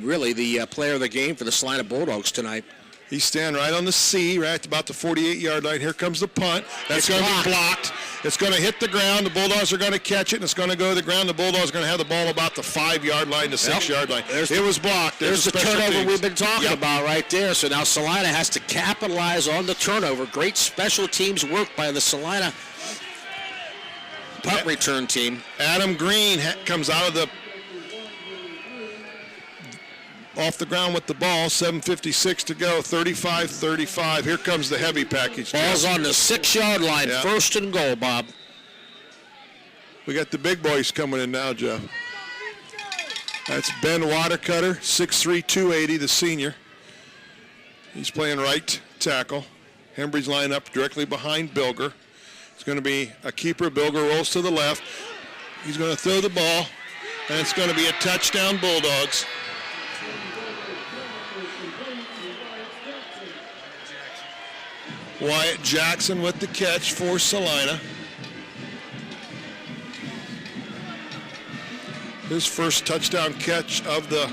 A: really the player of the game for the Celina Bulldogs tonight.
B: He's standing right on the C, right at about the 48-yard line. Here comes the punt. That's going to be blocked. It's going to hit the ground. The Bulldogs are going to catch it, and it's going to go to the ground. The Bulldogs are going to have the ball about the 5-yard line to 6-yard line. It was blocked.
A: There's the turnover we've been talking about right there. So now Celina has to capitalize on the turnover. Great special teams work by the Celina punt return team.
B: Adam Green comes out of off the ground with the ball, 7:56 to go, 35-35. Here comes the heavy package.
A: Ball's on the 6-yard line, 1st and goal, Bob.
B: We got the big boys coming in now, Joe. That's Ben Watercutter, 6'3", 280, the senior. He's playing right tackle. Hembry's line up directly behind Bilger. It's going to be a keeper. Bilger rolls to the left. He's going to throw the ball, and it's going to be a touchdown, Bulldogs. Wyatt Jackson with the catch for Celina. His first touchdown catch of the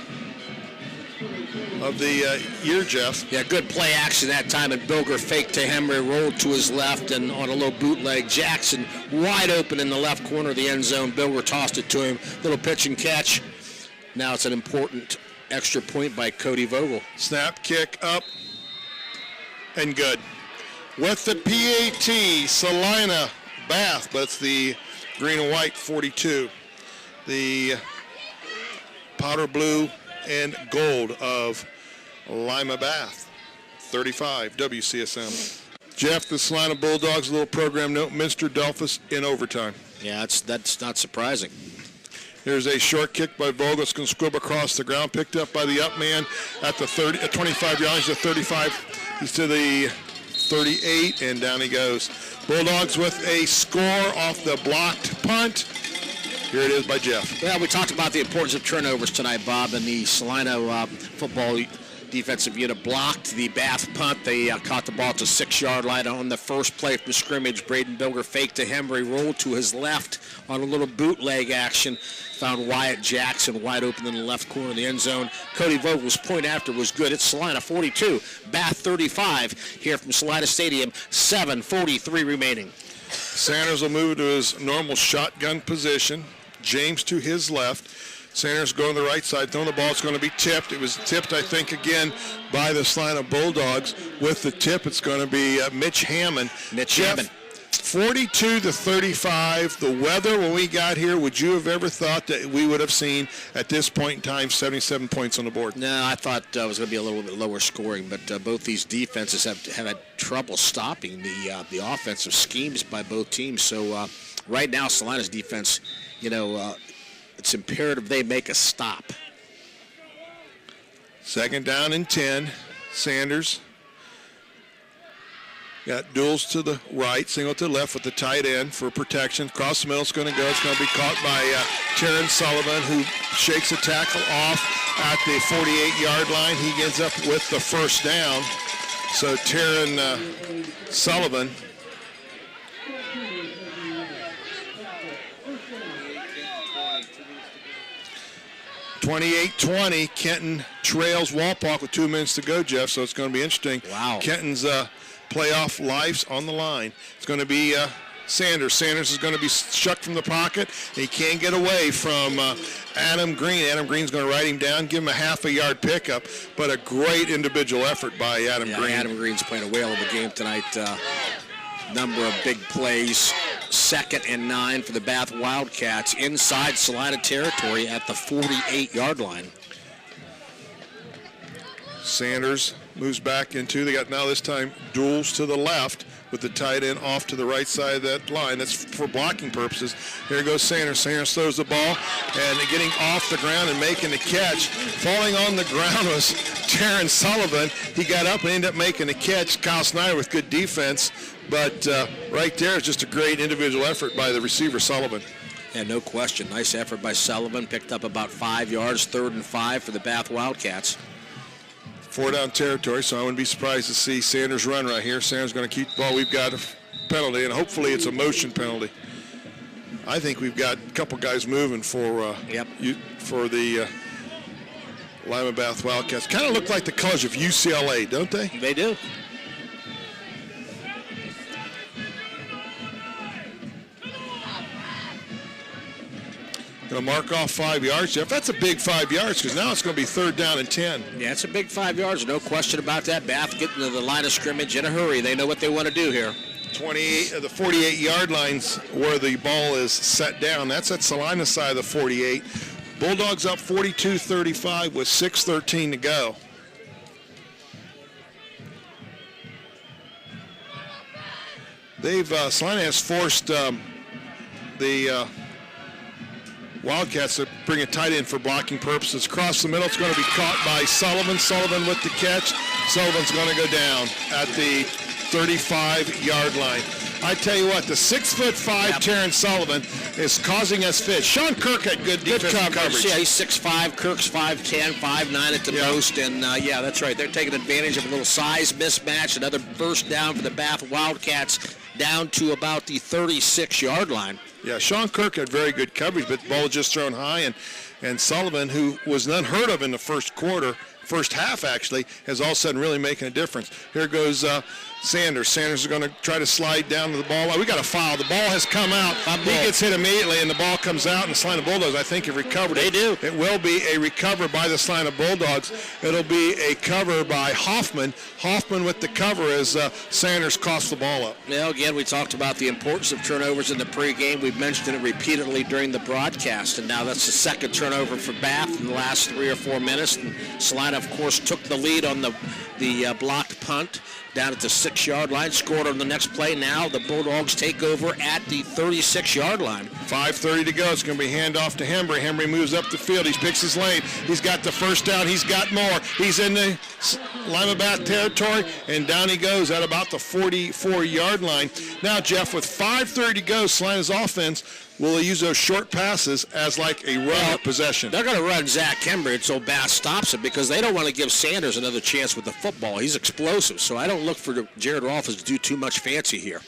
B: year, Jeff.
A: Yeah, good play action that time, and Bilger faked to Hembry, rolled to his left, and on a little bootleg, Jackson wide open in the left corner of the end zone. Bilger tossed it to him, little pitch and catch. Now it's an important extra point by Cody Vogel.
B: Snap, kick up, and good. With the PAT, Celina Bath, but it's the green and white 42. The powder blue and gold of Lima Bath, 35, WCSM. Jeff, the Celina Bulldogs, a little program note, Minster Delphus in overtime.
A: Yeah, that's not surprising.
B: Here's a short kick by Vogel. It's going to squib across the ground, picked up by the up man at the 25 yards to 35. He's to the 38, and down he goes. Bulldogs with a score off the blocked punt. Here it is by Jeff.
A: Well, we talked about the importance of turnovers tonight, Bob, and the Celina football defensive unit blocked the Bath punt. They caught the ball to 6-yard line on the first play from scrimmage. Braden Bilger faked to Hembry, rolled to his left on a little bootleg action. Found Wyatt Jackson wide open in the left corner of the end zone. Cody Vogel's point after was good. It's Celina 42, Bath 35 here from Celina Stadium, 7:43 remaining.
B: Sanders will move to his normal shotgun position. James to his left. Sanders going to the right side, throwing the ball. It's going to be tipped. It was tipped, I think, again by the Celina Bulldogs. With the tip, it's going to be Mitch Hammond.
A: Hammond.
B: 42-35. The weather when we got here, would you have ever thought that we would have seen at this point in time 77 points on the board?
A: No, I thought it was going to be a little bit lower scoring, but both these defenses have had trouble stopping the offensive schemes by both teams. So right now, Celina's defense, it's imperative they make a stop.
B: 2nd down and 10. Sanders got duels to the right, single to the left with the tight end for protection. Across the middle, it's going to go. It's going to be caught by Terran Sullivan, who shakes a tackle off at the 48-yard line. He ends up with the first down. So Terran Sullivan. (28-20). Kenton trails Walpock with 2 minutes to go, Jeff, so it's going to be interesting.
A: Wow.
B: Kenton's playoff life's on the line. It's going to be Sanders. Sanders is going to be shucked from the pocket. He can't get away from Adam Green. Adam Green's going to ride him down, give him a half-a-yard pickup, but a great individual effort by Adam Green.
A: Adam Green's playing a whale of a game tonight. Number of big plays. 2nd and 9 for the Bath Wildcats inside Celina territory at the 48-yard line.
B: Sanders moves back into, they got now this time duels to the left with the tight end off to the right side of that line. That's for blocking purposes. Here goes Sanders. Sanders throws the ball and getting off the ground and making the catch. Falling on the ground was Terran Sullivan. He got up and ended up making the catch. Kyle Snyder with good defense. But right there is just a great individual effort by the receiver, Sullivan.
A: Yeah, no question. Nice effort by Sullivan. Picked up about 5 yards, 3rd and 5 for the Bath Wildcats.
B: 4-down territory, so I wouldn't be surprised to see Sanders run right here. Sanders going to keep the ball. We've got a penalty, and hopefully it's a motion penalty. I think we've got a couple guys moving for the Lima Bath Wildcats. Kind of look like the colors of UCLA, don't they?
A: They do.
B: Going to mark off 5 yards, Jeff. That's a big 5 yards because now it's going to be 3rd down and 10.
A: Yeah, it's a big 5 yards. No question about that. Bath getting to the line of scrimmage in a hurry. They know what they want to do here.
B: 28 of the 48-yard lines where the ball is set down. That's at Celina's side of the 48. Bulldogs up 42-35 with 6:13 to go. Celina has forced the Wildcats to bring a tight end for blocking purposes. Across the middle, it's going to be caught by Sullivan. Sullivan with the catch. Sullivan's going to go down at the 35-yard line. I tell you what, the 6'5" Terran Sullivan is causing us fits. Sean Kirk had good defensive coverage.
A: Yeah, he's 6'5", Kirk's 5'10", 5'9" at the most, and that's right. They're taking advantage of a little size mismatch. Another first down for the Bath Wildcats down to about the 36-yard line.
B: Yeah, Sean Kirk had very good coverage, but the ball was just thrown high, and Sullivan, who was unheard of in the first half actually, has all of a sudden really making a difference. Here goes Sanders. Sanders is going to try to slide down to the ball. We got a foul. The ball has come out. He gets hit immediately, and the ball comes out, and the Celina Bulldogs, I think, have recovered it.
A: They do.
B: It will be a recover by the Celina Bulldogs. It'll be a cover by Hoffman. Hoffman with the cover as Sanders coughs the ball up.
A: Well, again, we talked about the importance of turnovers in the pregame. We've mentioned it repeatedly during the broadcast, and now that's the second turnover for Bath in the last 3 or 4 minutes. And Celina, of course, took the lead on the blocked punt down at the 6-yard line, scored on the next play. Now the Bulldogs take over at the 36-yard line.
B: 5:30 to go. It's going to be handoff to Hembry. Hembry moves up the field. He picks his lane. He's got the first down. He's got more. He's in the Lima Bath territory, and down he goes at about the 44-yard line. Now, Jeff, with 5:30 to go, Celina's offense will use those short passes as like a run of possession.
A: They're going to run Zach Hembry until Bath stops it because they don't want to give Sanders another chance with the football. He's explosive, so I don't look for Jared Rolfes to do too much fancy here.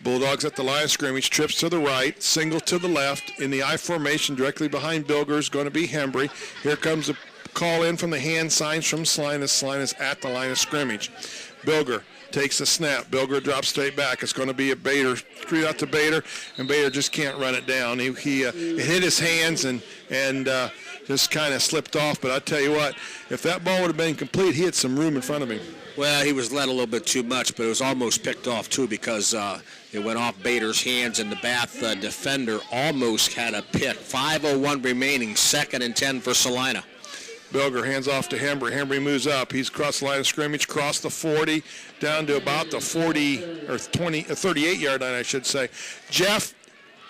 B: Bulldogs at the line of scrimmage, trips to the right, single to the left. In the I formation directly behind Bilger's going to be Hembry. Here comes a call in from the hand signs from Celina. Celina's at the line of scrimmage. Bilger takes the snap. Bilger drops straight back. It's going to be a Bader. Screwed out to Bader, and Bader just can't run it down. It hit his hands and just kind of slipped off. But I tell you what, if that ball would have been complete, he had some room in front of him.
A: Well, he was led a little bit too much, but it was almost picked off, too, because it went off Bader's hands, and the Bath defender almost had a pick. 5:01 remaining, 2nd and 10 for Celina.
B: Bilger hands off to Hembry. Hembry moves up. He's across the line of scrimmage, crossed the 40, down to about the 40 or 38-yard line, I should say. Jeff,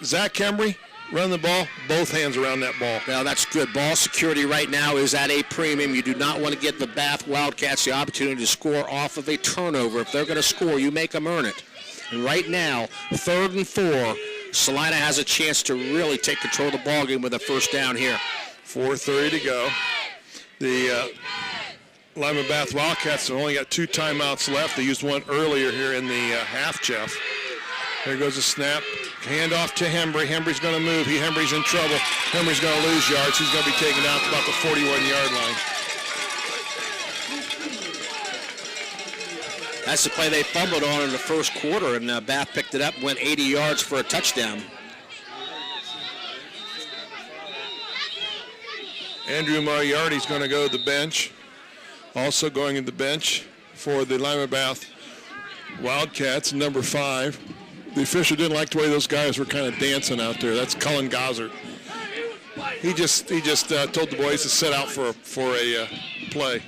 B: Zach Hembry, run the ball, both hands around that ball.
A: Well, that's good. Ball security right now is at a premium. You do not want to get the Bath Wildcats the opportunity to score off of a turnover. If they're going to score, you make them earn it. And right now, 3rd and 4, Celina has a chance to really take control of the ballgame with a first down here.
B: 4:30 to go. The Lima Bath Wildcats have only got 2 timeouts left. They used one earlier here in the half, Jeff. There goes a snap. Hand off to Hembry. Hembry's going to move. Hembry's in trouble. Hembry's going to lose yards. He's going to be taken out to about the 41-yard line.
A: That's the play they fumbled on in the first quarter, and Bath picked it up, went 80 yards for a touchdown.
B: Andrew Moriarty's going to go to the bench. Also going to the bench for the Lima Bath Wildcats, number 5. The official didn't like the way those guys were kind of dancing out there. That's Cullen Gossard. He just told the boys to set out for a play.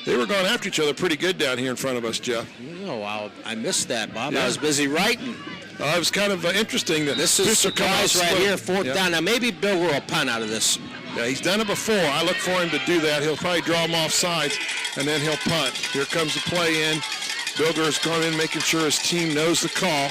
B: They were going after each other pretty good down here in front of us, Jeff.
A: Oh, wow. I missed that, Bob.
B: Yeah.
A: I was busy writing.
B: It was kind of interesting. That
A: this is a surprise right here, 4th down. Now, maybe Bill will punt out of this.
B: Yeah, he's done it before. I look for him to do that. He'll probably draw him off sides, and then he'll punt. Here comes the play in. Bilger is going in, making sure his team knows the call.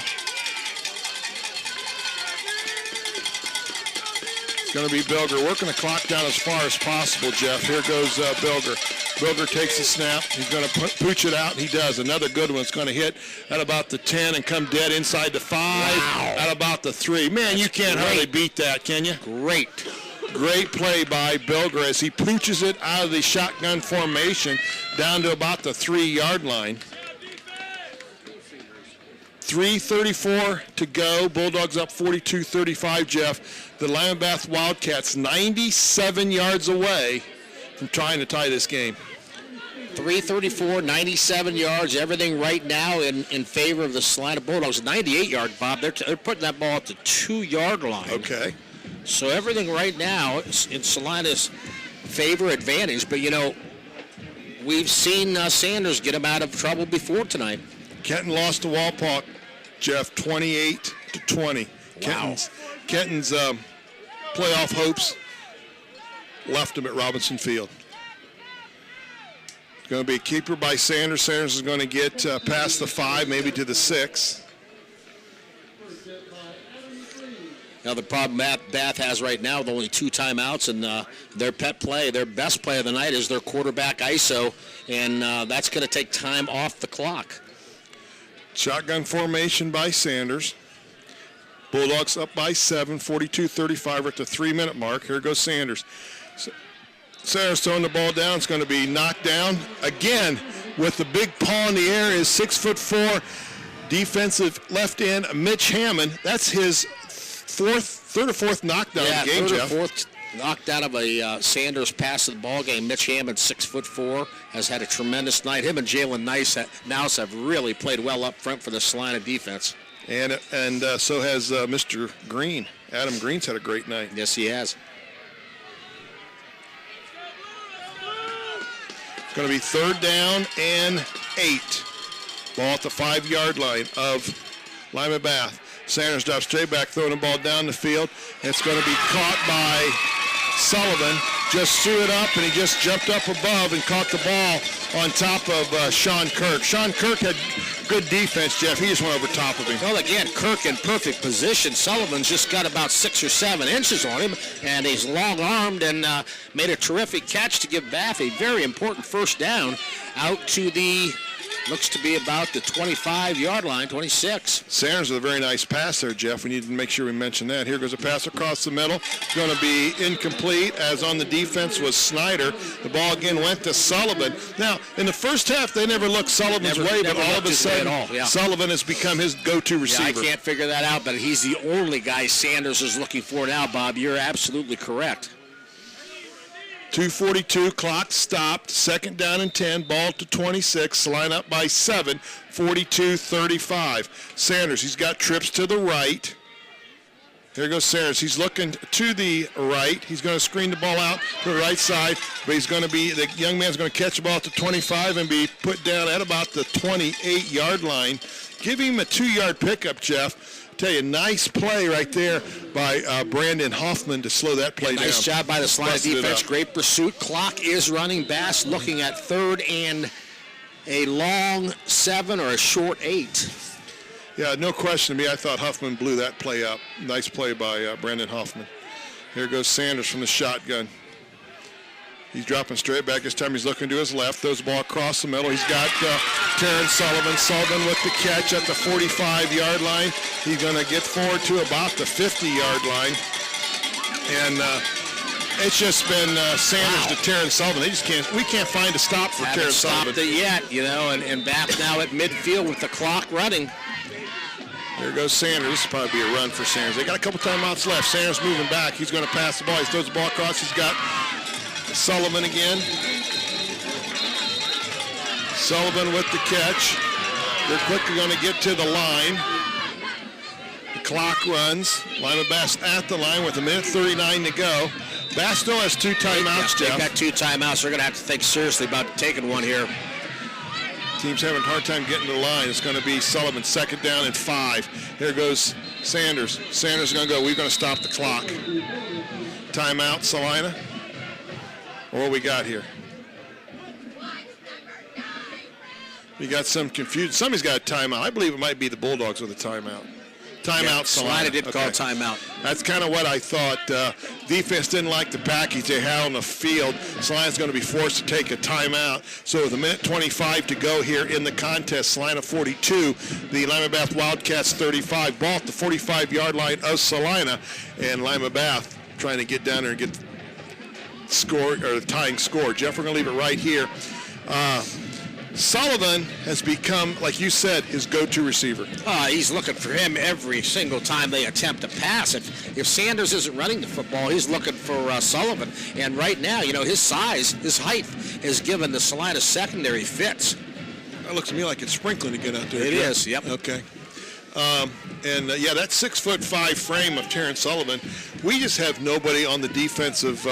B: It's going to be Bilger working the clock down as far as possible, Jeff. Here goes Bilger. Bilger takes the snap. He's going to pooch it out. He does. Another good one. It's going to hit at about the 10 and come dead inside the 5. Wow. At about the 3. Man, you can't hardly beat that, can you? Great play by Bilger as he pooches it out of the shotgun formation down to about the 3-yard line. 3:34 to go. Bulldogs up 42-35, Jeff. The Lima Bath Wildcats 97 yards away from trying to tie this game.
A: 3:34, 97 yards, everything right now in favor of the Celina Bulldogs. 98-yard, Bob. They're putting that ball at the 2-yard line.
B: Okay.
A: So everything right now is in Celina's favor, advantage. But, you know, we've seen Sanders get him out of trouble before tonight.
B: Kenton lost to Walpock, Jeff, 28-20.
A: Wow.
B: Kenton's playoff hopes left him at Robinson Field. It's going to be a keeper by Sanders. Sanders is going to get past the 5, maybe to the 6.
A: Now the problem Bath has right now with only 2 timeouts, and their best play of the night is their quarterback ISO, and that's going to take time off the clock.
B: Shotgun formation by Sanders. Bulldogs up by 7, 42-35 at the 3-minute mark. Here goes Sanders. Sanders throwing the ball down. It's going to be knocked down again with the big paw in the air. Is 6'4" defensive left end Mitch Hammond. That's his third or fourth knockdown of the game,
A: Jeff.
B: Jeff.
A: Fourth knocked out of a Sanders pass of the ball game. Mitch Hammond, 6'4", has had a tremendous night. Him and Jalen Nouse have really played well up front for the Celina defense.
B: And so has Mr. Green. Adam Green's had a great night.
A: Yes, he has.
B: It's going to be 3rd down and 8. Ball at the 5-yard line of Lima Bath. Sanders drops straight back, throwing the ball down the field. It's going to be caught by Sullivan. Just threw it up, and he just jumped up above and caught the ball on top of Sean Kirk. Sean Kirk had good defense, Jeff. He just went over top of him.
A: Well, again, Kirk in perfect position. Sullivan's just got about 6 or 7 inches on him, and he's long-armed and made a terrific catch to give Bath a very important first down out to the looks to be about the 25-yard line, 26.
B: Sanders with a very nice pass there, Jeff. We need to make sure we mention that. Here goes a pass across the middle. It's going to be incomplete, as on the defense was Snyder. The ball again went to Sullivan. Now, in the first half, they never looked Sullivan's way, but all of a sudden, Sullivan has become his go-to receiver.
A: Yeah, I can't figure that out, but he's the only guy Sanders is looking for now, Bob. You're absolutely correct.
B: 2:42, clock stopped, second down and 10, ball to 26, Celina up by 7, 42-35. Sanders, he's got trips to the right. There goes Sanders. He's looking to the right. He's going to screen the ball out to the right side, but the young man's going to catch the ball at the 25 and be put down at about the 28-yard line. Give him a 2-yard pickup, Jeff. Tell you, nice play right there by Brandon Hoffman to slow that play down.
A: Nice job by the Celina defense. Great pursuit. Clock is running. Bass looking at third and a long 7 or a short 8.
B: Yeah, no question to me. I thought Huffman blew that play up. Nice play by Brandon Hoffman. Here goes Sanders from the shotgun. He's dropping straight back. This time he's looking to his left. Throws the ball across the middle. He's got Terrence Sullivan. Sullivan with the catch at the 45-yard line. He's going to get forward to about the 50-yard line. And it's just been Sanders to Terrence Sullivan. We can't find a stop for Terrence Sullivan.
A: Haven't stopped it yet, and back now at midfield with the clock running.
B: There goes Sanders. This will probably be a run for Sanders. They got a couple timeouts left. Sanders moving back. He's going to pass the ball. He throws the ball across. He's got Sullivan again. Sullivan with the catch. They're quickly going to get to the line. The clock runs. Lima Bass at the line with 1:39 to go. Bass still has 2 timeouts, Jeff.
A: They've got 2 timeouts. They're going to have to think seriously about taking one here.
B: Team's having a hard time getting to the line. It's going to be Sullivan, second down and 5. Here goes Sanders. Sanders is going to go. We're going to stop the clock. Timeout, Celina. What we got here? We got some confusion. Somebody's got a timeout. I believe it might be the Bulldogs with a timeout. Timeout,
A: Celina did call timeout.
B: That's kind of what I thought. Defense didn't like the package they had on the field. Celina's going to be forced to take a timeout. So with 1:25 to go here in the contest, Celina 42, the Lima Bath Wildcats 35. Ball at the 45-yard line of Celina, and Lima Bath trying to get down there and get score or tying score. Jeff, we're going to leave it right here. Sullivan has become, like you said, his go-to receiver.
A: He's looking for him every single time they attempt to pass. If Sanders isn't running the football, he's looking for Sullivan. And right now, his size, his height, has given the Celina secondary fits.
B: That looks to me like it's sprinkling to get out there.
A: It is, yep.
B: Okay. That 6'5" frame of Terrence Sullivan, we just have nobody on the defensive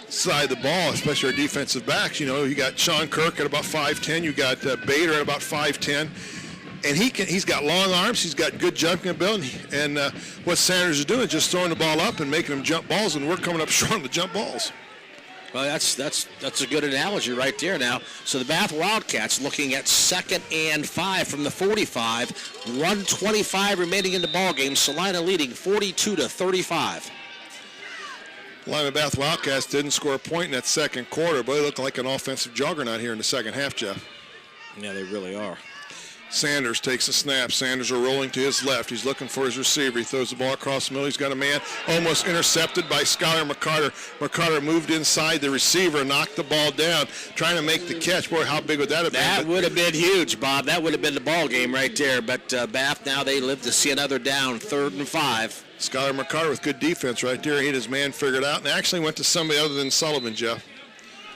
B: side of the ball, especially our defensive backs. You got Sean Kirk at about 5'10", you got Bader at about 5'10", and he's got long arms, he's got good jumping ability, and what Sanders is doing is just throwing the ball up and making them jump balls, and we're coming up short on the jump balls.
A: Well, that's a good analogy right there now. So the Bath Wildcats looking at 2nd and 5 from the 45, 1:25 remaining in the ball game. Celina leading 42-35.
B: Lima Bath Wildcats didn't score a point in that second quarter, but they look like an offensive juggernaut here in the second half, Jeff.
A: Yeah, they really are.
B: Sanders takes a snap. Sanders are rolling to his left. He's looking for his receiver. He throws the ball across the middle. He's got a man almost intercepted by Skylar McCarter. McCarter moved inside the receiver, knocked the ball down, trying to make the catch. Boy, how big would that have been?
A: That would have been huge, Bob. That would have been the ball game right there. But Bath now they live to see another down, 3rd and 5.
B: Skylar McCarter with good defense right there. He had his man figured out and actually went to somebody other than Sullivan, Jeff.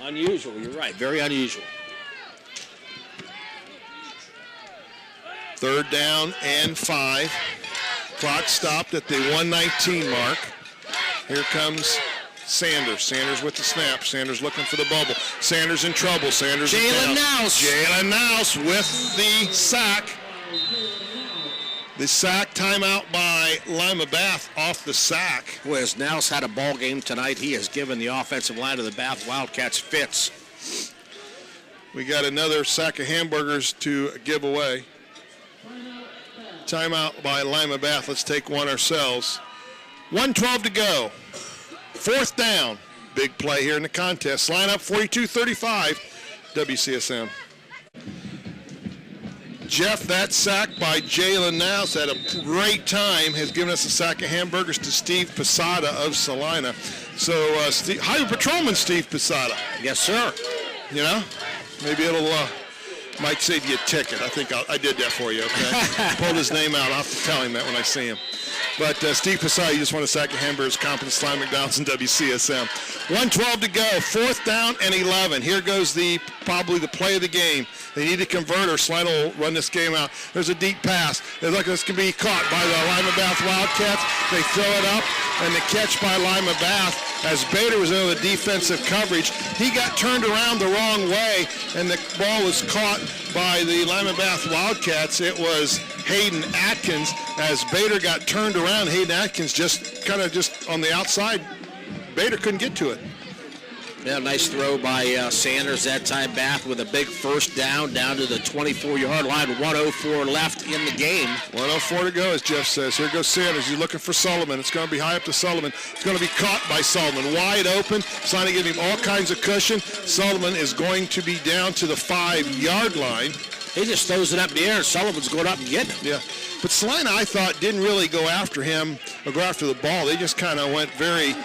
A: Unusual. You're right. Very unusual.
B: 3rd down and 5. Clock stopped at the 1:19 mark. Here comes Sanders. Sanders with the snap. Sanders looking for the bubble. Sanders in trouble. Sanders
A: Jalen Nouse.
B: Jalen Nouse with the sack. The sack, timeout by Lima Bath off the sack.
A: Boy, as Nouse had a ball game tonight, he has given the offensive line of the Bath Wildcats fits.
B: We got another sack of hamburgers to give away. Timeout by Lima Bath. Let's take one ourselves. 1:12 to go. 4th down. Big play here in the contest. Line up 42-35. WCSM. Jeff, that sack by Jalen Nouse at a great time has given us a sack of hamburgers to Steve Posada of Celina. So, Highway Patrolman Steve Posada.
A: Yes, sir.
B: You know, maybe it'll might save you a ticket. I think I did that for you, okay? Pulled his name out. I'll have to tell him that when I see him. But Steve Posada, you just want a sack of hamburgers, Compton, Slime, McDonald's, and WCSM. 1:12 to go, 4th down and 11. Here goes probably the play of the game. They need to convert or Slime will run this game out. There's a deep pass. It looks like this can be caught by the Lima Bath Wildcats. They throw it up, and the catch by Lima Bath as Bader was in the defensive coverage. He got turned around the wrong way, and the ball was caught by the Lima Bath Wildcats. It was Hayden Atkins. As Bader got turned around, Hayden Atkins just on the outside. Bader couldn't get to it.
A: Yeah, nice throw by Sanders that time. Bath with a big first down to the 24-yard line. 1:04 left in the game.
B: 1:04 to go, as Jeff says. Here goes Sanders. He's looking for Sullivan. It's going to be high up to Sullivan. It's going to be caught by Sullivan. Wide open. Trying to give him all kinds of cushion. Sullivan is going to be down to the 5-yard line.
A: He just throws it up in the air, and Sullivan's going up and getting it.
B: Yeah. But Celina, I thought, didn't really go after him or go after the ball. They just kind of went very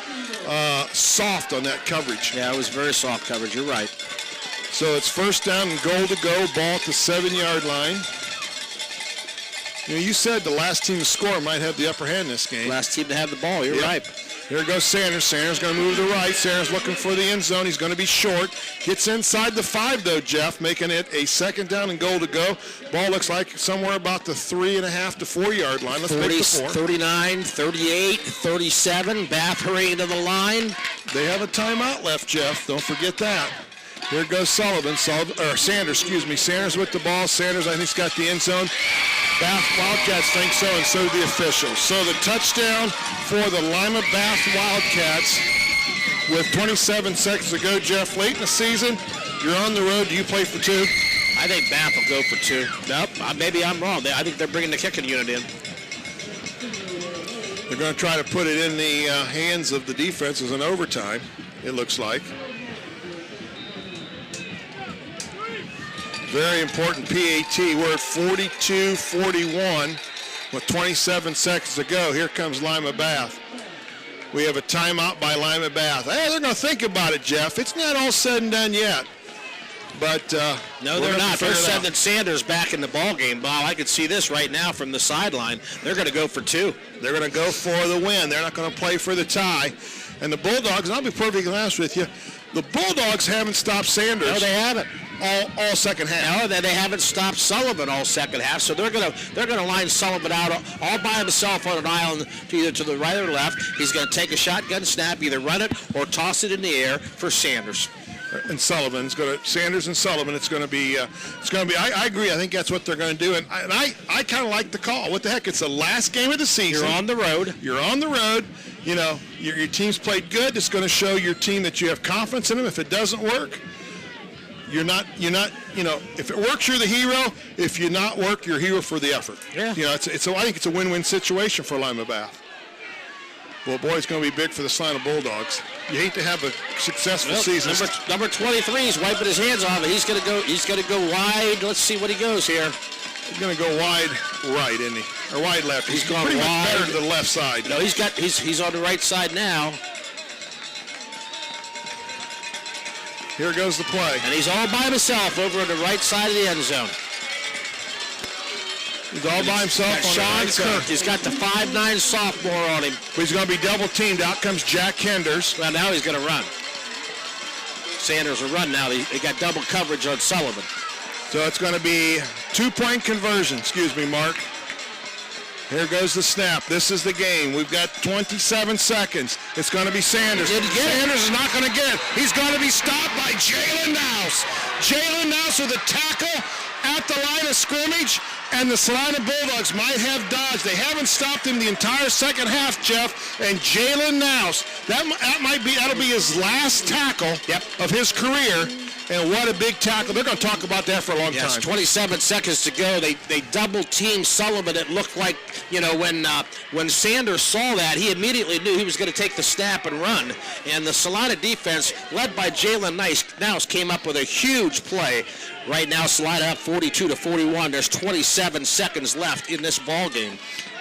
B: soft on that coverage.
A: Yeah, it was very soft coverage. You're right.
B: So it's 1st down and goal to go. Ball at the 7-yard line. You said the last team to score might have the upper hand in this game.
A: Last team to have the ball. You're right.
B: Here goes Sanders. Sanders going to move to the right. Sanders looking for the end zone. He's going to be short. Gets inside the 5, though, Jeff, making it a 2nd down and goal to go. Ball looks like somewhere about the 3.5 to 4-yard line. Let's make the 4.
A: 39, 38, 37. Bath hurrying to the line.
B: They have a timeout left, Jeff. Don't forget that. Here goes Sanders, Sanders with the ball. Sanders, I think, has got the end zone. Bath Wildcats think so, and so do the officials. So the touchdown for the Lima Bath Wildcats with 27 seconds to go. Jeff, late in the season, you're on the road. Do you play for 2?
A: I think Bath will go for 2. Nope, maybe I'm wrong. I think they're bringing the kicking unit in.
B: They're going to try to put it in the hands of the defense as an overtime, it looks like. Very important PAT. We're at 42-41 with 27 seconds to go. Here comes Lima Bath. We have a timeout by Lima Bath. Hey, they're going to think about it, Jeff. It's not all said and done yet. But
A: no, they're not. They're sending Sanders back in the ball game, Bob. I could see this right now from the sideline. They're going to go for 2.
B: They're going to go for the win. They're not going to play for the tie. And the Bulldogs, and I'll be perfectly honest with you, the Bulldogs haven't stopped Sanders.
A: No, they haven't.
B: All second half.
A: No, they haven't stopped Sullivan all second half. So they're gonna line Sullivan out all by himself on an island, either to the right or left. He's gonna take a shotgun snap, either run it or toss it in the air for Sanders.
B: And Sullivan's going to Sanders and Sullivan. It's going to be. I agree. I think that's what they're going to do. And I kind of like the call. What the heck? It's the last game of the season.
A: You're on the road.
B: You're on the road. You know, your team's played good. It's going to show your team that you have confidence in them. If it doesn't work, you're not. You know, if it works, you're the hero. If you not work, you're a hero for the effort.
A: Yeah.
B: You know, I think it's a win-win situation for Lima Bath. Well, boy, it's going to be big for the Celina Bulldogs. You hate to have a successful season.
A: Number 23 is wiping his hands off it. He's going to go wide. Let's see what he goes here.
B: He's going to go wide right, isn't he? Or wide left.
A: He's gone
B: pretty
A: wide.
B: much better to the left side.
A: No, he's on the right side now.
B: Here goes the play.
A: And he's all by himself over on the right side of the end zone.
B: He's all by himself on
A: Sean
B: the right
A: Kirk.
B: side.
A: He's got the 5'9" sophomore on him.
B: But he's going to be double teamed. Out comes Jack Kenders.
A: Well, now he's going to run. Sanders will run now. They got double coverage on Sullivan.
B: So it's going to be 2-point conversion. Excuse me, Mark. Here goes the snap. This is the game. We've got 27 seconds. It's going to be Sanders. Sanders is not going to get it. He's going to be stopped by Jalen Nouse. Jalen Nouse with a tackle at the line of scrimmage, and the Celina Bulldogs might have dodged. They haven't stopped him the entire second half, Jeff. And Jalen Nouse, that'll be his last tackle of his career. And what a big tackle. They're going to talk about that for a long
A: Yes,
B: time.
A: 27 seconds to go. They double teamed Sullivan. It looked like, when Sanders saw that, he immediately knew he was going to take the snap and run. And the Celina defense, led by Jalen Nice, came up with a huge play. Right now, Celina up 42-41. There's 27 seconds left in this ball game.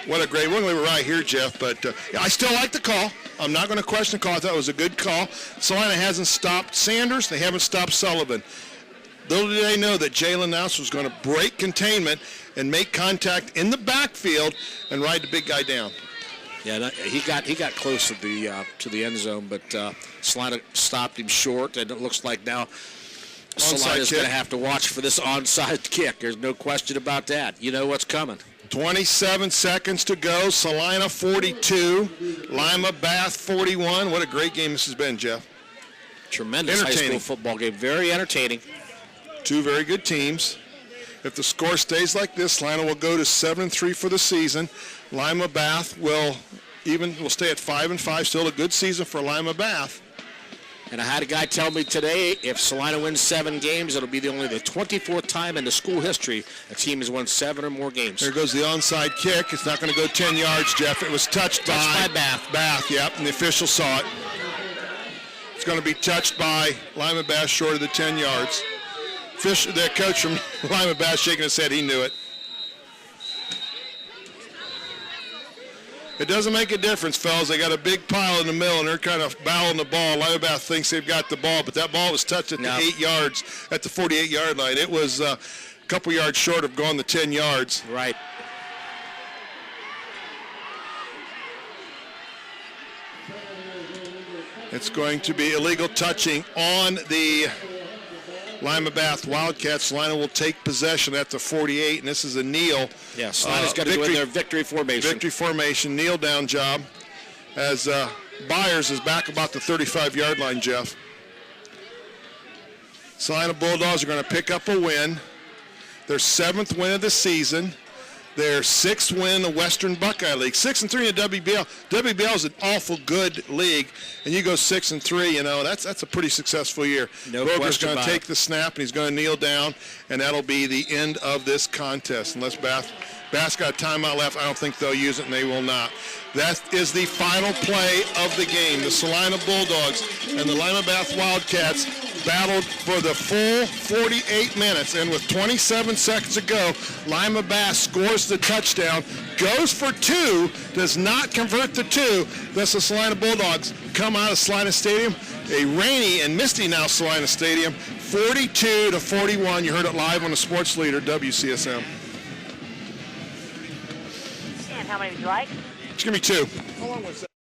B: What a great one. We were right here, Jeff, but I still like the call. I'm not going to question the call. I thought it was a good call. Celina hasn't stopped Sanders. They haven't stopped Sullivan. Little did they know that Jalen Nice was going to break containment and make contact in the backfield and ride the big guy down.
A: Yeah, he got close to the end zone, but Celina stopped him short, and it looks like now Celina's going to have to watch for this onside kick. There's no question about that. You know what's coming.
B: 27 seconds to go. Celina 42, Lima Bath 41. What a great game this has been, Jeff.
A: Tremendous high school football game. Very entertaining.
B: Two very good teams. If the score stays like this, Celina will go to 7-3 for the season. Lima Bath will stay at 5-5. Still a good season for Lima Bath.
A: And I had a guy tell me today, if Celina wins 7 games, it'll be only the 24th time in the school history a team has won 7 or more games.
B: There goes the onside kick. It's not going to go 10 yards, Jeff. It was touched by
A: Bath.
B: Bath, yep, and the official saw it. It's going to be touched by Lima Bath short of the 10 yards. The coach from Lima Bath shaking his head, he knew it. It doesn't make a difference, fellas. They got a big pile in the middle, and they're kind of battling the ball. Lima Bath thinks they've got the ball, but that ball was touched at the 8 yards, at the 48-yard line. It was a couple yards short of going the 10 yards.
A: Right.
B: It's going to be illegal touching on the Lima Bath Wildcats. Celina will take possession at the 48, and this is a kneel.
A: Yeah, Celina's got to go in their victory formation.
B: Victory formation, kneel down job, as Byers is back about the 35-yard line, Jeff. Celina Bulldogs are going to pick up a win. Their 7th win of the season. Their 6th win in the Western Buckeye League. 6-3 in the WBL. WBL is an awful good league, and you go 6-3. That's a pretty successful year.
A: No
B: Broger's
A: question
B: going to
A: about
B: take
A: it.
B: the snap, and he's going to kneel down, and that'll be the end of this contest. Unless Bath's got a timeout left, I don't think they'll use it, and they will not. That is the final play of the game. The Celina Bulldogs and the Lima Bath Wildcats battled for the full 48 minutes, and with 27 seconds to go, Lima Bath scores the touchdown, goes for 2, does not convert the 2. Thus the Celina Bulldogs come out of Celina Stadium, a rainy and misty now Celina Stadium, 42-41. You heard it live on the Sports Leader, WCSM.
C: And how many would you like?
B: It's going to be 2. Hold on one second.